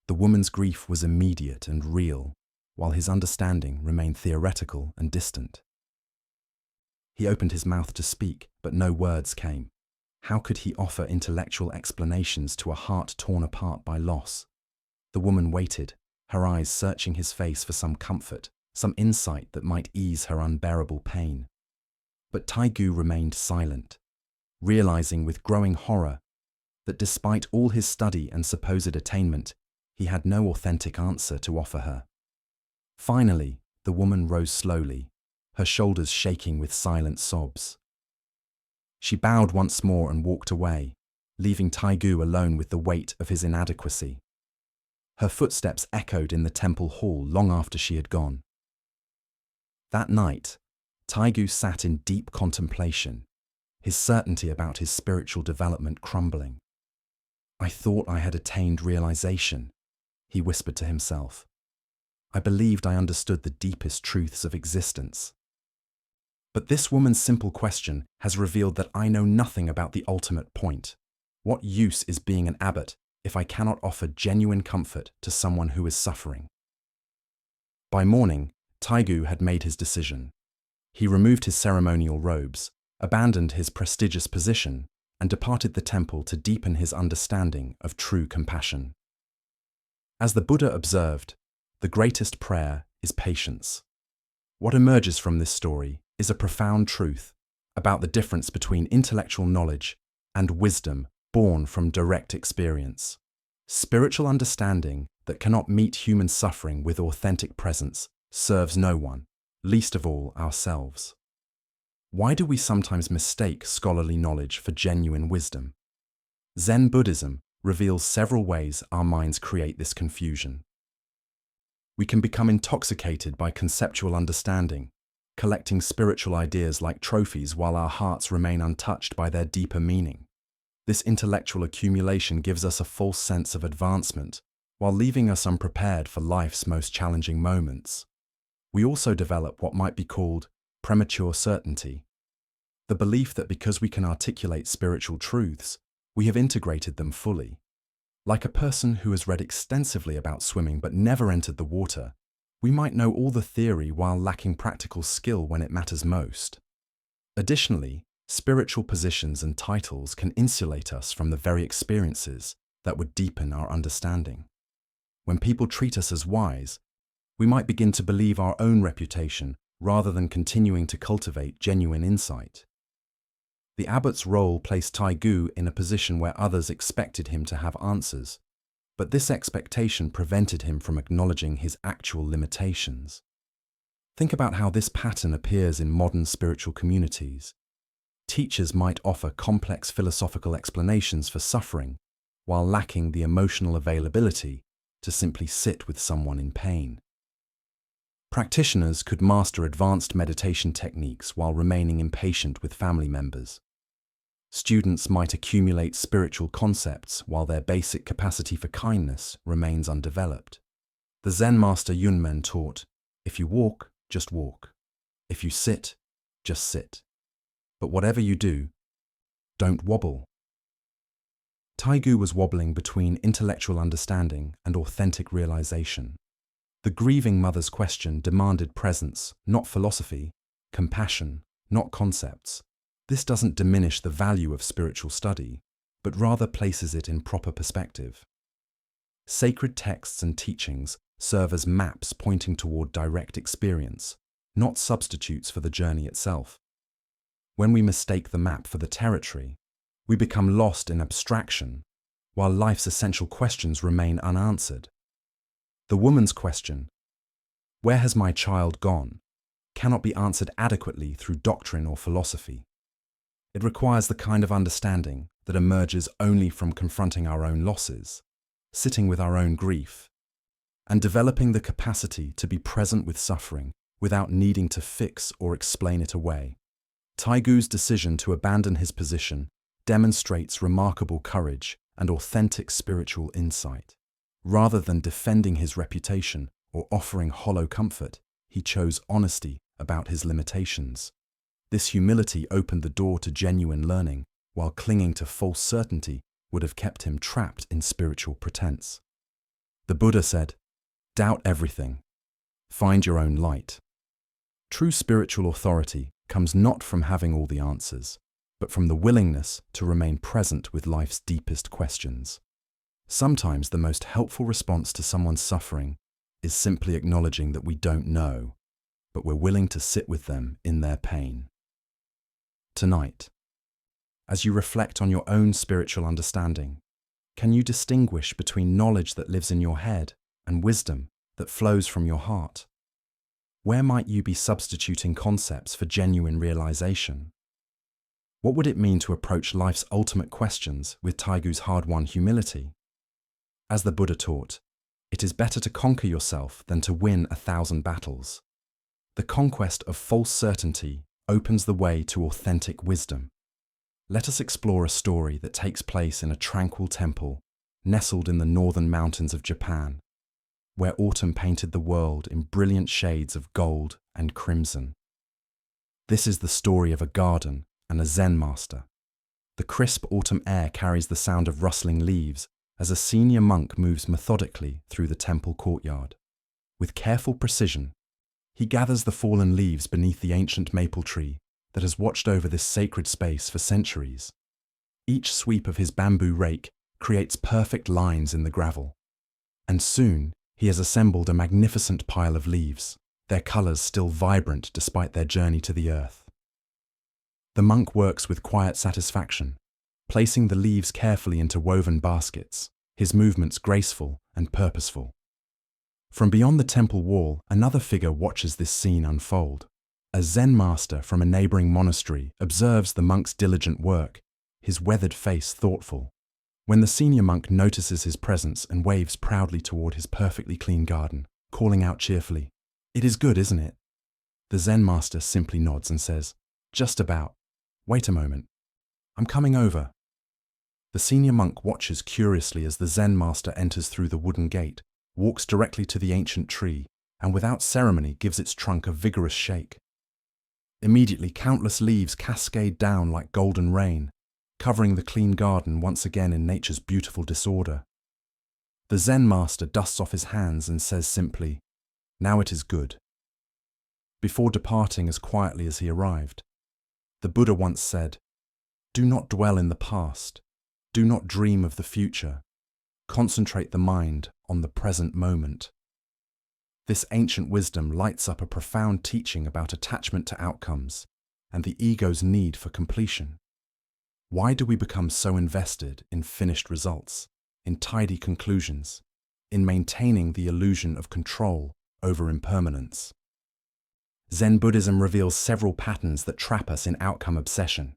The woman's grief was immediate and real, while his understanding remained theoretical and distant. He opened his mouth to speak, but no words came. How could he offer intellectual explanations to a heart torn apart by loss? The woman waited, her eyes searching his face for some comfort, some insight that might ease her unbearable pain. But Taigu remained silent, realizing with growing horror that despite all his study and supposed attainment, he had no authentic answer to offer her. Finally, the woman rose slowly, her shoulders shaking with silent sobs. She bowed once more and walked away, leaving Taigu alone with the weight of his inadequacy. Her footsteps echoed in the temple hall long after she had gone. That night, Taigu sat in deep contemplation, his certainty about his spiritual development crumbling. "I thought I had attained realization," he whispered to himself. "I believed I understood the deepest truths of existence. But this woman's simple question has revealed that I know nothing about the ultimate point. What use is being an abbot if I cannot offer genuine comfort to someone who is suffering?" By morning, Taigu had made his decision. He removed his ceremonial robes, abandoned his prestigious position, and departed the temple to deepen his understanding of true compassion. As the Buddha observed, the greatest prayer is patience. What emerges from this story is a profound truth about the difference between intellectual knowledge and wisdom born from direct experience. Spiritual understanding that cannot meet human suffering with authentic presence serves no one, least of all ourselves. Why do we sometimes mistake scholarly knowledge for genuine wisdom? Zen Buddhism reveals several ways our minds create this confusion. We can become intoxicated by conceptual understanding, collecting spiritual ideas like trophies while our hearts remain untouched by their deeper meaning. This intellectual accumulation gives us a false sense of advancement, while leaving us unprepared for life's most challenging moments. We also develop what might be called premature certainty, the belief that because we can articulate spiritual truths, we have integrated them fully. Like a person who has read extensively about swimming but never entered the water, we might know all the theory while lacking practical skill when it matters most. Additionally, spiritual positions and titles can insulate us from the very experiences that would deepen our understanding. When people treat us as wise, we might begin to believe our own reputation rather than continuing to cultivate genuine insight. The abbot's role placed Taigu in a position where others expected him to have answers, but this expectation prevented him from acknowledging his actual limitations. Think about how this pattern appears in modern spiritual communities. Teachers might offer complex philosophical explanations for suffering, while lacking the emotional availability to simply sit with someone in pain. Practitioners could master advanced meditation techniques while remaining impatient with family members. Students might accumulate spiritual concepts while their basic capacity for kindness remains undeveloped. The Zen master Yunmen taught, "If you walk, just walk. If you sit, just sit. But whatever you do, Don't wobble. Taigu was wobbling between intellectual understanding and authentic realization. The grieving mother's question demanded presence, not philosophy, compassion, not concepts. This doesn't diminish the value of spiritual study, but rather places it in proper perspective. Sacred texts and teachings serve as maps pointing toward direct experience, not substitutes for the journey itself. When we mistake the map for the territory, we become lost in abstraction, while life's essential questions remain unanswered. The woman's question, "Where has my child gone?" cannot be answered adequately through doctrine or philosophy. It requires the kind of understanding that emerges only from confronting our own losses, sitting with our own grief, and developing the capacity to be present with suffering without needing to fix or explain it away. Taigu's decision to abandon his position demonstrates remarkable courage and authentic spiritual insight. Rather than defending his reputation or offering hollow comfort, he chose honesty about his limitations. This humility opened the door to genuine learning, while clinging to false certainty would have kept him trapped in spiritual pretense. The Buddha said, "Doubt everything. Find your own light." True spiritual authority comes not from having all the answers, but from the willingness to remain present with life's deepest questions. Sometimes the most helpful response to someone's suffering is simply acknowledging that we don't know, but we're willing to sit with them in their pain. Tonight, as you reflect on your own spiritual understanding, can you distinguish between knowledge that lives in your head and wisdom that flows from your heart? Where might you be substituting concepts for genuine realization? What would it mean to approach life's ultimate questions with Taigu's hard-won humility? As the Buddha taught, it is better to conquer yourself than to win 1,000 battles. The conquest of false certainty opens the way to authentic wisdom. Let us explore a story that takes place in a tranquil temple nestled in the northern mountains of Japan, where autumn painted the world in brilliant shades of gold and crimson. This is the story of a garden and a Zen master. The crisp autumn air carries the sound of rustling leaves as a senior monk moves methodically through the temple courtyard. With careful precision, he gathers the fallen leaves beneath the ancient maple tree that has watched over this sacred space for centuries. Each sweep of his bamboo rake creates perfect lines in the gravel, and soon he has assembled a magnificent pile of leaves, their colors still vibrant despite their journey to the earth. The monk works with quiet satisfaction, placing the leaves carefully into woven baskets, his movements graceful and purposeful. From beyond the temple wall, another figure watches this scene unfold. A Zen master from a neighboring monastery observes the monk's diligent work, his weathered face thoughtful. When the senior monk notices his presence and waves proudly toward his perfectly clean garden, calling out cheerfully, "It is good, isn't it?" The Zen master simply nods and says, "Just about. Wait a moment. I'm coming over." The senior monk watches curiously as the Zen master enters through the wooden gate, walks directly to the ancient tree, and without ceremony gives its trunk a vigorous shake. Immediately, countless leaves cascade down like golden rain, covering the clean garden once again in nature's beautiful disorder. The Zen master dusts off his hands and says simply, "Now it is good," before departing as quietly as he arrived. The Buddha once said, "Do not dwell in the past. Do not dream of the future. Concentrate the mind on the present moment." This ancient wisdom lights up a profound teaching about attachment to outcomes and the ego's need for completion. Why do we become so invested in finished results, in tidy conclusions, in maintaining the illusion of control over impermanence? Zen Buddhism reveals several patterns that trap us in outcome obsession.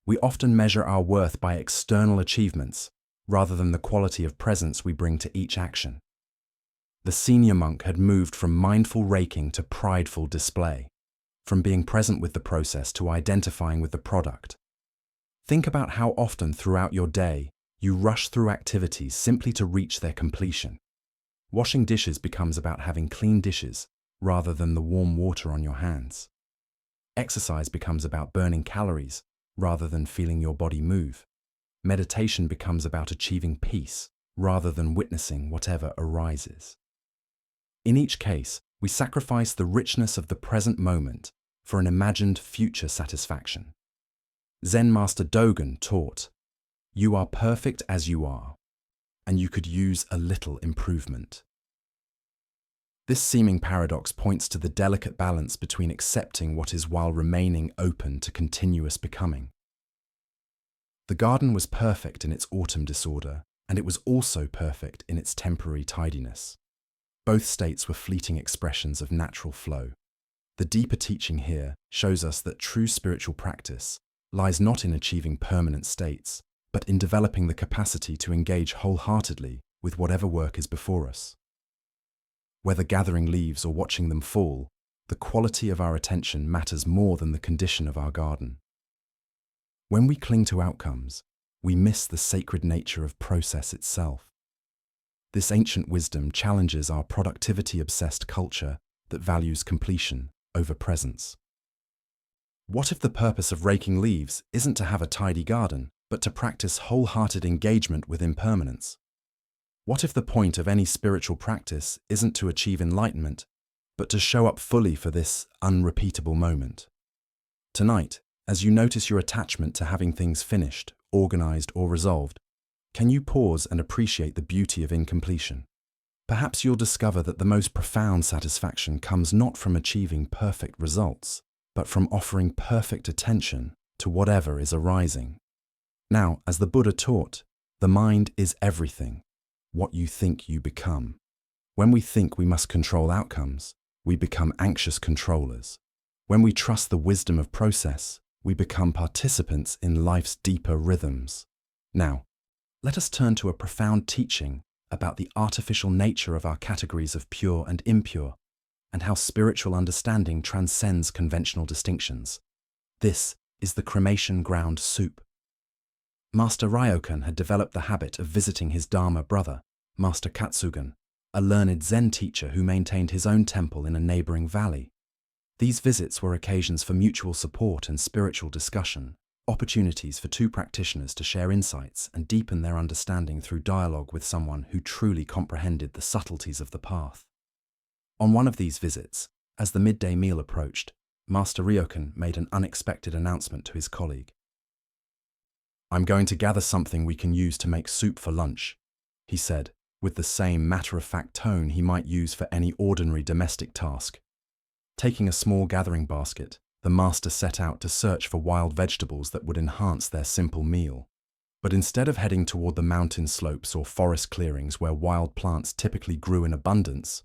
We often measure our worth by external achievements rather than the quality of presence we bring to each action. The senior monk had moved from mindful raking to prideful display, from being present with the process to identifying with the product. Think about how often throughout your day you rush through activities simply to reach their completion. Washing dishes becomes about having clean dishes rather than the warm water on your hands. Exercise becomes about burning calories rather than feeling your body move. Meditation becomes about achieving peace rather than witnessing whatever arises. In each case, we sacrifice the richness of the present moment for an imagined future satisfaction. Zen Master Dogen taught, "You are perfect as you are, and you could use a little improvement." This seeming paradox points to the delicate balance between accepting what is while remaining open to continuous becoming. The garden was perfect in its autumn disorder, and it was also perfect in its temporary tidiness. Both states were fleeting expressions of natural flow. The deeper teaching here shows us that true spiritual practice lies not in achieving permanent states, but in developing the capacity to engage wholeheartedly with whatever work is before us. Whether gathering leaves or watching them fall, the quality of our attention matters more than the condition of our garden. When we cling to outcomes, we miss the sacred nature of process itself. This ancient wisdom challenges our productivity-obsessed culture that values completion over presence. What if the purpose of raking leaves isn't to have a tidy garden, but to practice wholehearted engagement with impermanence? What if the point of any spiritual practice isn't to achieve enlightenment, but to show up fully for this unrepeatable moment? Tonight, as you notice your attachment to having things finished, organized, or resolved, can you pause and appreciate the beauty of incompletion? Perhaps you'll discover that the most profound satisfaction comes not from achieving perfect results, but from offering perfect attention to whatever is arising. Now, as the Buddha taught, the mind is everything. What you think you become. When we think we must control outcomes, we become anxious controllers. When we trust the wisdom of process, we become participants in life's deeper rhythms. Now, let us turn to a profound teaching about the artificial nature of our categories of pure and impure, and how spiritual understanding transcends conventional distinctions. This is the cremation ground soup. Master Ryokan had developed the habit of visiting his Dharma brother, Master Katsugan, a learned Zen teacher who maintained his own temple in a neighboring valley. These visits were occasions for mutual support and spiritual discussion, opportunities for two practitioners to share insights and deepen their understanding through dialogue with someone who truly comprehended the subtleties of the path. On one of these visits, as the midday meal approached, Master Ryokan made an unexpected announcement to his colleague. "I'm going to gather something we can use to make soup for lunch," he said, with the same matter-of-fact tone he might use for any ordinary domestic task. Taking a small gathering basket, the master set out to search for wild vegetables that would enhance their simple meal. But instead of heading toward the mountain slopes or forest clearings where wild plants typically grew in abundance,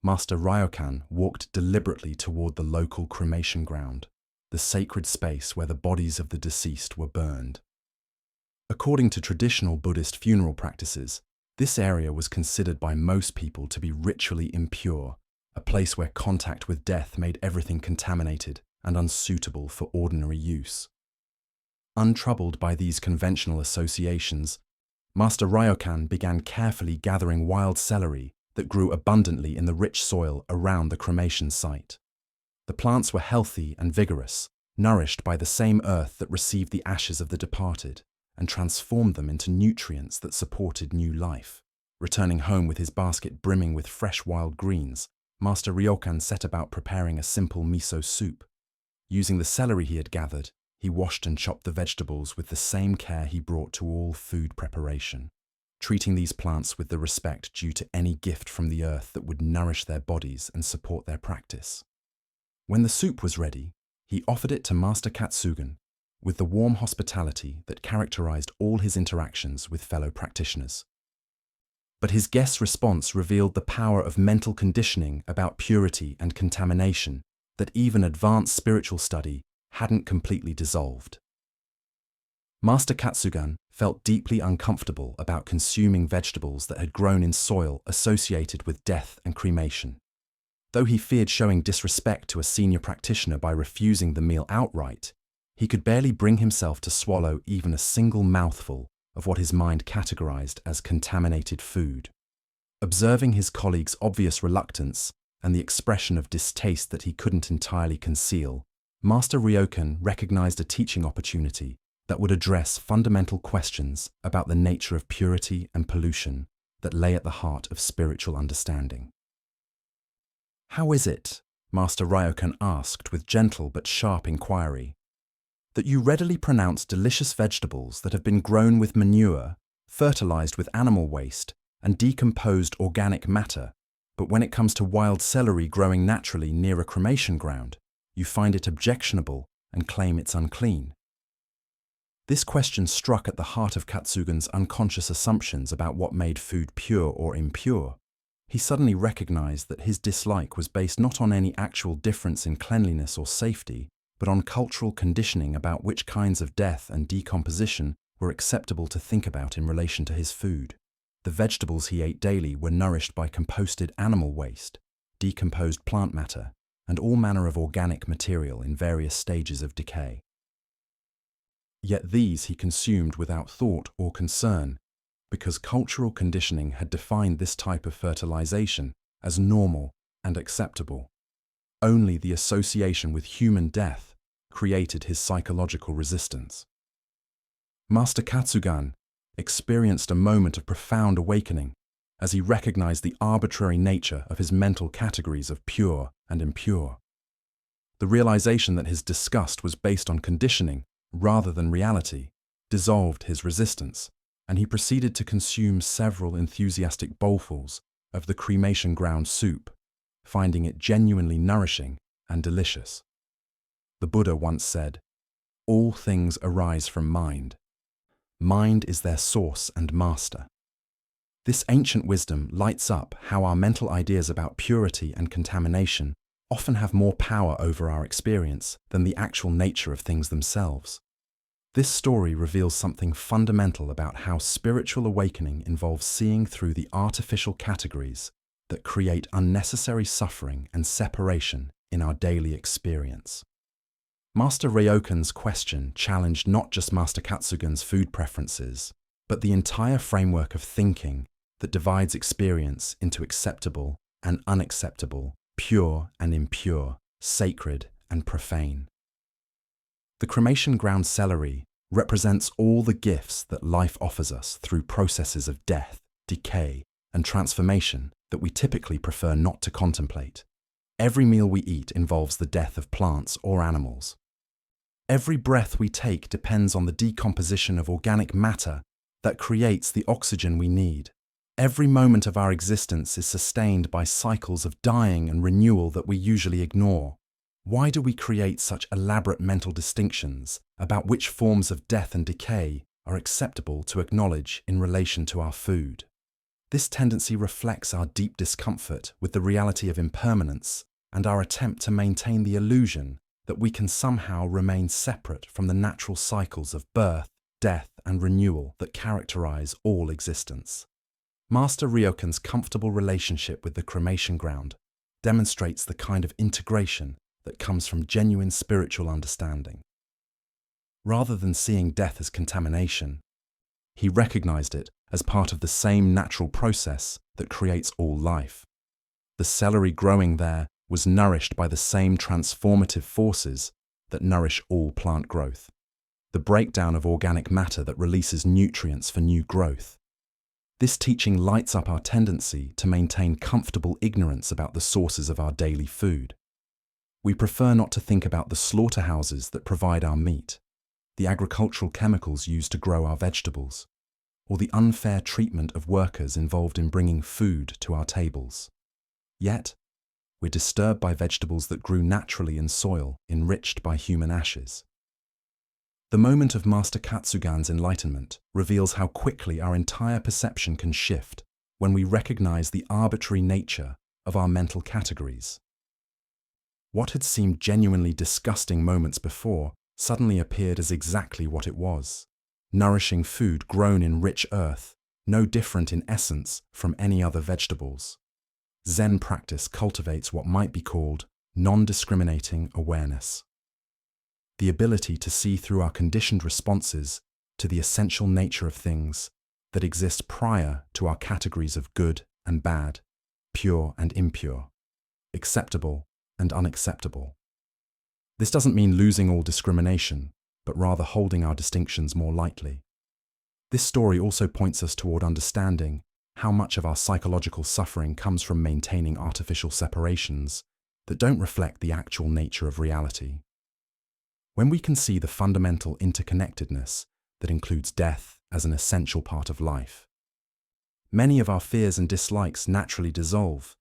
Master Ryokan walked deliberately toward the local cremation ground, the sacred space where the bodies of the deceased were burned. According to traditional Buddhist funeral practices, this area was considered by most people to be ritually impure, a place where contact with death made everything contaminated and unsuitable for ordinary use. Untroubled by these conventional associations, Master Ryokan began carefully gathering wild celery that grew abundantly in the rich soil around the cremation site. The plants were healthy and vigorous, nourished by the same earth that received the ashes of the departed and transformed them into nutrients that supported new life. Returning home with his basket brimming with fresh wild greens, Master Ryokan set about preparing a simple miso soup. Using the celery he had gathered, he washed and chopped the vegetables with the same care he brought to all food preparation, treating these plants with the respect due to any gift from the earth that would nourish their bodies and support their practice. When the soup was ready, he offered it to Master Katsugan with the warm hospitality that characterized all his interactions with fellow practitioners. But his guest's response revealed the power of mental conditioning about purity and contamination that even advanced spiritual study hadn't completely dissolved. Master Katsugan felt deeply uncomfortable about consuming vegetables that had grown in soil associated with death and cremation. Though he feared showing disrespect to a senior practitioner by refusing the meal outright, he could barely bring himself to swallow even a single mouthful of what his mind categorized as contaminated food. Observing his colleague's obvious reluctance and the expression of distaste that he couldn't entirely conceal, Master Ryokan recognized a teaching opportunity that would address fundamental questions about the nature of purity and pollution that lay at the heart of spiritual understanding. "How is it," Master Ryokan asked with gentle but sharp inquiry, "that you readily pronounce delicious vegetables that have been grown with manure, fertilized with animal waste, and decomposed organic matter, but when it comes to wild celery growing naturally near a cremation ground, you find it objectionable and claim it's unclean?" This question struck at the heart of Katsugan's unconscious assumptions about what made food pure or impure. He suddenly recognized that his dislike was based not on any actual difference in cleanliness or safety, but on cultural conditioning about which kinds of death and decomposition were acceptable to think about in relation to his food. The vegetables he ate daily were nourished by composted animal waste, decomposed plant matter, and all manner of organic material in various stages of decay. Yet these he consumed without thought or concern, because cultural conditioning had defined this type of fertilization as normal and acceptable. Only the association with human death created his psychological resistance. Master Katsugan experienced a moment of profound awakening as he recognized the arbitrary nature of his mental categories of pure and impure. The realization that his disgust was based on conditioning rather than reality dissolved his resistance, and he proceeded to consume several enthusiastic bowlfuls of the cremation ground soup, finding it genuinely nourishing and delicious. The Buddha once said, "All things arise from mind. Mind is their source and master." This ancient wisdom lights up how our mental ideas about purity and contamination often have more power over our experience than the actual nature of things themselves. This story reveals something fundamental about how spiritual awakening involves seeing through the artificial categories that create unnecessary suffering and separation in our daily experience. Master Ryokan's question challenged not just Master Katsugan's food preferences, but the entire framework of thinking that divides experience into acceptable and unacceptable, pure and impure, sacred and profane. The cremation ground celery represents all the gifts that life offers us through processes of death, decay, and transformation that we typically prefer not to contemplate. Every meal we eat involves the death of plants or animals. Every breath we take depends on the decomposition of organic matter that creates the oxygen we need. Every moment of our existence is sustained by cycles of dying and renewal that we usually ignore. Why do we create such elaborate mental distinctions about which forms of death and decay are acceptable to acknowledge in relation to our food? This tendency reflects our deep discomfort with the reality of impermanence and our attempt to maintain the illusion that we can somehow remain separate from the natural cycles of birth, death, and renewal that characterize all existence. Master Ryokan's comfortable relationship with the cremation ground demonstrates the kind of integration that comes from genuine spiritual understanding. Rather than seeing death as contamination, he recognized it as part of the same natural process that creates all life. The celery growing there was nourished by the same transformative forces that nourish all plant growth, the breakdown of organic matter that releases nutrients for new growth. This teaching lights up our tendency to maintain comfortable ignorance about the sources of our daily food. We prefer not to think about the slaughterhouses that provide our meat, the agricultural chemicals used to grow our vegetables, or the unfair treatment of workers involved in bringing food to our tables. Yet, we're disturbed by vegetables that grew naturally in soil enriched by human ashes. The moment of Master Katsugan's enlightenment reveals how quickly our entire perception can shift when we recognize the arbitrary nature of our mental categories. What had seemed genuinely disgusting moments before suddenly appeared as exactly what it was: nourishing food grown in rich earth, no different in essence from any other vegetables. Zen practice cultivates what might be called non-discriminating awareness. The ability to see through our conditioned responses to the essential nature of things that exist prior to our categories of good and bad, pure and impure, acceptable and unacceptable. This doesn't mean losing all discrimination, but rather holding our distinctions more lightly. This story also points us toward understanding how much of our psychological suffering comes from maintaining artificial separations that don't reflect the actual nature of reality. When we can see the fundamental interconnectedness that includes death as an essential part of life, many of our fears and dislikes naturally dissolve.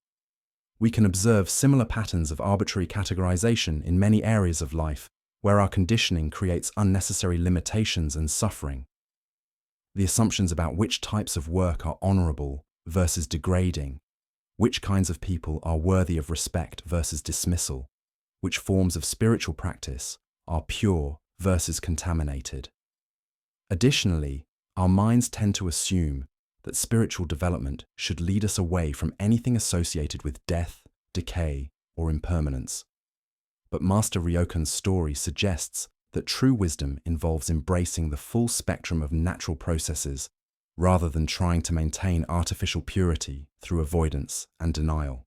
We can observe similar patterns of arbitrary categorization in many areas of life where our conditioning creates unnecessary limitations and suffering. The assumptions about which types of work are honorable versus degrading, which kinds of people are worthy of respect versus dismissal, which forms of spiritual practice are pure versus contaminated. Additionally, our minds tend to assume that spiritual development should lead us away from anything associated with death, decay, or impermanence. But Master Ryokan's story suggests that true wisdom involves embracing the full spectrum of natural processes rather than trying to maintain artificial purity through avoidance and denial.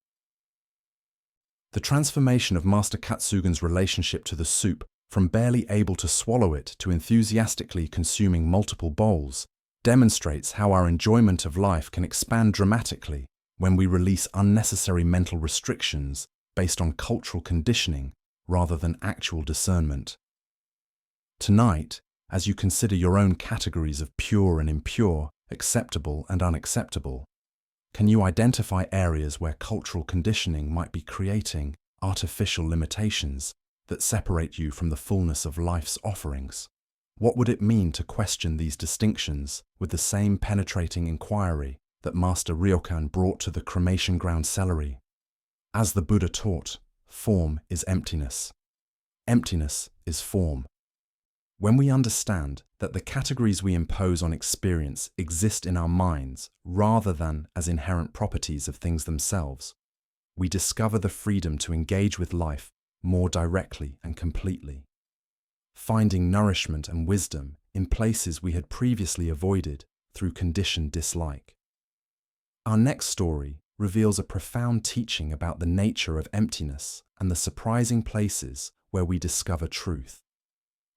The transformation of Master Katsugen's relationship to the soup from barely able to swallow it to enthusiastically consuming multiple bowls demonstrates how our enjoyment of life can expand dramatically when we release unnecessary mental restrictions based on cultural conditioning rather than actual discernment. Tonight, as you consider your own categories of pure and impure, acceptable and unacceptable, can you identify areas where cultural conditioning might be creating artificial limitations that separate you from the fullness of life's offerings? What would it mean to question these distinctions with the same penetrating inquiry that Master Ryokan brought to the cremation ground celery? As the Buddha taught, form is emptiness. Emptiness is form. When we understand that the categories we impose on experience exist in our minds rather than as inherent properties of things themselves, we discover the freedom to engage with life more directly and completely, finding nourishment and wisdom in places we had previously avoided through conditioned dislike. Our next story reveals a profound teaching about the nature of emptiness and the surprising places where we discover truth.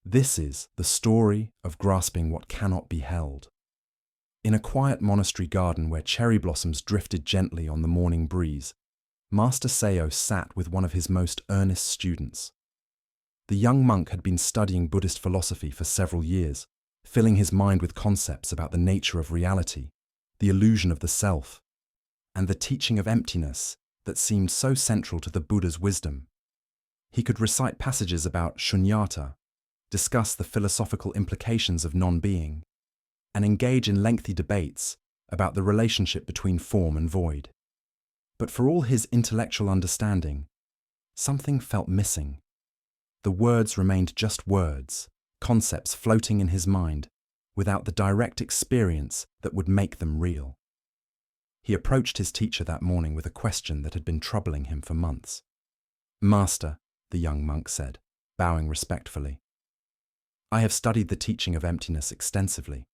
This is the story of grasping what cannot be held. In a quiet monastery garden where cherry blossoms drifted gently on the morning breeze, Master Seiyo sat with one of his most earnest students. The young monk had been studying Buddhist philosophy for several years, filling his mind with concepts about the nature of reality, the illusion of the self, and the teaching of emptiness that seemed so central to the Buddha's wisdom. He could recite passages about shunyata, discuss the philosophical implications of non-being, and engage in lengthy debates about the relationship between form and void. But for all his intellectual understanding, something felt missing. The words remained just words, concepts floating in his mind, without the direct experience that would make them real. He approached his teacher that morning with a question that had been troubling him for months. "Master," the young monk said, bowing respectfully, "I have studied the teaching of emptiness extensively.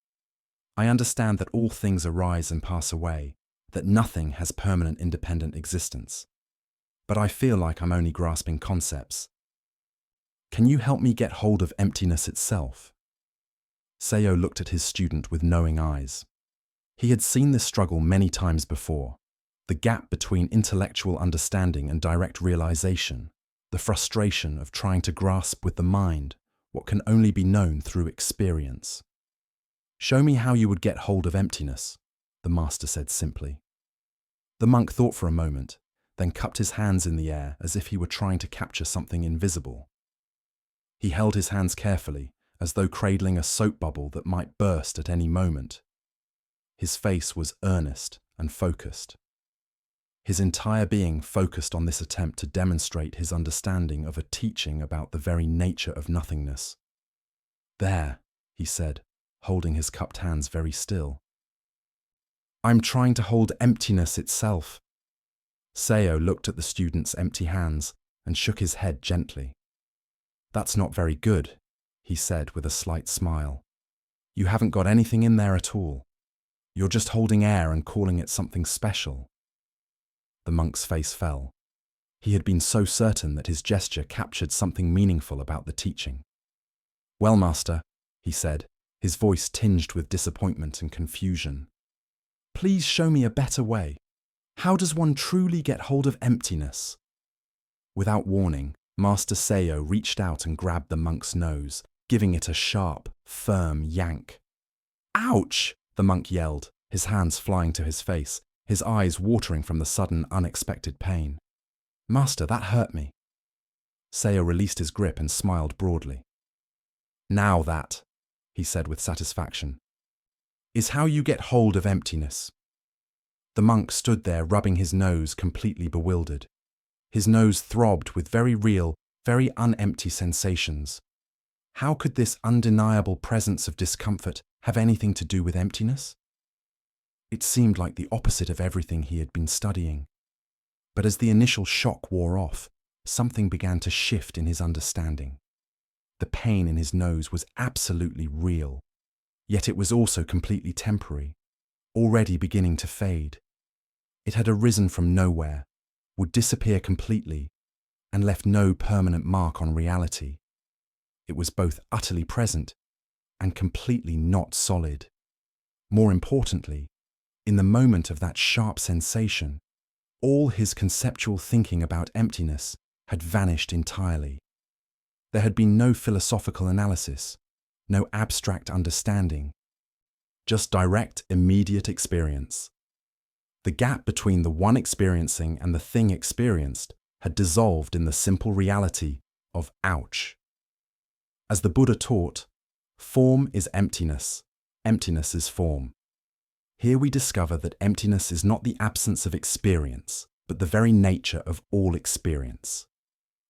I understand that all things arise and pass away, that nothing has permanent independent existence. But I feel like I'm only grasping concepts. Can you help me get hold of emptiness itself?" Seiyo looked at his student with knowing eyes. He had seen this struggle many times before, the gap between intellectual understanding and direct realization, the frustration of trying to grasp with the mind what can only be known through experience. "Show me how you would get hold of emptiness," the master said simply. The monk thought for a moment, then cupped his hands in the air as if he were trying to capture something invisible. He held his hands carefully, as though cradling a soap bubble that might burst at any moment. His face was earnest and focused. His entire being focused on this attempt to demonstrate his understanding of a teaching about the very nature of nothingness. "There," he said, holding his cupped hands very still. "I'm trying to hold emptiness itself." Seiyo looked at the student's empty hands and shook his head gently. "That's not very good," he said with a slight smile. "You haven't got anything in there at all. You're just holding air and calling it something special." The monk's face fell. He had been so certain that his gesture captured something meaningful about the teaching. "Well, Master," he said, his voice tinged with disappointment and confusion, "please show me a better way. How does one truly get hold of emptiness?" Without warning, Master Seo reached out and grabbed the monk's nose, giving it a sharp, firm yank. "Ouch!" the monk yelled, his hands flying to his face, his eyes watering from the sudden, unexpected pain. "Master, that hurt me." Seo released his grip and smiled broadly. "Now that," he said with satisfaction, "is how you get hold of emptiness." The monk stood there rubbing his nose, completely bewildered. His nose throbbed with very real, very unempty sensations. How could this undeniable presence of discomfort have anything to do with emptiness? It seemed like the opposite of everything he had been studying. But as the initial shock wore off, something began to shift in his understanding. The pain in his nose was absolutely real, yet it was also completely temporary, already beginning to fade. It had arisen from nowhere, would disappear completely, and left no permanent mark on reality. It was both utterly present and completely not solid. More importantly, in the moment of that sharp sensation, all his conceptual thinking about emptiness had vanished entirely. There had been no philosophical analysis, no abstract understanding, just direct, immediate experience. The gap between the one experiencing and the thing experienced had dissolved in the simple reality of ouch. As the Buddha taught, form is emptiness, emptiness is form. Here we discover that emptiness is not the absence of experience, but the very nature of all experience.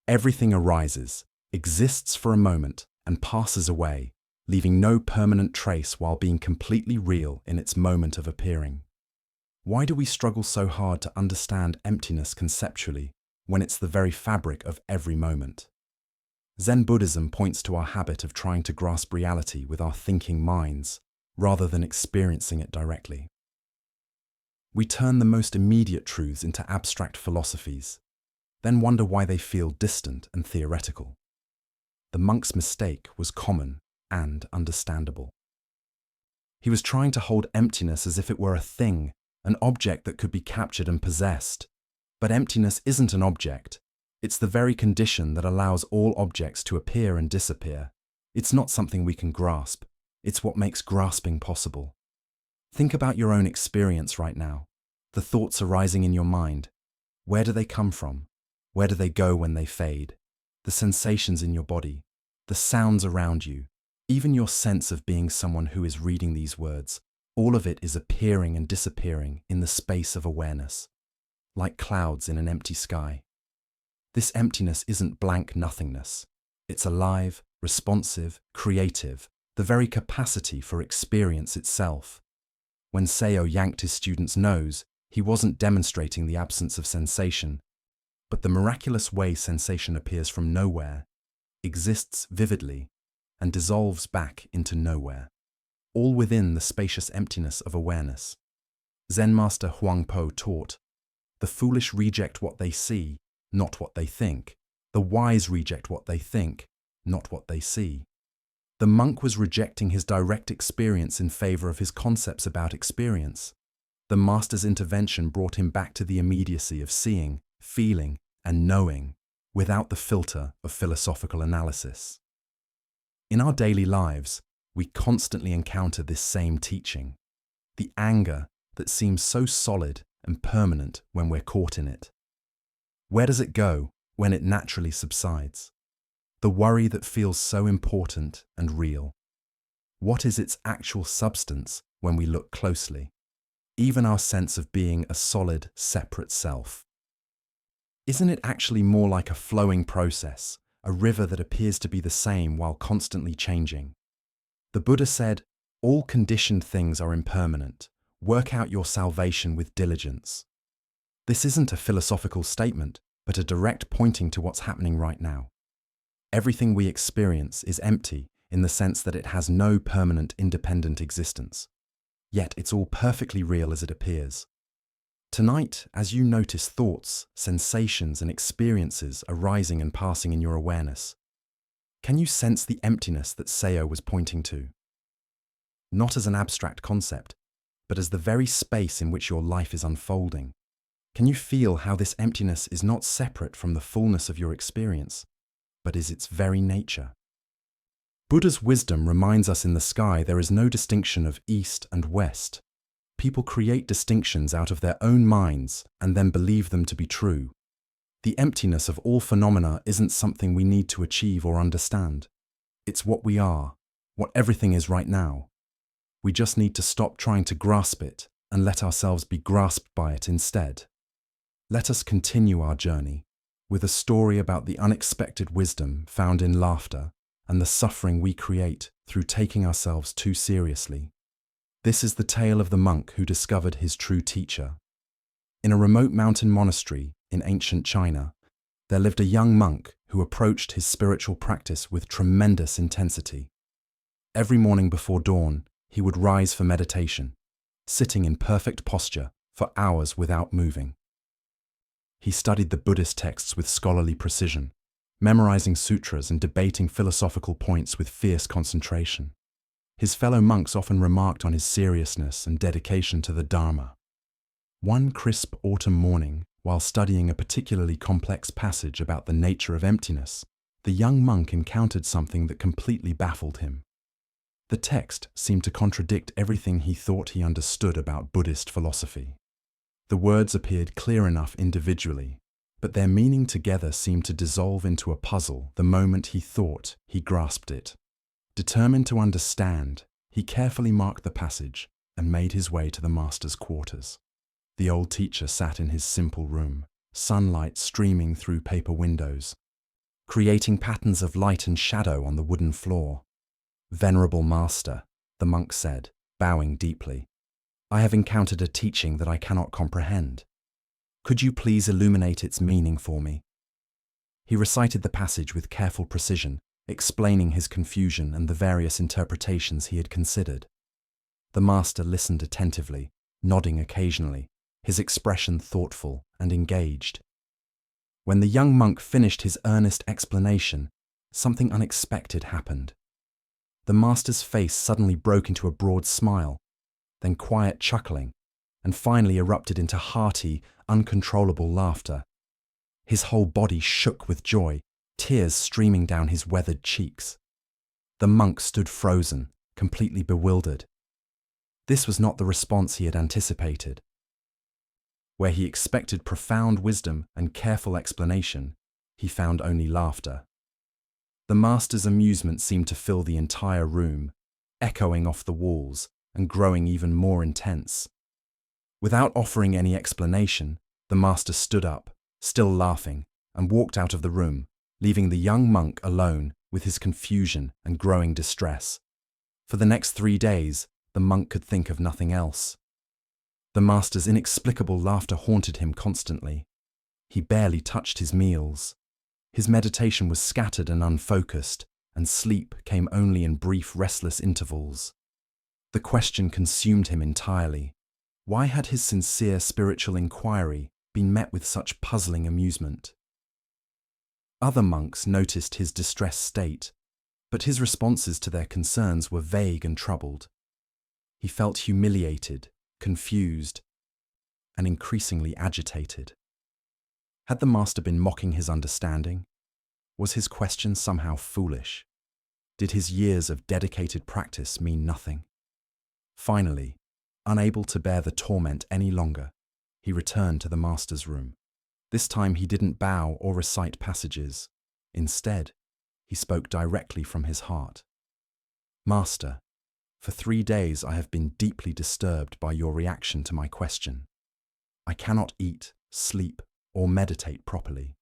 Everything arises, exists for a moment, and passes away, leaving no permanent trace while being completely real in its moment of appearing. Why do we struggle so hard to understand emptiness conceptually when it's the very fabric of every moment? Zen Buddhism points to our habit of trying to grasp reality with our thinking minds, rather than experiencing it directly. We turn the most immediate truths into abstract philosophies, then wonder why they feel distant and theoretical. The monk's mistake was common and understandable. He was trying to hold emptiness as if it were a thing, an object that could be captured and possessed. But emptiness isn't an object. It's the very condition that allows all objects to appear and disappear. It's not something we can grasp. It's what makes grasping possible. Think about your own experience right now. The thoughts arising in your mind. Where do they come from? Where do they go when they fade? The sensations in your body, the sounds around you, even your sense of being someone who is reading these words, all of it is appearing and disappearing in the space of awareness, like clouds in an empty sky. This emptiness isn't blank nothingness. It's alive, responsive, creative, the very capacity for experience itself. When Seo yanked his student's nose, he wasn't demonstrating the absence of sensation, but the miraculous way sensation appears from nowhere, exists vividly, and dissolves back into nowhere, all within the spacious emptiness of awareness. Zen master Huangpo taught, "The foolish reject what they see, not what they think. The wise reject what they think, not what they see." The monk was rejecting his direct experience in favor of his concepts about experience. The master's intervention brought him back to the immediacy of seeing, feeling, and knowing, without the filter of philosophical analysis. In our daily lives, we constantly encounter this same teaching, the anger that seems so solid and permanent when we're caught in it. Where does it go when it naturally subsides? The worry that feels so important and real. What is its actual substance when we look closely? Even our sense of being a solid, separate self. Isn't it actually more like a flowing process, a river that appears to be the same while constantly changing? The Buddha said, "All conditioned things are impermanent. Work out your salvation with diligence." This isn't a philosophical statement, but a direct pointing to what's happening right now. Everything we experience is empty in the sense that it has no permanent independent existence. Yet it's all perfectly real as it appears. Tonight, as you notice thoughts, sensations, and experiences arising and passing in your awareness, can you sense the emptiness that Seo was pointing to? Not as an abstract concept, but as the very space in which your life is unfolding. Can you feel how this emptiness is not separate from the fullness of your experience, but is its very nature? Buddha's wisdom reminds us in the sky there is no distinction of east and west. People create distinctions out of their own minds and then believe them to be true. The emptiness of all phenomena isn't something we need to achieve or understand. It's what we are, what everything is right now. We just need to stop trying to grasp it and let ourselves be grasped by it instead. Let us continue our journey with a story about the unexpected wisdom found in laughter and the suffering we create through taking ourselves too seriously. This is the tale of the monk who discovered his true teacher. In a remote mountain monastery in ancient China, there lived a young monk who approached his spiritual practice with tremendous intensity. Every morning before dawn, he would rise for meditation, sitting in perfect posture for hours without moving. He studied the Buddhist texts with scholarly precision, memorizing sutras and debating philosophical points with fierce concentration. His fellow monks often remarked on his seriousness and dedication to the Dharma. One crisp autumn morning, while studying a particularly complex passage about the nature of emptiness, the young monk encountered something that completely baffled him. The text seemed to contradict everything he thought he understood about Buddhist philosophy. The words appeared clear enough individually, but their meaning together seemed to dissolve into a puzzle the moment he thought he grasped it. Determined to understand, he carefully marked the passage and made his way to the master's quarters. The old teacher sat in his simple room, sunlight streaming through paper windows, creating patterns of light and shadow on the wooden floor. "Venerable master," the monk said, bowing deeply, "I have encountered a teaching that I cannot comprehend. Could you please illuminate its meaning for me?" He recited the passage with careful precision, explaining his confusion and the various interpretations he had considered. The master listened attentively, nodding occasionally, his expression thoughtful and engaged. When the young monk finished his earnest explanation, something unexpected happened. The master's face suddenly broke into a broad smile, then quiet chuckling, and finally erupted into hearty, uncontrollable laughter. His whole body shook with joy, tears streaming down his weathered cheeks. The monk stood frozen, completely bewildered. This was not the response he had anticipated. Where he expected profound wisdom and careful explanation, he found only laughter. The master's amusement seemed to fill the entire room, echoing off the walls and growing even more intense. Without offering any explanation, the master stood up, still laughing, and walked out of the room, leaving the young monk alone with his confusion and growing distress. For the next 3 days, the monk could think of nothing else. The master's inexplicable laughter haunted him constantly. He barely touched his meals. His meditation was scattered and unfocused, and sleep came only in brief, restless intervals. The question consumed him entirely. Why had his sincere spiritual inquiry been met with such puzzling amusement? Other monks noticed his distressed state, but his responses to their concerns were vague and troubled. He felt humiliated, confused, and increasingly agitated. Had the master been mocking his understanding? Was his question somehow foolish? Did his years of dedicated practice mean nothing? Finally, unable to bear the torment any longer, he returned to the master's room. This time he didn't bow or recite passages. Instead, he spoke directly from his heart. "Master, for 3 days I have been deeply disturbed by your reaction to my question. I cannot eat, sleep, or meditate properly.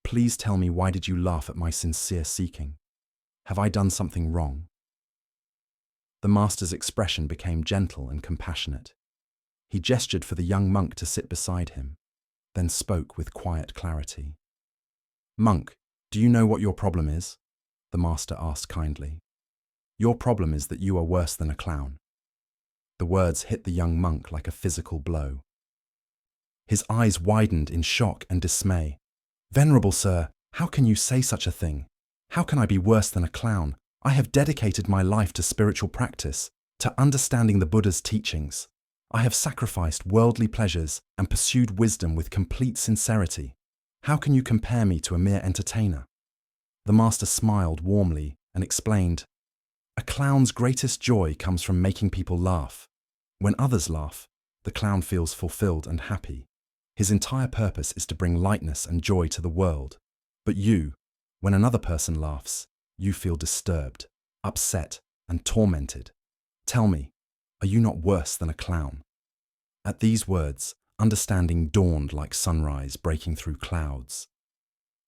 Please tell me, why did you laugh at my sincere seeking? Have I done something wrong?" The master's expression became gentle and compassionate. He gestured for the young monk to sit beside him, then spoke with quiet clarity. "Monk, do you know what your problem is?" the master asked kindly. "Your problem is that you are worse than a clown." The words hit the young monk like a physical blow. His eyes widened in shock and dismay. "Venerable sir, how can you say such a thing? How can I be worse than a clown? I have dedicated my life to spiritual practice, to understanding the Buddha's teachings. I have sacrificed worldly pleasures and pursued wisdom with complete sincerity. How can you compare me to a mere entertainer?" The master smiled warmly and explained, "A clown's greatest joy comes from making people laugh. When others laugh, the clown feels fulfilled and happy. His entire purpose is to bring lightness and joy to the world. But you, when another person laughs, you feel disturbed, upset, and tormented. Tell me, are you not worse than a clown?" At these words, understanding dawned like sunrise breaking through clouds.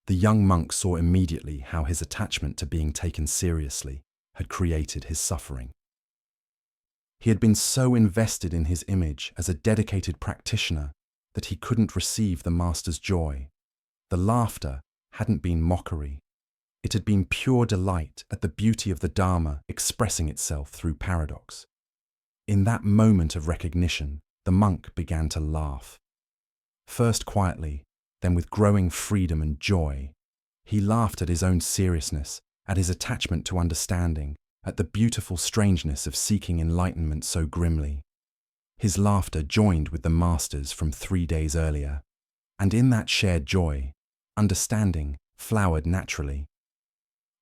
The young monk saw immediately how his attachment to being taken seriously had created his suffering. He had been so invested in his image as a dedicated practitioner that he couldn't receive the master's joy. The laughter hadn't been mockery. It had been pure delight at the beauty of the Dharma expressing itself through paradox. In that moment of recognition, the monk began to laugh. First quietly, then with growing freedom and joy. He laughed at his own seriousness, at his attachment to understanding, at the beautiful strangeness of seeking enlightenment so grimly. His laughter joined with the master's from 3 days earlier, and in that shared joy, understanding flowered naturally.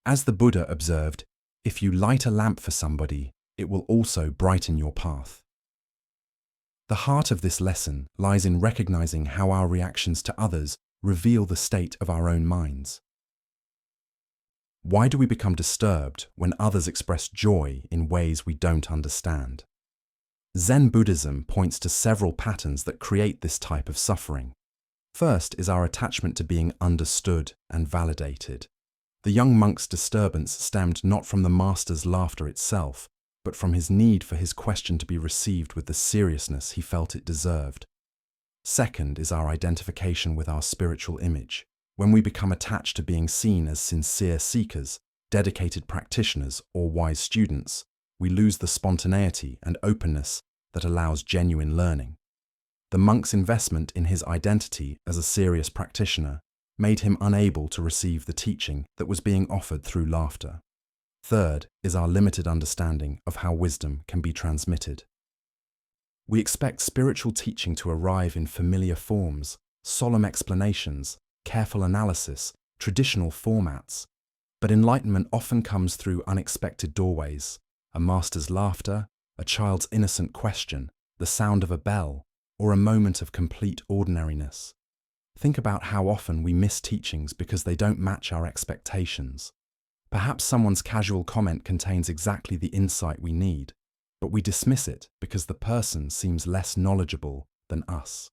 As the Buddha observed, if you light a lamp for somebody, it will also brighten your path. The heart of this lesson lies in recognizing how our reactions to others reveal the state of our own minds. Why do we become disturbed when others express joy in ways we don't understand? Zen Buddhism points to several patterns that create this type of suffering. First is our attachment to being understood and validated. The young monk's disturbance stemmed not from the master's laughter itself, but from his need for his question to be received with the seriousness he felt it deserved. Second is our identification with our spiritual image. When we become attached to being seen as sincere seekers, dedicated practitioners, or wise students, we lose the spontaneity and openness that allows genuine learning. The monk's investment in his identity as a serious practitioner made him unable to receive the teaching that was being offered through laughter. Third is our limited understanding of how wisdom can be transmitted. We expect spiritual teaching to arrive in familiar forms, solemn explanations, careful analysis, traditional formats, but enlightenment often comes through unexpected doorways: a master's laughter, a child's innocent question, the sound of a bell, or a moment of complete ordinariness. Think about how often we miss teachings because they don't match our expectations. Perhaps someone's casual comment contains exactly the insight we need, but we dismiss it because the person seems less knowledgeable than us.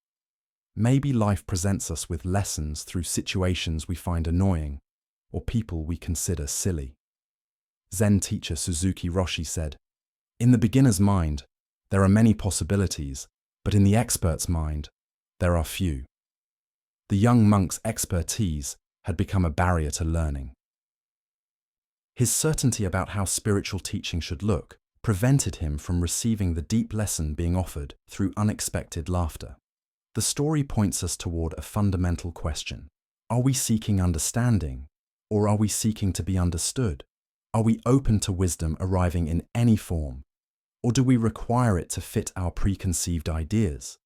Maybe life presents us with lessons through situations we find annoying or people we consider silly. Zen teacher Suzuki Roshi said, "In the beginner's mind, there are many possibilities, but in the expert's mind, there are few." The young monk's expertise had become a barrier to learning. His certainty about how spiritual teaching should look prevented him from receiving the deep lesson being offered through unexpected laughter. The story points us toward a fundamental question. Are we seeking understanding, or are we seeking to be understood? Are we open to wisdom arriving in any form, or do we require it to fit our preconceived ideas?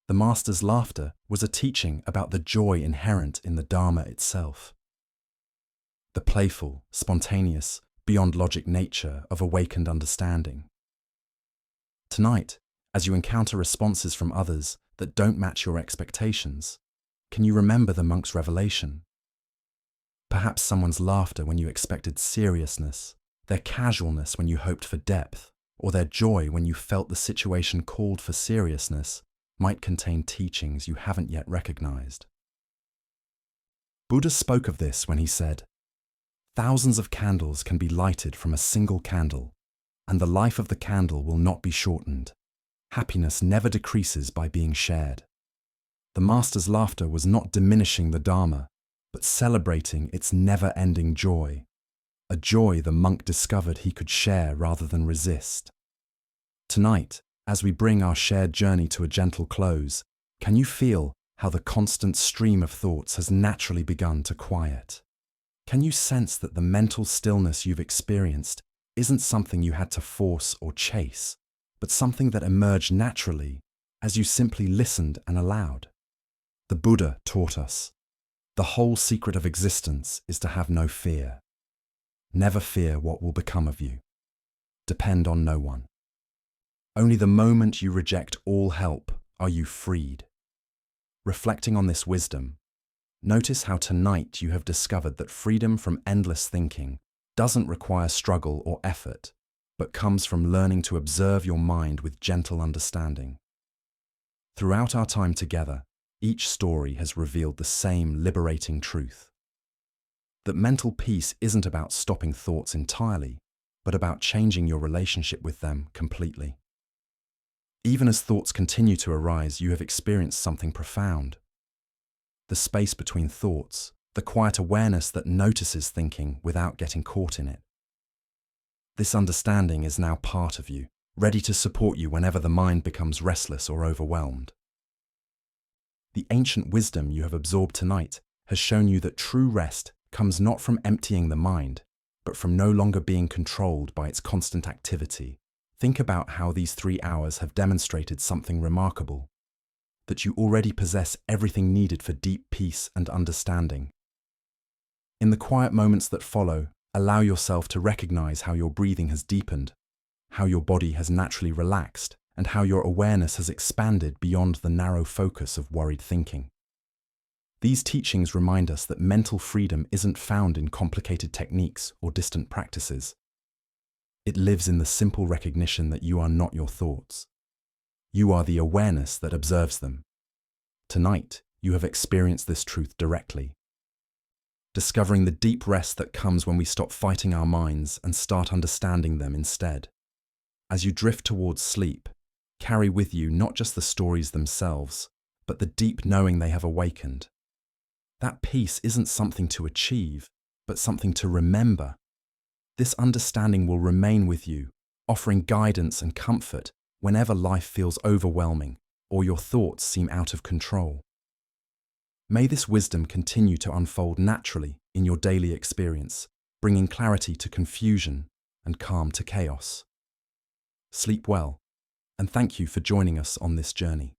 The master's laughter was a teaching about the joy inherent in the Dharma itself. The playful, spontaneous, beyond logic nature of awakened understanding. Tonight, as you encounter responses from others that don't match your expectations, can you remember the monk's revelation? Perhaps someone's laughter when you expected seriousness, their casualness when you hoped for depth, or their joy when you felt the situation called for seriousness might contain teachings you haven't yet recognized. Buddha spoke of this when he said, "Thousands of candles can be lighted from a single candle, and the life of the candle will not be shortened. Happiness never decreases by being shared." The master's laughter was not diminishing the Dharma, but celebrating its never-ending joy, a joy the monk discovered he could share rather than resist. Tonight, as we bring our shared journey to a gentle close, Can you feel how the constant stream of thoughts has naturally begun to quiet? Can you sense that the mental stillness you've experienced isn't something you had to force or chase, but something that emerged naturally as you simply listened and allowed? The Buddha taught us, the whole secret of existence is to have no fear. Never fear what will become of you. Depend on no one. Only the moment you reject all help are you freed. Reflecting on this wisdom, notice how tonight you have discovered that freedom from endless thinking doesn't require struggle or effort, but comes from learning to observe your mind with gentle understanding. Throughout our time together, each story has revealed the same liberating truth. That mental peace isn't about stopping thoughts entirely, but about changing your relationship with them completely. Even as thoughts continue to arise, you have experienced something profound. The space between thoughts, the quiet awareness that notices thinking without getting caught in it. This understanding is now part of you, ready to support you whenever the mind becomes restless or overwhelmed. The ancient wisdom you have absorbed tonight has shown you that true rest comes not from emptying the mind, but from no longer being controlled by its constant activity. Think about how these 3 hours have demonstrated something remarkable, that you already possess everything needed for deep peace and understanding. In the quiet moments that follow, allow yourself to recognize how your breathing has deepened, how your body has naturally relaxed, and how your awareness has expanded beyond the narrow focus of worried thinking. These teachings remind us that mental freedom isn't found in complicated techniques or distant practices. It lives in the simple recognition that you are not your thoughts. You are the awareness that observes them. Tonight, you have experienced this truth directly, discovering the deep rest that comes when we stop fighting our minds and start understanding them instead. As you drift towards sleep, carry with you not just the stories themselves, but the deep knowing they have awakened. That peace isn't something to achieve, but something to remember. This understanding will remain with you, offering guidance and comfort whenever life feels overwhelming or your thoughts seem out of control. May this wisdom continue to unfold naturally in your daily experience, bringing clarity to confusion and calm to chaos. Sleep well, and thank you for joining us on this journey.